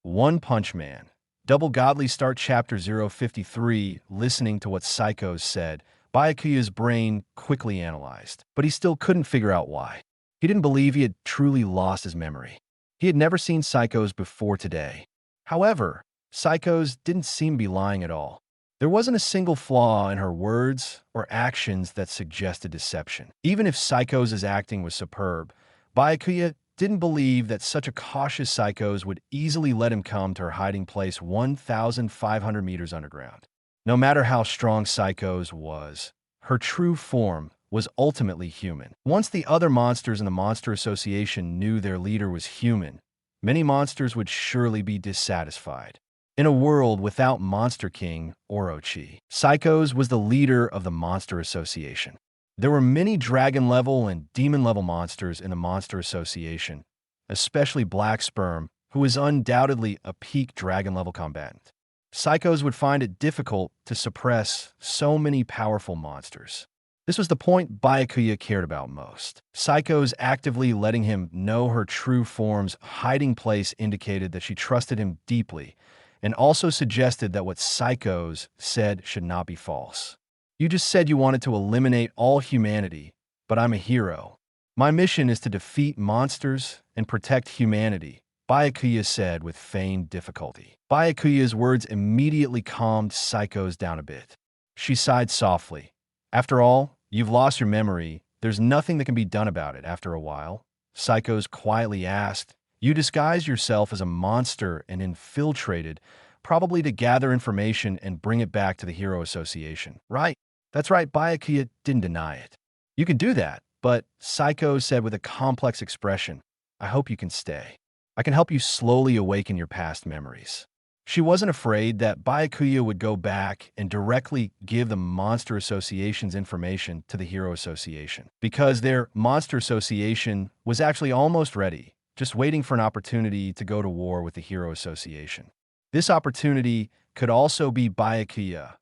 One Punch Man, Double Godly Start Chapter 053, listening to what Psychos said, Byakuya's brain quickly analyzed, but he still couldn't figure out why. He didn't believe he had truly lost his memory. He had never seen Psychos before today. However, Psychos didn't seem to be lying at all. There wasn't a single flaw in her words or actions that suggested deception. Even if Psychos' acting was superb, Byakuya didn't believe that such a cautious Psychos would easily let him come to her hiding place 1,500 meters underground. No matter how strong Psychos was, her true form was ultimately human. Once the other monsters in the Monster Association knew their leader was human, many monsters would surely be dissatisfied. In a world without Monster King Orochi, Psychos was the leader of the Monster Association. There were many dragon-level and demon-level monsters in the Monster Association, especially Black Sperm, who is undoubtedly a peak dragon-level combatant. Psychos would find it difficult to suppress so many powerful monsters. This was the point Byakuya cared about most. Psychos actively letting him know her true form's hiding place indicated that she trusted him deeply, and also suggested that what Psychos said should not be false. You just said you wanted to eliminate all humanity, but I'm a hero. My mission is to defeat monsters and protect humanity, Byakuya said with feigned difficulty. Byakuya's words immediately calmed Psychos down a bit. She sighed softly. After all, you've lost your memory. There's nothing that can be done about it after a while. Psychos quietly asked, You disguised yourself as a monster and infiltrated, probably to gather information and bring it back to the Hero Association. Right? That's right, Byakuya didn't deny it. You can do that, but Psychos said with a complex expression, I hope you can stay. I can help you slowly awaken your past memories. She wasn't afraid that Byakuya would go back and directly give the Monster Association's information to the Hero Association, because their Monster Association was actually almost ready, just waiting for an opportunity to go to war with the Hero Association. This opportunity could also be Byakuya.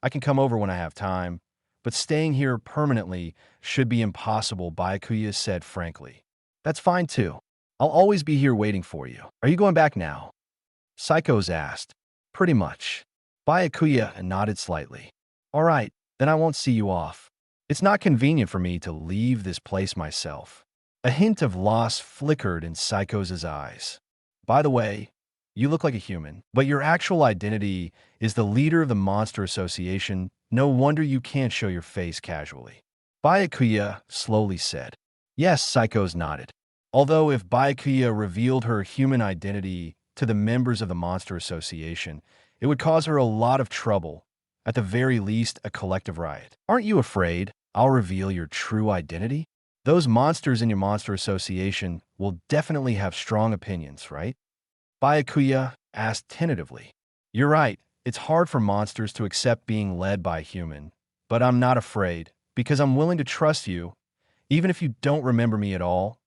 I can come over when I have time, but staying here permanently should be impossible, Byakuya said frankly. That's fine too. I'll always be here waiting for you. Are you going back now? Psychos asked. Pretty much. Byakuya nodded slightly. All right, then I won't see you off. It's not convenient for me to leave this place myself. A hint of loss flickered in Psychos' eyes. By the way, you look like a human, but your actual identity is the leader of the Monster Association. No wonder you can't show your face casually. Byakuya slowly said. Yes, Psychos nodded. Although if Byakuya revealed her human identity to the members of the Monster Association, it would cause her a lot of trouble, at the very least a collective riot. Aren't you afraid I'll reveal your true identity? Those monsters in your Monster Association will definitely have strong opinions, right? Byakuya asked tentatively. You're right, it's hard for monsters to accept being led by a human, but I'm not afraid, because I'm willing to trust you. Even if you don't remember me at all,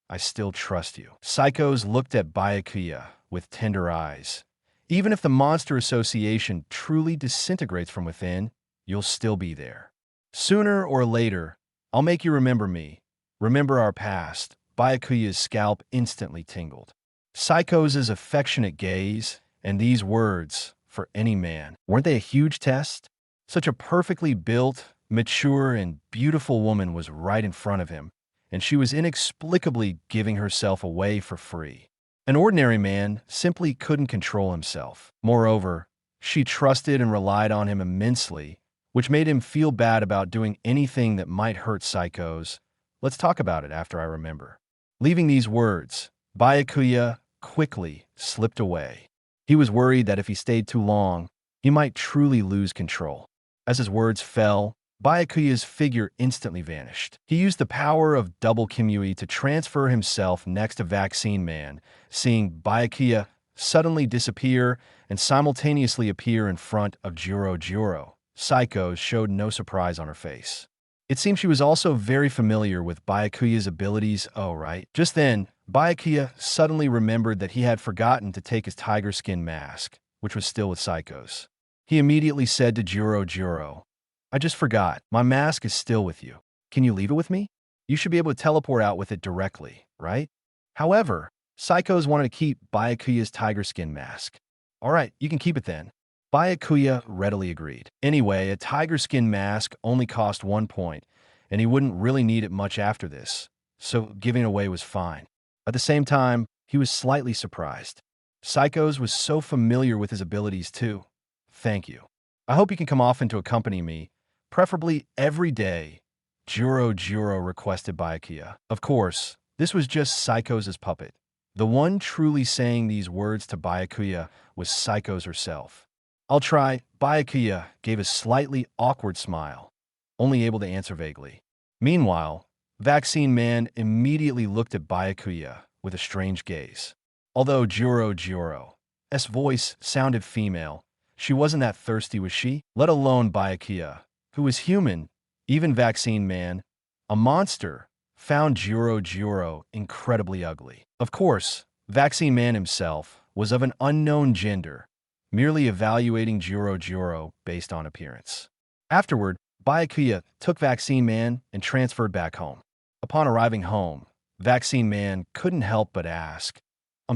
I still trust you. Psychos looked at Byakuya with tender eyes. Even if the Monster Association truly disintegrates from within, you'll still be there. Sooner or later, I'll make you remember me. Remember our past. Byakuya's scalp instantly tingled. Psychos' affectionate gaze and these words, for any man, weren't they a huge test? Such a perfectly built, mature, and beautiful woman was right in front of him, and she was inexplicably giving herself away for free. An ordinary man simply couldn't control himself. Moreover, she trusted and relied on him immensely, which made him feel bad about doing anything that might hurt Psychos. Let's talk about it after I remember. Leaving these words, Byakuya quickly slipped away. He was worried that if he stayed too long, he might truly lose control. As his words fell, Byakuya's figure instantly vanished. He used the power of double Kamui to transfer himself next to Vaccine Man, seeing Byakuya suddenly disappear and simultaneously appear in front of Juro. Psychos showed no surprise on her face. It seemed she was also very familiar with Byakuya's abilities. Oh, right. Just then, Byakuya suddenly remembered that he had forgotten to take his tiger skin mask, which was still with Psychos. He immediately said to Juro, I just forgot. My mask is still with you. Can you leave it with me? You should be able to teleport out with it directly, right? However, Psychos wanted to keep Byakuya's tiger skin mask. All right, you can keep it then. Byakuya readily agreed. Anyway, a tiger skin mask only cost 1 point, and he wouldn't really need it much after this, so giving it away was fine. At the same time, he was slightly surprised. Psychos was so familiar with his abilities too. Thank you. I hope you can come often to accompany me, preferably every day, Juro requested Byakuya. Of course, this was just Psychos' puppet. The one truly saying these words to Byakuya was Psychos herself. I'll try. Byakuya gave a slightly awkward smile, only able to answer vaguely. Meanwhile, Vaccine Man immediately looked at Byakuya with a strange gaze. Although Juro's voice sounded female, she wasn't that thirsty, was she? Let alone Byakuya, who was human. Even Vaccine Man, a monster, found Juro incredibly ugly. Of course, Vaccine Man himself was of an unknown gender, merely evaluating Juro based on appearance. Afterward, Byakuya took Vaccine Man and transferred back home. Upon arriving home, Vaccine Man couldn't help but ask,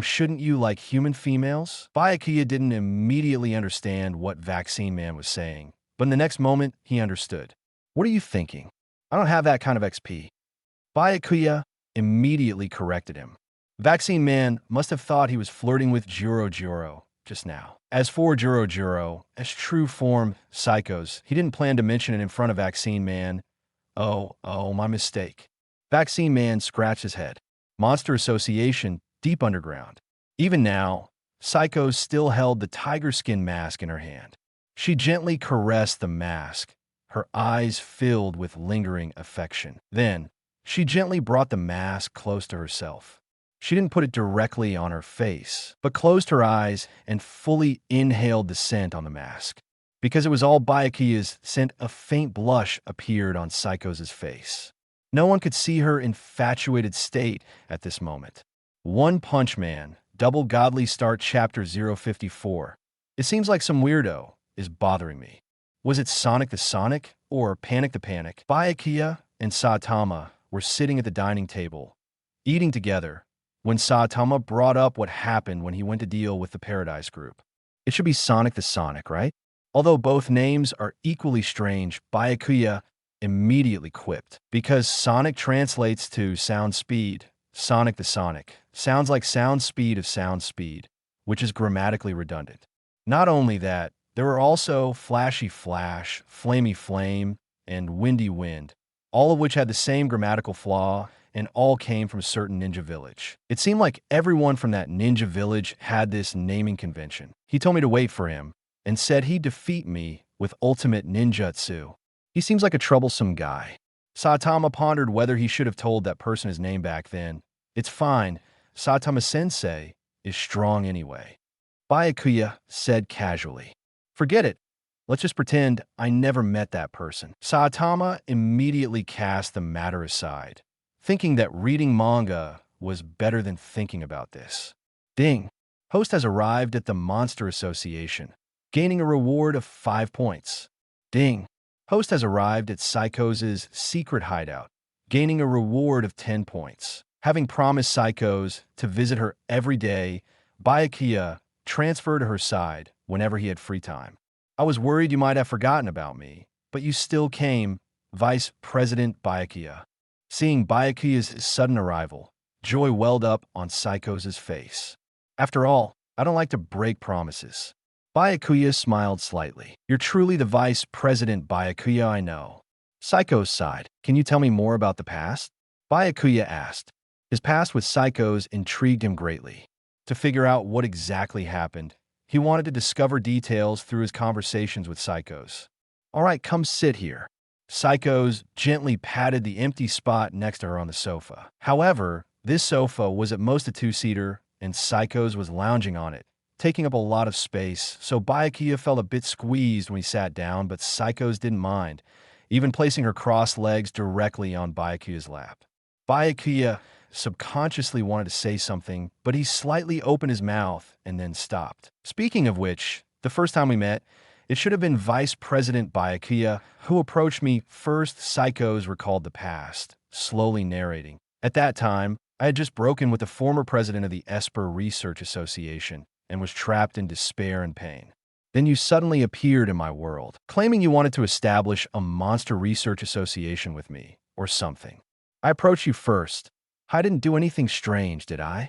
shouldn't you like human females? Byakuya didn't immediately understand what Vaccine Man was saying, but in the next moment, he understood. What are you thinking? I don't have that kind of XP. Byakuya immediately corrected him. Vaccine Man must have thought he was flirting with Juro just now. As for Juro, as true form Psychos, he didn't plan to mention it in front of Vaccine Man. Oh, my mistake. Vaccine Man scratched his head. Monster Association, deep underground. Even now, Psychos still held the tiger skin mask in her hand. She gently caressed the mask, her eyes filled with lingering affection. Then, she gently brought the mask close to herself. She didn't put it directly on her face, but closed her eyes and fully inhaled the scent on the mask. Because it was all Byakuya's scent, a faint blush appeared on Psychos' face. No one could see her infatuated state at this moment. One Punch Man, Double Godly Start Chapter 054. It seems like some weirdo is bothering me. Was it Sonic the Sonic or Panic the Panic? Byakuya and Saitama were sitting at the dining table, eating together, when Saitama brought up what happened when he went to deal with the Paradise Group. It should be Sonic the Sonic, right? Although both names are equally strange, Byakuya immediately quipped. Because Sonic translates to sound speed, Sonic the Sonic sounds like sound speed of sound speed, which is grammatically redundant. Not only that, there were also Flashy Flash, Flamey Flame, and Windy Wind, all of which had the same grammatical flaw and all came from a certain ninja village. It seemed like everyone from that ninja village had this naming convention. He told me to wait for him and said he'd defeat me with ultimate ninjutsu. He seems like a troublesome guy. Saitama pondered whether he should have told that person his name back then. It's fine. Saitama-sensei is strong anyway. Byakuya said casually. Forget it. Let's just pretend I never met that person. Saitama immediately cast the matter aside, thinking that reading manga was better than thinking about this. Ding. Host has arrived at the Monster Association, gaining a reward of 5 points. Ding. Host has arrived at Psychos' secret hideout, gaining a reward of 10 points. Having promised Psychos to visit her every day, Byakuya transferred to her side whenever he had free time. I was worried you might have forgotten about me, but you still came, Vice President Byakuya. Seeing Byakuya's sudden arrival, joy welled up on Psychos' face. After all, I don't like to break promises. Byakuya smiled slightly. You're truly the Vice President Byakuya I know. Psychos sighed. Can you tell me more about the past? Byakuya asked. His past with Psychos intrigued him greatly. To figure out what exactly happened, he wanted to discover details through his conversations with Psychos. All right, come sit here. Psychos gently patted the empty spot next to her on the sofa. However, this sofa was at most a two-seater, and Psychos was lounging on it, taking up a lot of space, so Byakuya felt a bit squeezed when he sat down, but Psychos didn't mind, even placing her crossed legs directly on Byakuya's lap. Byakuya subconsciously wanted to say something, but he slightly opened his mouth and then stopped. Speaking of which, the first time we met, it should have been Vice President Byakuya who approached me first. Psychos recalled the past, slowly narrating. At that time, I had just broken with the former president of the Esper Research Association, and was trapped in despair and pain. Then you suddenly appeared in my world, claiming you wanted to establish a monster research association with me, or something. I approached you first. I didn't do anything strange, did I?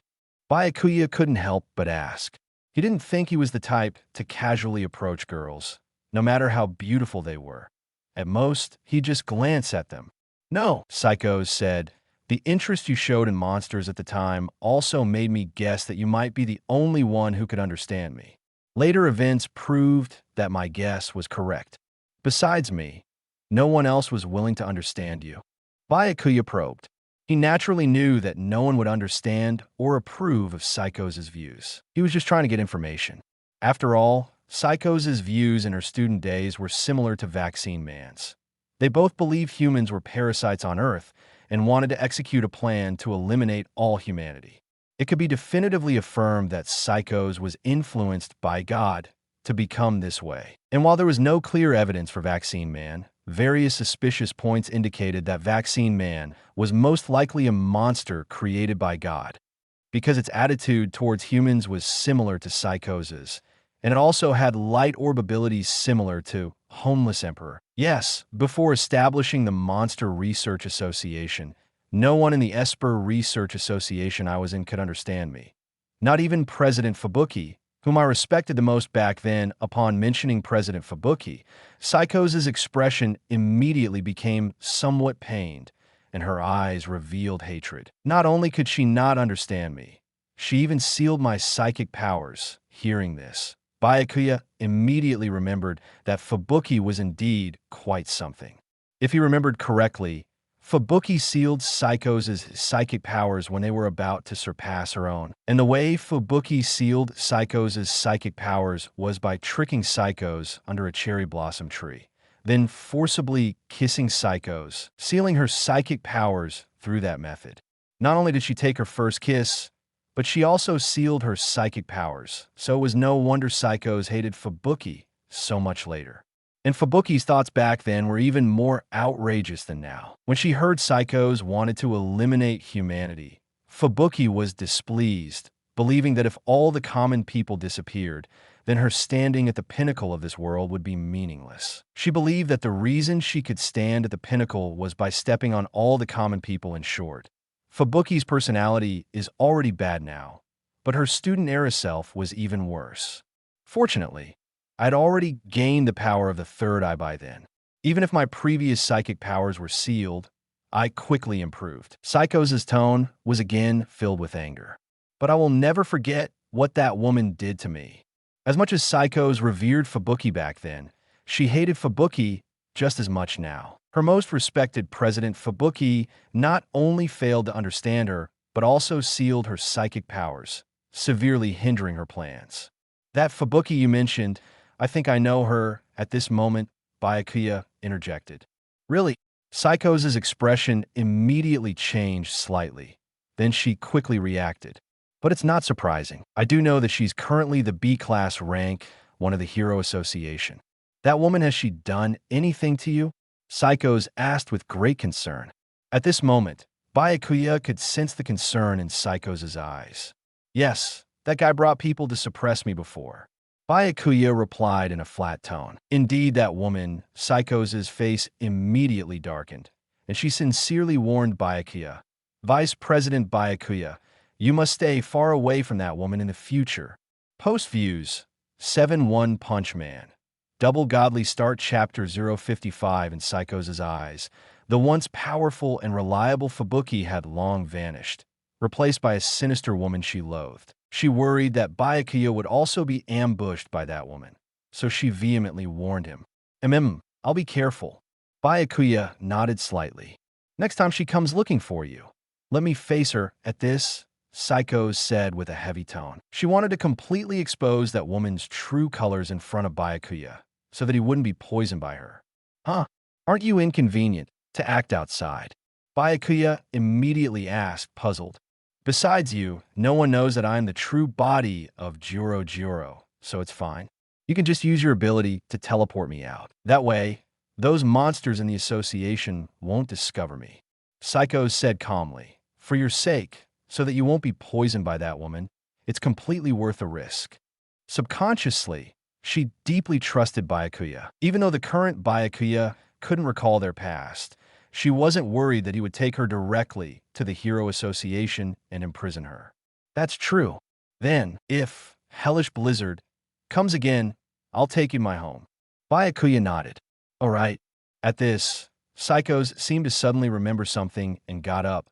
Bai Ye couldn't help but ask. He didn't think he was the type to casually approach girls, no matter how beautiful they were. At most, he'd just glance at them. No, Psychos said. The interest you showed in monsters at the time also made me guess that you might be the only one who could understand me. Later events proved that my guess was correct. Besides me, no one else was willing to understand you. Bai Ye probed. He naturally knew that no one would understand or approve of Psychos' views. He was just trying to get information. After all, Psychos' views in her student days were similar to Vaccine Man's. They both believed humans were parasites on Earth and wanted to execute a plan to eliminate all humanity. It could be definitively affirmed that Psychos was influenced by God to become this way. And while there was no clear evidence for Vaccine Man, various suspicious points indicated that Vaccine Man was most likely a monster created by God, because its attitude towards humans was similar to Psychos's, and it also had light orb abilities similar to Homeless Emperor. Yes, before establishing the Monster Research Association, no one in the Esper Research Association I was in could understand me. Not even President Fubuki, whom I respected the most back then. Upon mentioning President Fubuki, Psychos' expression immediately became somewhat pained, and her eyes revealed hatred. Not only could she not understand me, she even sealed my psychic powers. Hearing this, Bai Ye immediately remembered that Fubuki was indeed quite something. If he remembered correctly, Fubuki sealed Psychos' psychic powers when they were about to surpass her own. And the way Fubuki sealed Psychos' psychic powers was by tricking Psychos under a cherry blossom tree, then forcibly kissing Psychos, sealing her psychic powers through that method. Not only did she take her first kiss, but she also sealed her psychic powers, so it was no wonder Psychos hated Fubuki so much later. And Fubuki's thoughts back then were even more outrageous than now. When she heard Psychos wanted to eliminate humanity, Fubuki was displeased, believing that if all the common people disappeared, then her standing at the pinnacle of this world would be meaningless. She believed that the reason she could stand at the pinnacle was by stepping on all the common people. In short, Fubuki's personality is already bad now, but her student-era self was even worse. Fortunately, I'd already gained the power of the third eye by then. Even if my previous psychic powers were sealed, I quickly improved. Psychos' tone was again filled with anger. But I will never forget what that woman did to me. As much as Psychos revered Fubuki back then, she hated Fubuki just as much now. Her most respected president, Fubuki, not only failed to understand her, but also sealed her psychic powers, severely hindering her plans. That Fubuki you mentioned, I think I know her at this moment, Bai Ye interjected. Really? Psychos' expression immediately changed slightly. Then she quickly reacted. But it's not surprising. I do know that she's currently the B-class rank, one of the Hero Association. That woman, has she done anything to you? Psychos asked with great concern. At this moment, Bai Ye could sense the concern in Psychos' eyes. Yes, that guy brought people to suppress me before. Bai Ye replied in a flat tone. Indeed, that woman. Psychos' face immediately darkened, and she sincerely warned Bai Ye. Vice President Bai Ye, you must stay far away from that woman in the future. Post views 7-1 Punch Man. Double Godly Start Chapter 055. In Psychos' eyes, the once powerful and reliable Fubuki had long vanished, replaced by a sinister woman she loathed. She worried that Bai Ye would also be ambushed by that woman, so she vehemently warned him. I'll be careful. Bai Ye nodded slightly. Next time she comes looking for you, let me face her. At this, Psychos said with a heavy tone. She wanted to completely expose that woman's true colors in front of Bai Ye, so that he wouldn't be poisoned by her. Huh? Aren't you inconvenient to act outside? Bai Ye immediately asked, puzzled. Besides you, no one knows that I am the true body of Jiro, so it's fine. You can just use your ability to teleport me out. That way, those monsters in the association won't discover me. Psychos said calmly. For your sake, so that you won't be poisoned by that woman, it's completely worth the risk. Subconsciously, she deeply trusted Byakuya. Even though the current Byakuya couldn't recall their past, she wasn't worried that he would take her directly to the Hero Association and imprison her. That's true. Then, if Hellish Blizzard comes again, I'll take you to my home. Byakuya nodded. All right. At this, Psychos seemed to suddenly remember something and got up,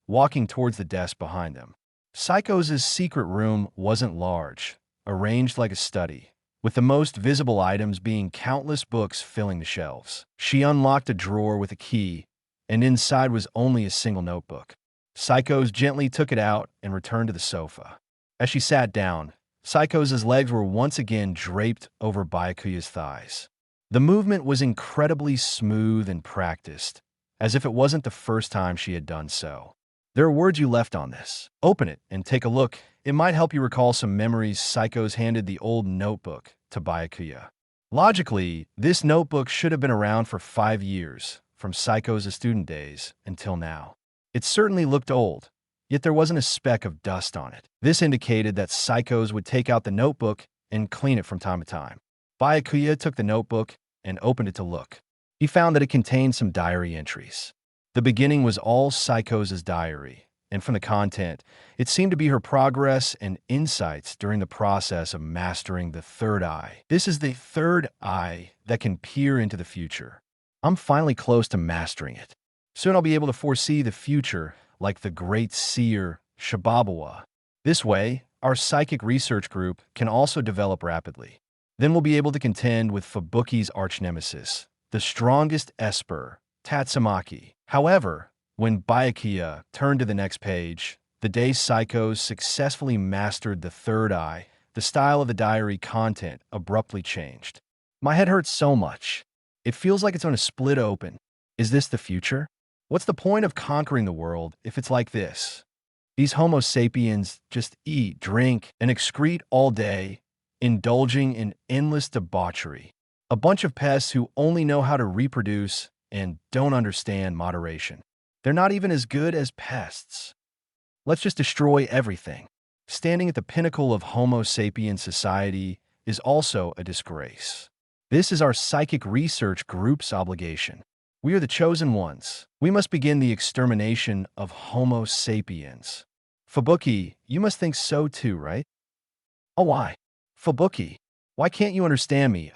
walking towards the desk behind them. Psychos' secret room wasn't large, arranged like a study, with the most visible items being countless books filling the shelves. She unlocked a drawer with a key, and inside was only a single notebook. Psychos gently took it out and returned to the sofa. As she sat down, Psychos' legs were once again draped over Byakuya's thighs. The movement was incredibly smooth and practiced, as if it wasn't the first time she had done so. There are words you left on this. Open it and take a look. It might help you recall some memories. Psychos handed the old notebook to Byakuya. Logically, this notebook should have been around for 5 years, from Psychos' student days until now. It certainly looked old, yet there wasn't a speck of dust on it. This indicated that Psychos would take out the notebook and clean it from time to time. Byakuya took the notebook and opened it to look. He found that it contained some diary entries. The beginning was all Psychos' diary, and from the content, it seemed to be her progress and insights during the process of mastering the third eye. This is the third eye that can peer into the future. I'm finally close to mastering it. Soon I'll be able to foresee the future like the great seer Shibabawa. This way, our psychic research group can also develop rapidly. Then we'll be able to contend with Fubuki's arch-nemesis, the strongest Esper, Tatsumaki. However, when Byakuya turned to the next page, the day Psychos successfully mastered the third eye, the style of the diary content abruptly changed. My head hurts so much. It feels like it's going to split open. Is this the future? What's the point of conquering the world if it's like this? These Homo sapiens just eat, drink, and excrete all day, indulging in endless debauchery. A bunch of pests who only know how to reproduce and don't understand moderation. They're not even as good as pests. Let's just destroy everything. Standing at the pinnacle of Homo sapien society is also a disgrace. This is our psychic research group's obligation. We are the chosen ones. We must begin the extermination of Homo sapiens. Fubuki, you must think so too, right? Oh, why? Fubuki, why can't you understand me?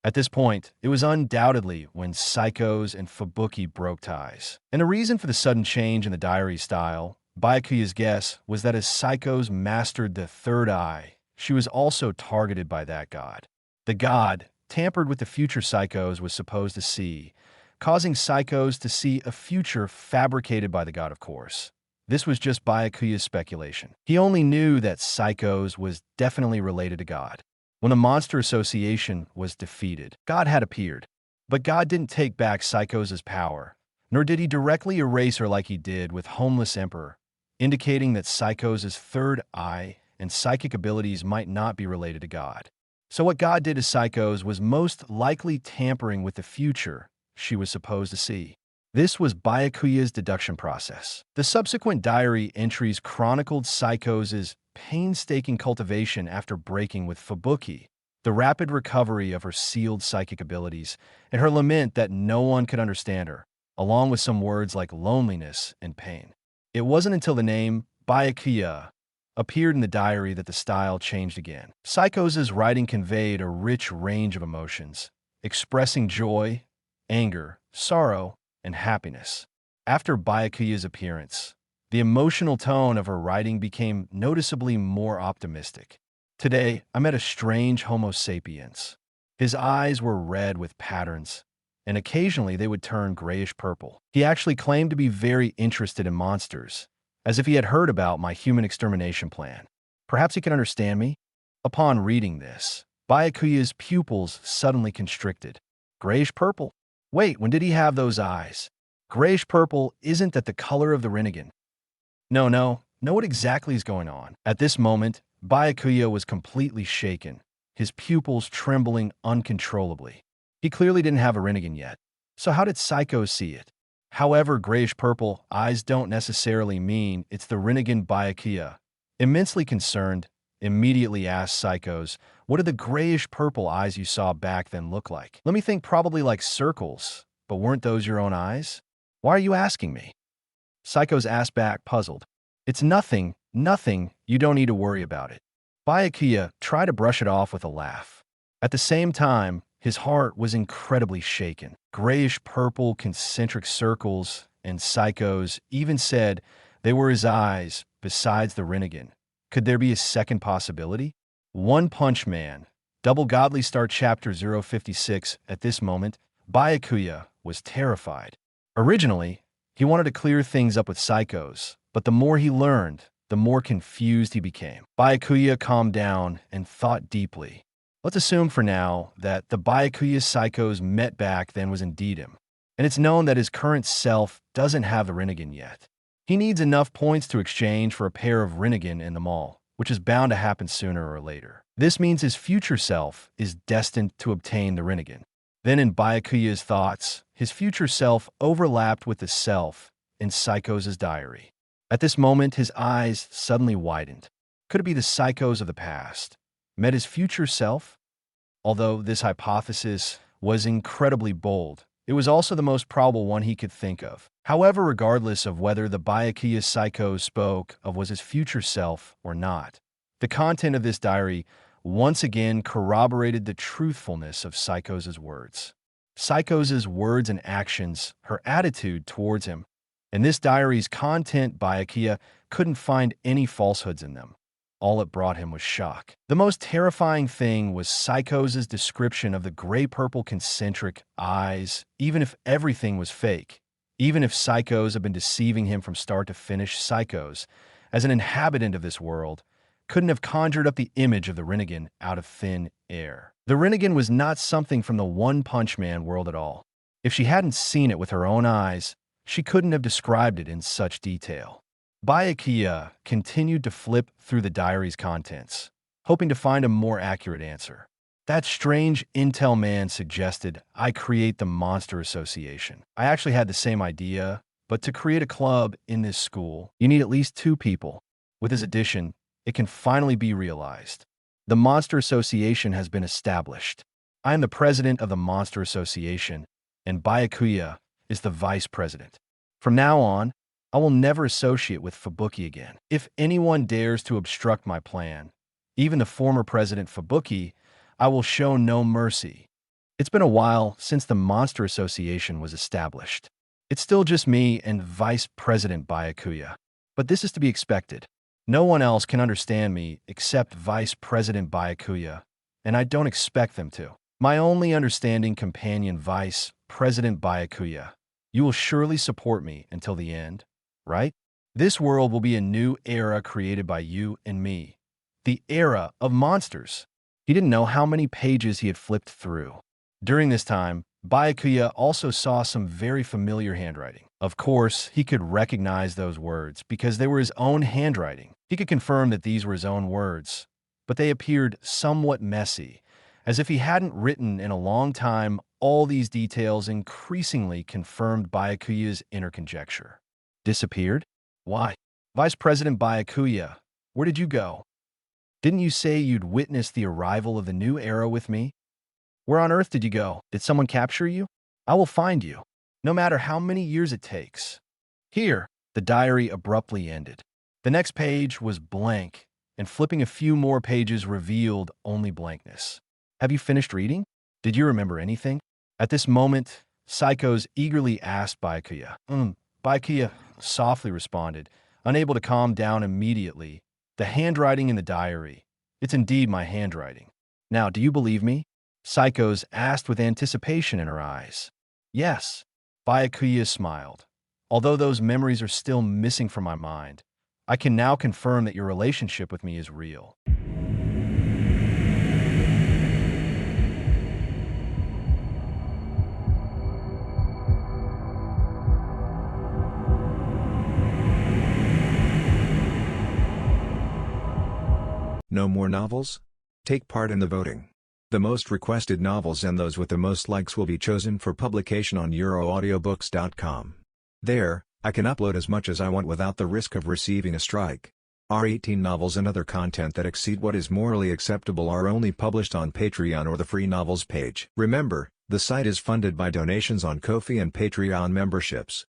At this point, it was undoubtedly when Psychos and Fubuki broke ties. And the reason for the sudden change in the diary style, Byakuya's guess, was that as Psychos mastered the third eye, she was also targeted by that god. The god tampered with the future Psychos was supposed to see, causing Psychos to see a future fabricated by the god, of course. This was just Byakuya's speculation. He only knew that Psychos was definitely related to God. When the Monster Association was defeated, God had appeared. But God didn't take back Psychos' power, nor did he directly erase her like he did with Homeless Emperor, indicating that Psychos' third eye and psychic abilities might not be related to God. So what God did to Psychos was most likely tampering with the future she was supposed to see. This was Byakuya's deduction process. The subsequent diary entries chronicled Psychos' painstaking cultivation after breaking with Fubuki, the rapid recovery of her sealed psychic abilities, and her lament that no one could understand her, along with some words like loneliness and pain. It wasn't until the name Byakuya appeared in the diary that the style changed again. Psychos' writing conveyed a rich range of emotions, expressing joy, anger, sorrow, and happiness. After Byakuya's appearance, the emotional tone of her writing became noticeably more optimistic. Today, I met a strange Homo sapiens. His eyes were red with patterns, and occasionally they would turn grayish-purple. He actually claimed to be very interested in monsters, as if he had heard about my human extermination plan. Perhaps he could understand me? Upon reading this, Byakuya's pupils suddenly constricted. Grayish-purple? Wait, when did he have those eyes? Grayish-purple, isn't that the color of the Rinnegan? No, know what exactly is going on. At this moment, Byakuya was completely shaken, his pupils trembling uncontrollably. He clearly didn't have a Rinnegan yet. So how did Psychos see it? However, grayish-purple eyes don't necessarily mean it's the Rinnegan. Byakuya, immensely concerned, immediately asked Psychos, "What did the grayish-purple eyes you saw back then look like?" "Let me think, probably like circles. But weren't those your own eyes?" "Why are you asking me?" Psychos asked back, puzzled. "It's nothing, nothing. You don't need to worry about it." Bai Ye tried to brush it off with a laugh. At the same time, his heart was incredibly shaken. Grayish-purple concentric circles, and Psychos even said they were his eyes, besides the Rinnegan. Could there be a second possibility? One Punch Man, Double Godly Star Chapter 056. At this moment, Bai Ye was terrified. Originally, he wanted to clear things up with Psychos, but the more he learned, the more confused he became. Bai Ye calmed down and thought deeply. Let's assume for now that the Bai Ye Psychos met back then was indeed him, and it's known that his current self doesn't have the Rinnegan yet. He needs enough points to exchange for a pair of Rinnegan in the mall, which is bound to happen sooner or later. This means his future self is destined to obtain the Rinnegan. Then in Bai Ye's thoughts, his future self overlapped with the self in Psychos' diary. At this moment, his eyes suddenly widened. Could it be the Psychos of the past met his future self? Although this hypothesis was incredibly bold, it was also the most probable one he could think of. However, regardless of whether the Bai Ye Psychos spoke of was his future self or not, the content of this diary once again corroborated the truthfulness of Psychos' words. Psychos' words and actions, her attitude towards him, and this diary's content, Bai Ye couldn't find any falsehoods in them. All it brought him was shock. The most terrifying thing was Psychos' description of the gray-purple concentric eyes, even if everything was fake. Even if Psychos had been deceiving him from start to finish, Psychos, as an inhabitant of this world, couldn't have conjured up the image of the Rinnegan out of thin air. The Rinnegan was not something from the One Punch Man world at all. If she hadn't seen it with her own eyes, she couldn't have described it in such detail. Bai Ye continued to flip through the diary's contents, hoping to find a more accurate answer. That strange intel man suggested I create the Monster Association. I actually had the same idea, but to create a club in this school, you need at least 2 people. With his addition, it can finally be realized. The Monster Association has been established. I am the president of the Monster Association, and Bai Ye is the vice president. From now on, I will never associate with Fubuki again. If anyone dares to obstruct my plan, even the former president Fubuki, I will show no mercy. It's been a while since the Monster Association was established. It's still just me and Vice President Bai Ye, but this is to be expected. No one else can understand me except Vice President Bai Ye, and I don't expect them to. My only understanding companion Vice President Bai Ye, you will surely support me until the end, right? This world will be a new era created by you and me. The era of monsters. He didn't know how many pages he had flipped through. During this time, Bai Ye also saw some very familiar handwriting. Of course, he could recognize those words because they were his own handwriting. He could confirm that these were his own words, but they appeared somewhat messy, as if he hadn't written in a long time. All these details increasingly confirmed Bai Ye's inner conjecture. Disappeared? Why? Vice President Bai Ye, where did you go? Didn't you say you'd witness the arrival of the new era with me? Where on earth did you go? Did someone capture you? I will find you, no matter how many years it takes. Here, the diary abruptly ended. The next page was blank, and flipping a few more pages revealed only blankness. Have you finished reading? Did you remember anything? At this moment, Psychos eagerly asked Bai Ye. Bai Ye softly responded, unable to calm down immediately. The handwriting in the diary. It's indeed my handwriting. Now, do you believe me? Psychos asked with anticipation in her eyes. Yes. Bai Ye smiled. Although those memories are still missing from my mind, I can now confirm that your relationship with me is real. No more novels? Take part in the voting. The most requested novels and those with the most likes will be chosen for publication on euroaudiobooks.com. There, I can upload as much as I want without the risk of receiving a strike. R18 novels and other content that exceed what is morally acceptable are only published on Patreon or the free novels page. Remember, the site is funded by donations on Ko-fi and Patreon memberships.